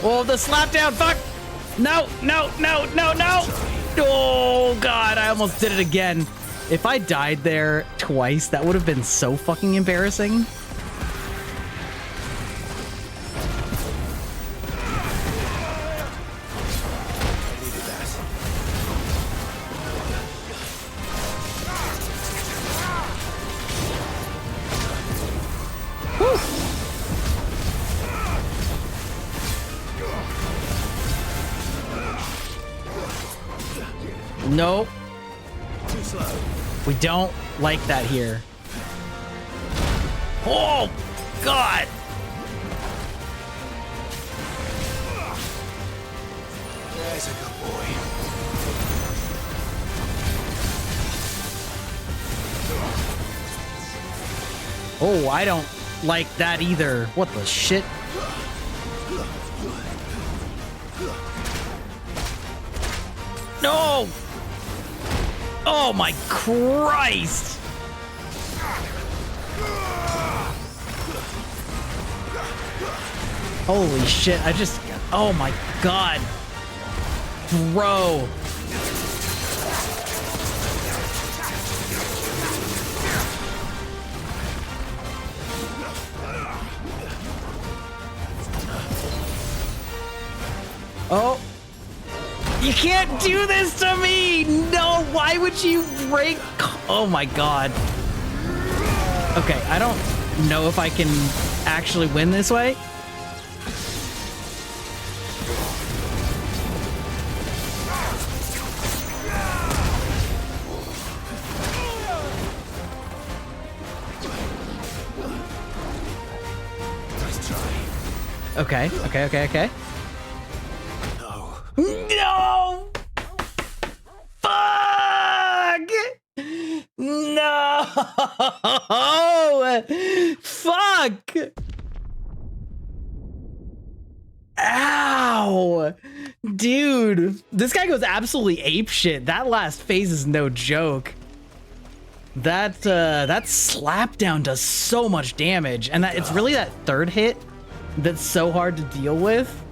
Oh, the slap down! Fuck! No! No! No! No! No! Oh God! I almost did it again. If I died there twice, that would have been so fucking embarrassing. Nope. Too slow. We don't like that here. Oh, God. There's a good boy. Oh, I don't like that either. What the shit? No! Oh my Christ! Holy shit, oh my God. bro. Oh. You can't do this to me! No, why would you break? Oh my god. Okay, I don't know if I can actually win this way. Okay, okay. No! Fuck! No! Fuck! Ow! Dude, this guy goes absolutely apeshit. That last phase is no joke. That slap down does so much damage, and that it's really that third hit that's so hard to deal with.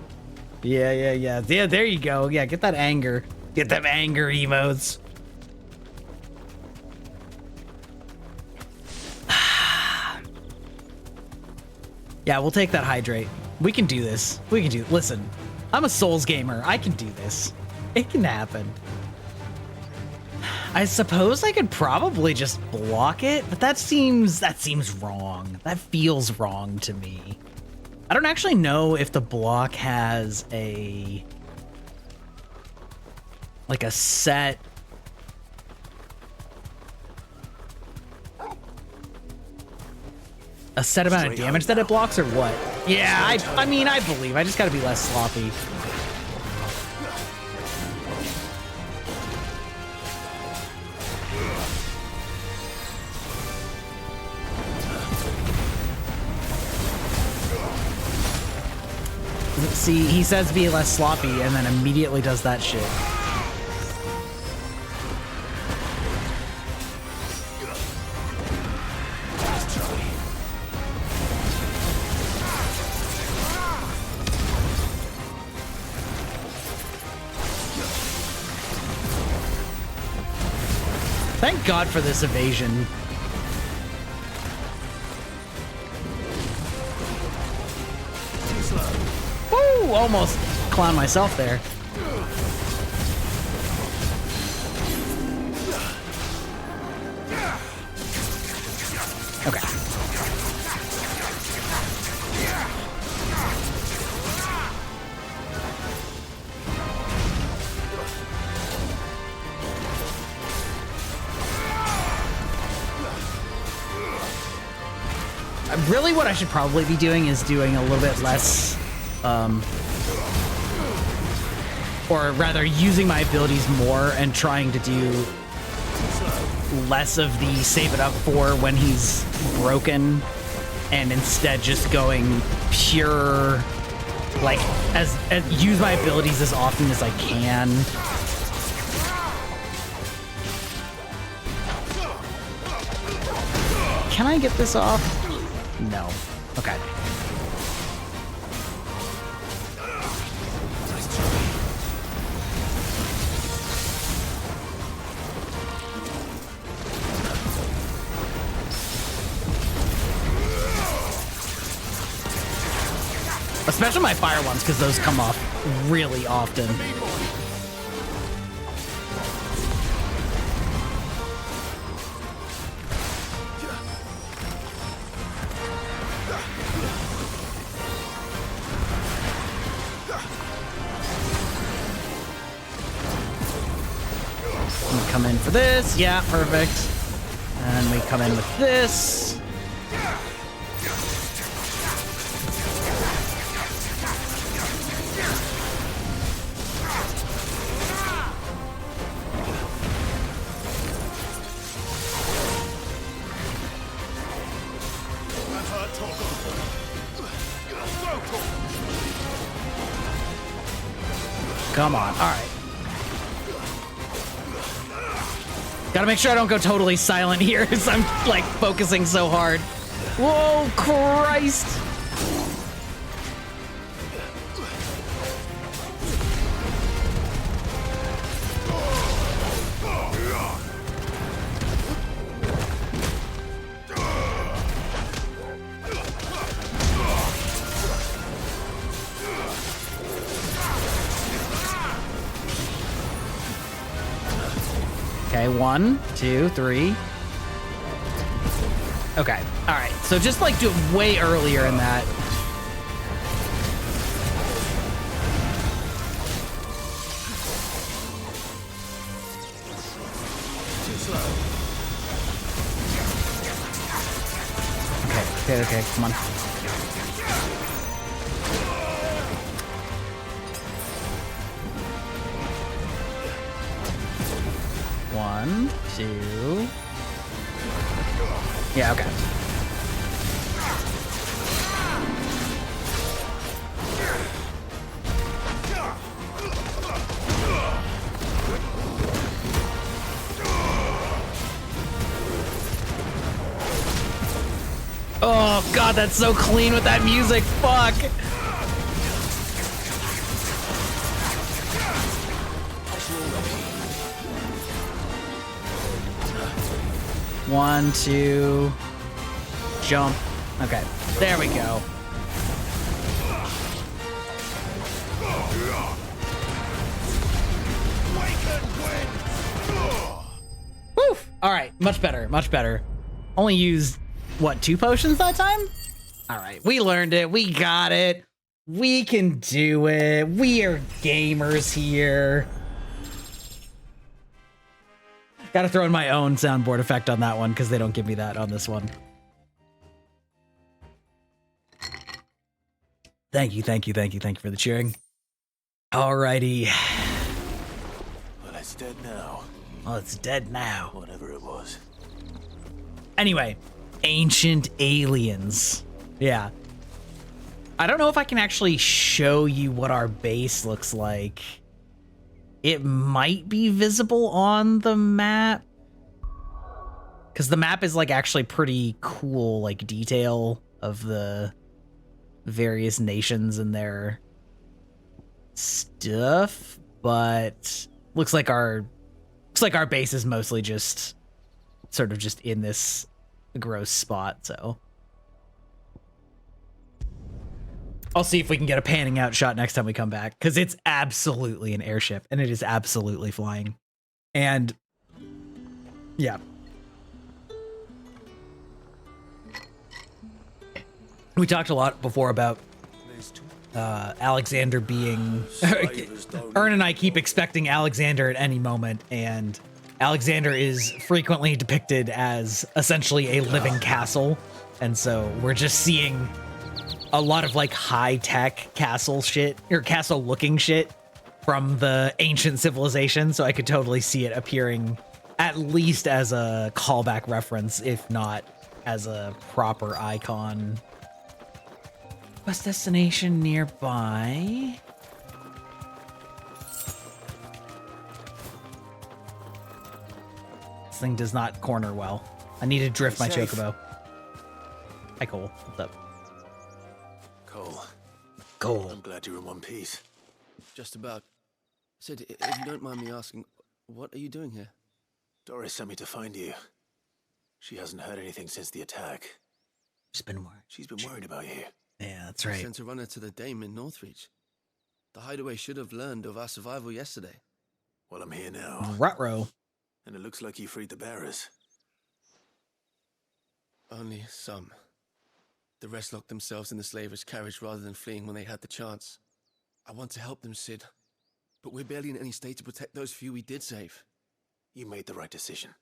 Yeah, there you go. Yeah, get that anger. Get them anger emotes. Yeah, we'll take that hydrate. We can do this. Listen, I'm a Souls gamer. I can do this. It can happen. I suppose I could probably just block it, but that seems wrong. That feels wrong to me. I don't actually know if the block has a set amount of damage that it blocks or what. Yeah, I mean, I believe. I just gotta be less sloppy. See, he says be less sloppy and then immediately does that shit. Thank God for this evasion. Woo! Almost clowned myself there. Okay. Really, what I should probably be doing is doing a little bit less, or rather using my abilities more and trying to do less of the save it up for when he's broken, and instead just going pure, like, as use my abilities as often as I can. Can I get this off? No. Okay. Especially my fire ones, because those come off really often. Come in for this. Yeah, perfect. And we come in with this. Come on. All right. Gotta make sure I don't go totally silent here because I'm, like, focusing so hard. Whoa, Christ! Okay, 1, 2, 3. Okay, all right. So just like do it way earlier in that. Okay, come on. One, two. Yeah, okay. Oh god, that's so clean with that music. Fuck. One, two, jump. Okay, there we go. Woo! All right, much better, much better. Only used, what, 2 potions that time? All right, we learned it. We got it. We can do it. We are gamers here. Gotta throw in my own soundboard effect on that one because they don't give me that on this one. Thank you for the cheering. Alrighty. Well, it's dead now. Well, it's dead now. Whatever it was. Anyway, ancient aliens. Yeah. I don't know if I can actually show you what our base looks like. It might be visible on the map. Because the map is like actually pretty cool, like detail of the various nations and their stuff. But looks like our base is mostly just sort of just in this gross spot, so. I'll see if we can get a panning out shot next time we come back, because it's absolutely an airship, and it is absolutely flying. And, yeah. We talked a lot before about Alexander being... Ern and I keep expecting Alexander at any moment, and Alexander is frequently depicted as essentially a living castle, and so we're just seeing a lot of like high-tech castle shit, or castle-looking shit from the ancient civilization, so I could totally see it appearing at least as a callback reference, if not as a proper icon. Quest destination nearby. This thing does not corner well. I need to drift my chocobo. Hi, Cole. What's up? Cole. I'm glad you're in one piece. Just about. Sid, if you don't mind me asking, what are you doing here? Doris sent me to find you. She hasn't heard anything since the attack. She's been worried. She's been worried about you. Yeah, that's right. I sent a runner to the Dame in Northreach. The hideaway should have learned of our survival yesterday. Well, I'm here now. Ruh-roh. And it looks like you freed the bearers. Only some. The rest locked themselves in the slaver's carriage rather than fleeing when they had the chance. I want to help them, Sid. But we're barely in any state to protect those few we did save. You made the right decision.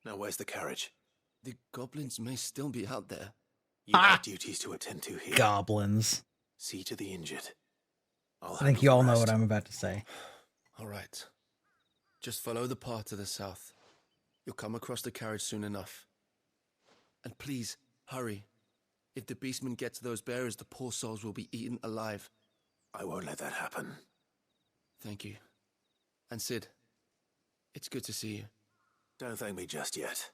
Now where's the carriage? The goblins may still be out there. You have duties to attend to here. Goblins. See to the injured. I think you all know what I'm about to say. All right. Just follow the path to the south. You'll come across the carriage soon enough. And please, hurry. If the beastmen get to those bearers, the poor souls will be eaten alive. I won't let that happen. Thank you. And Sid, it's good to see you. Don't thank me just yet.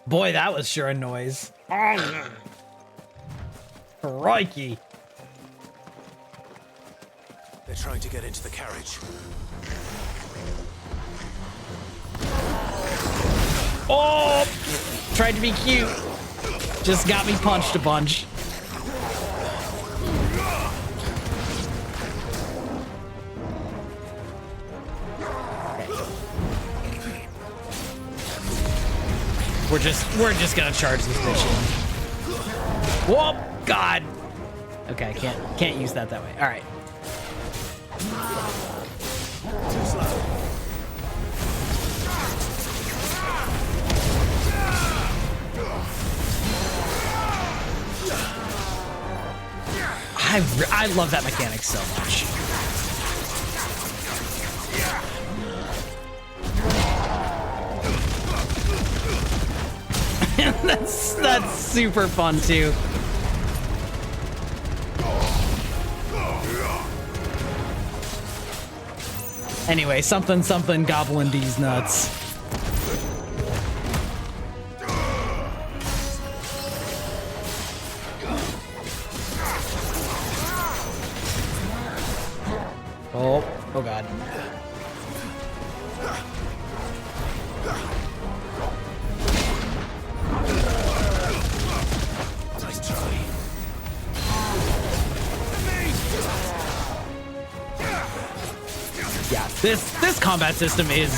Boy, that was sure a noise. Crikey. They're trying to get into the carriage. Oh! Tried to be cute. just got me punched a bunch. We're just gonna charge this bitch in. Whoa, God. Okay, can't use that way. All right. Too slow. I love that mechanic so much. that's super fun too. Anyway, something goblin D's nuts. Oh God. Nice try. Yeah, this combat system is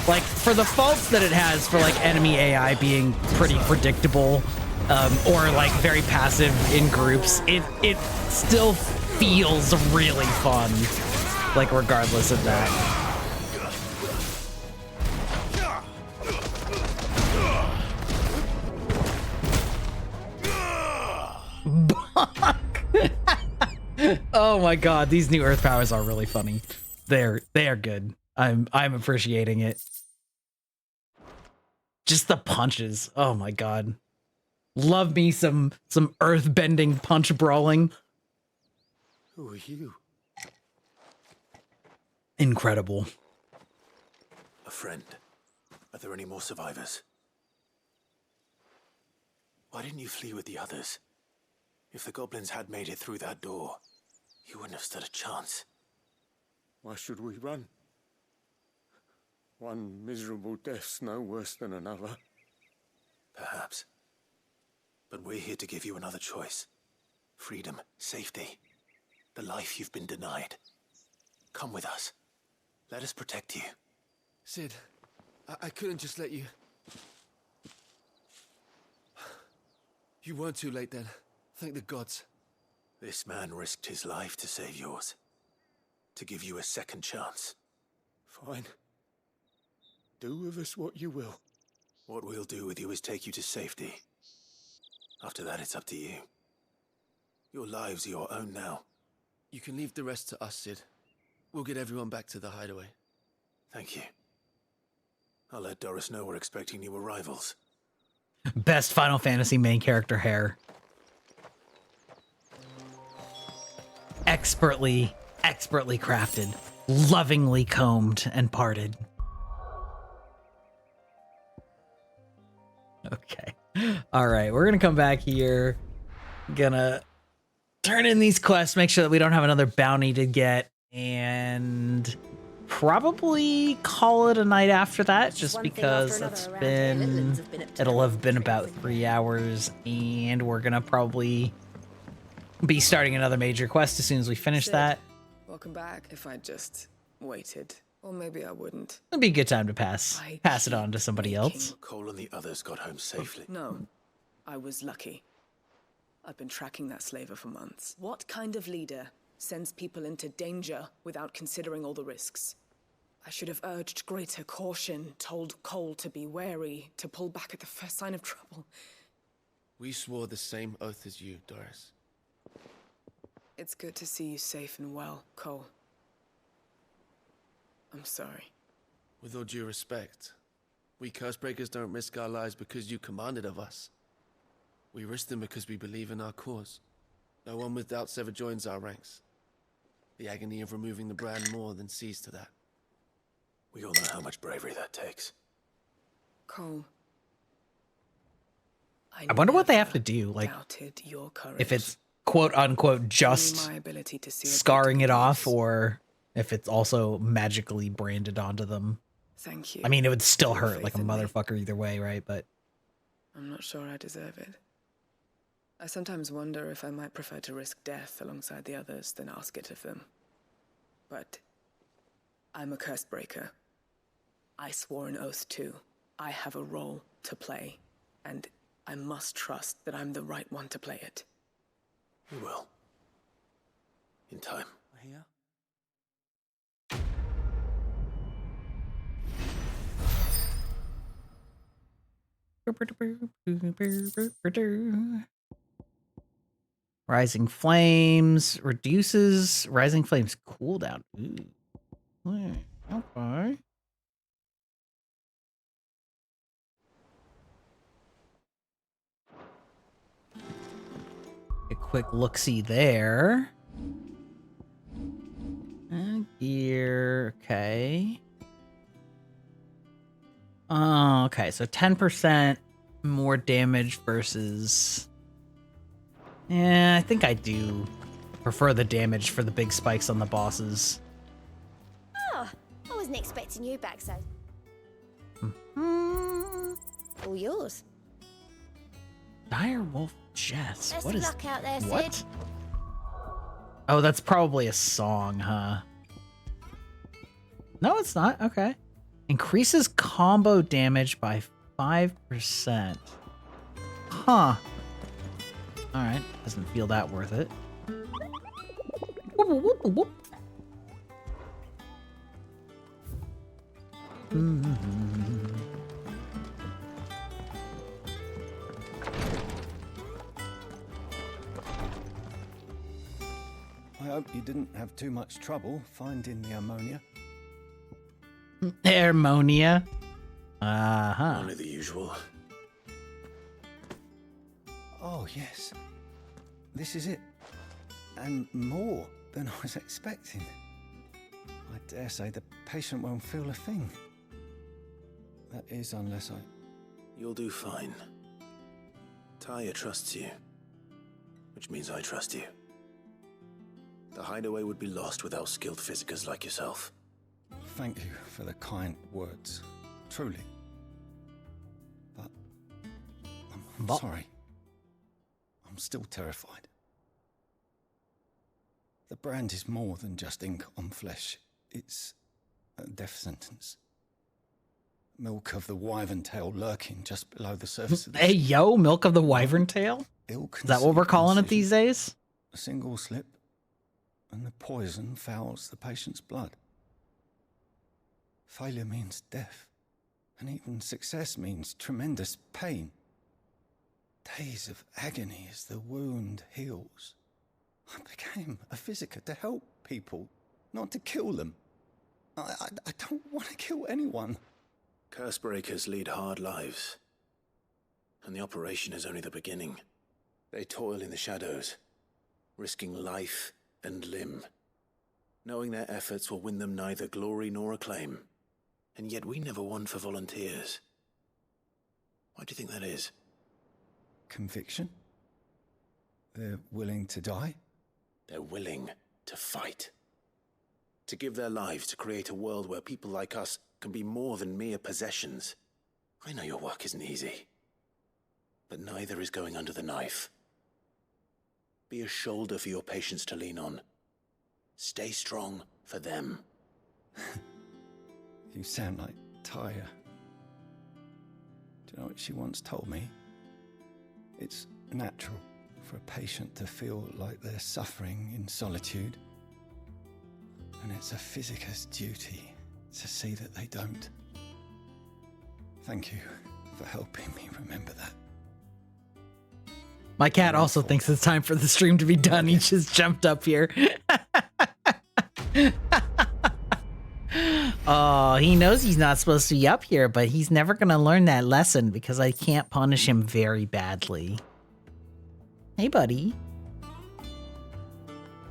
like, for the faults that it has for like enemy AI being pretty predictable, or like very passive in groups, it still feels really fun, like regardless of that. Oh my God, these new earth powers are really funny. They are good. I'm appreciating it. Just the punches. Oh my God. Love me some earth bending punch brawling. Who are you? Incredible. A friend. Are there any more survivors? Why didn't you flee with the others? If the goblins had made it through that door, you wouldn't have stood a chance. Why should we run? One miserable death's no worse than another. Perhaps. But we're here to give you another choice. Freedom, safety, the life you've been denied. Come with us. Let us protect you. Sid, I couldn't just let you... You weren't too late then. Thank the gods. This man risked his life to save yours. To give you a second chance. Fine. Do with us what you will. What we'll do with you is take you to safety. After that, it's up to you. Your lives are your own now. You can leave the rest to us, Sid. We'll get everyone back to the hideaway. Thank you. I'll let Doris know we're expecting new arrivals. Best Final Fantasy main character hair. Expertly crafted, lovingly combed and parted. Okay. All right, we're gonna come back here. Gonna turn in these quests, make sure that we don't have another bounty to get, and probably call it a night after that, just because it'll have been about 3 hours, and we're gonna probably be starting another major quest as soon as we finish that. Welcome back. If I just waited, or maybe I wouldn't. It'd be a good time to pass it on to somebody else. Cole and the others got home safely. No, I was lucky. I've been tracking that slaver for months. What kind of leader sends people into danger without considering all the risks? I should have urged greater caution, told Cole to be wary, to pull back at the first sign of trouble. We swore the same oath as you, Doris. It's good to see you safe and well, Cole. I'm sorry. With all due respect, we Cursebreakers don't risk our lives because you commanded of us. We risk them because we believe in our cause. No one with doubts ever joins our ranks. The agony of removing the brand more than sees to that. We all know how much bravery that takes. Cole. I wonder what they have to do, like, if it's quote unquote just scarring it off, or if it's also magically branded onto them. Thank you. I mean, it would still hurt like a motherfucker either way, right? But I'm not sure I deserve it. I sometimes wonder if I might prefer to risk death alongside the others than ask it of them. But I'm a curse breaker. I swore an oath too. I have a role to play, and I must trust that I'm the right one to play it. You will. In time. Here? Rising Flames reduces Rising Flames cooldown. Ooh. Okay. A quick look-see there. Gear, okay. Oh, okay, so 10% more damage versus... Yeah, I think I do prefer the damage for the big spikes on the bosses. Oh, I wasn't expecting you back, so. All yours. Dire Wolf Jess. Best What of is luck out there, Sid. what? Oh, that's probably a song, huh? No, it's not. Okay. Increases combo damage by 5%. Huh. All right. Doesn't feel that worth it. Whoop, whoop, whoop, whoop. I hope you didn't have too much trouble finding the ammonia. Ammonia. Uh-huh. Only the usual. Oh, yes. This is it. And more than I was expecting. I dare say the patient won't feel a thing. That is, unless I... You'll do fine. Tyre trusts you, which means I trust you. The hideaway would be lost without skilled physicers like yourself. Thank you for the kind words. Truly. But... I'm sorry. I'm still terrified. The brand is more than just ink on flesh. It's a death sentence. Milk of the wyvern tail lurking just below the surface of the Hey, yo, milk of the wyvern tail? Is that what we're calling it these days? A single slip, and the poison fouls the patient's blood. Failure means death, and even success means tremendous pain. Days of agony as the wound heals. I became a physiker to help people, not to kill them. I don't want to kill anyone. Cursebreakers lead hard lives, and the operation is only the beginning. They toil in the shadows, risking life and limb, knowing their efforts will win them neither glory nor acclaim. And yet we never won for volunteers. Why do you think that is? Conviction? They're willing to die? They're willing to fight. To give their lives to create a world where people like us can be more than mere possessions. I know your work isn't easy, but neither is going under the knife. Be a shoulder for your patients to lean on. Stay strong for them. You sound like Tyre. Do you know what she once told me? It's natural for a patient to feel like they're suffering in solitude. And it's a physiker's duty to see that they don't. Thank you for helping me remember that. My cat also thinks it's time for the stream to be done. He just jumped up here. Oh, he knows he's not supposed to be up here, but he's never going to learn that lesson because I can't punish him very badly. Hey, buddy.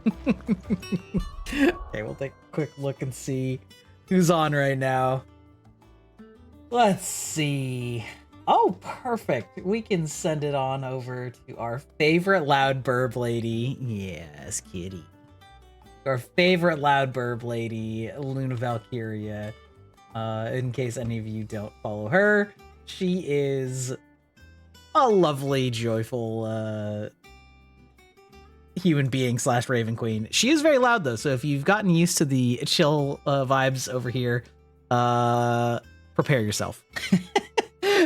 Okay, we'll take a quick look and see who's on right now. Let's see. Oh, perfect. We can send it on over to our favorite loud burb lady. Yes, kitty. Our favorite loud burb lady, Luna Valkyria. In case any of you don't follow her, she is a lovely, joyful human being / Raven Queen. She is very loud though, so if you've gotten used to the chill vibes over here, prepare yourself.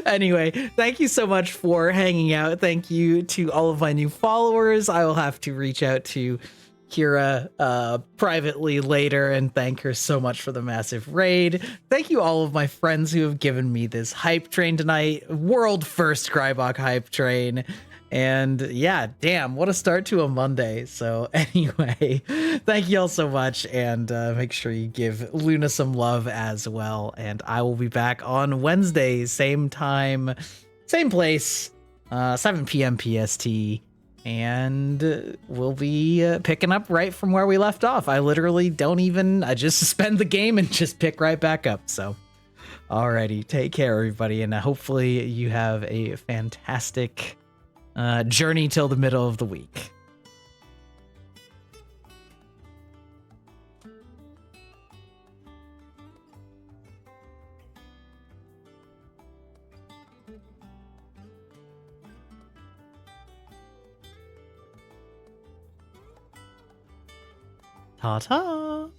Anyway, thank you so much for hanging out. Thank you to all of my new followers. I will have to reach out to Kira privately later and thank her so much for the massive raid. Thank you all of my friends who have given me this hype train tonight. World first Grybok hype train. And yeah, damn, what a start to a Monday. So anyway, thank you all so much, and make sure you give Luna some love as well. And I will be back on Wednesday, same time, same place, 7 p.m. PST, and we'll be picking up right from where we left off. I literally I just suspend the game and just pick right back up. So alrighty, take care, everybody, and hopefully you have a fantastic journey till the middle of the week. Ta-ta!